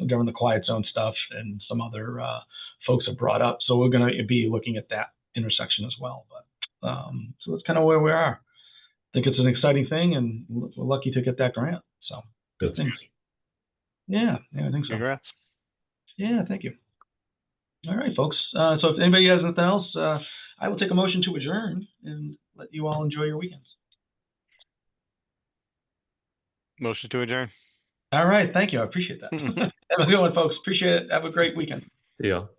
during the quiet zone stuff, and some other folks have brought up. So we're going to be looking at that intersection as well. But so that's kind of where we are. I think it's an exciting thing, and we're lucky to get that grant. So good things. Yeah, I think so. Congrats. Yeah, thank you. All right, folks. So if anybody has anything else, I will take a motion to adjourn and let you all enjoy your weekends. Motion to adjourn. All right. Thank you. I appreciate that. Have a good one, folks. Appreciate it. Have a great weekend. See y'all.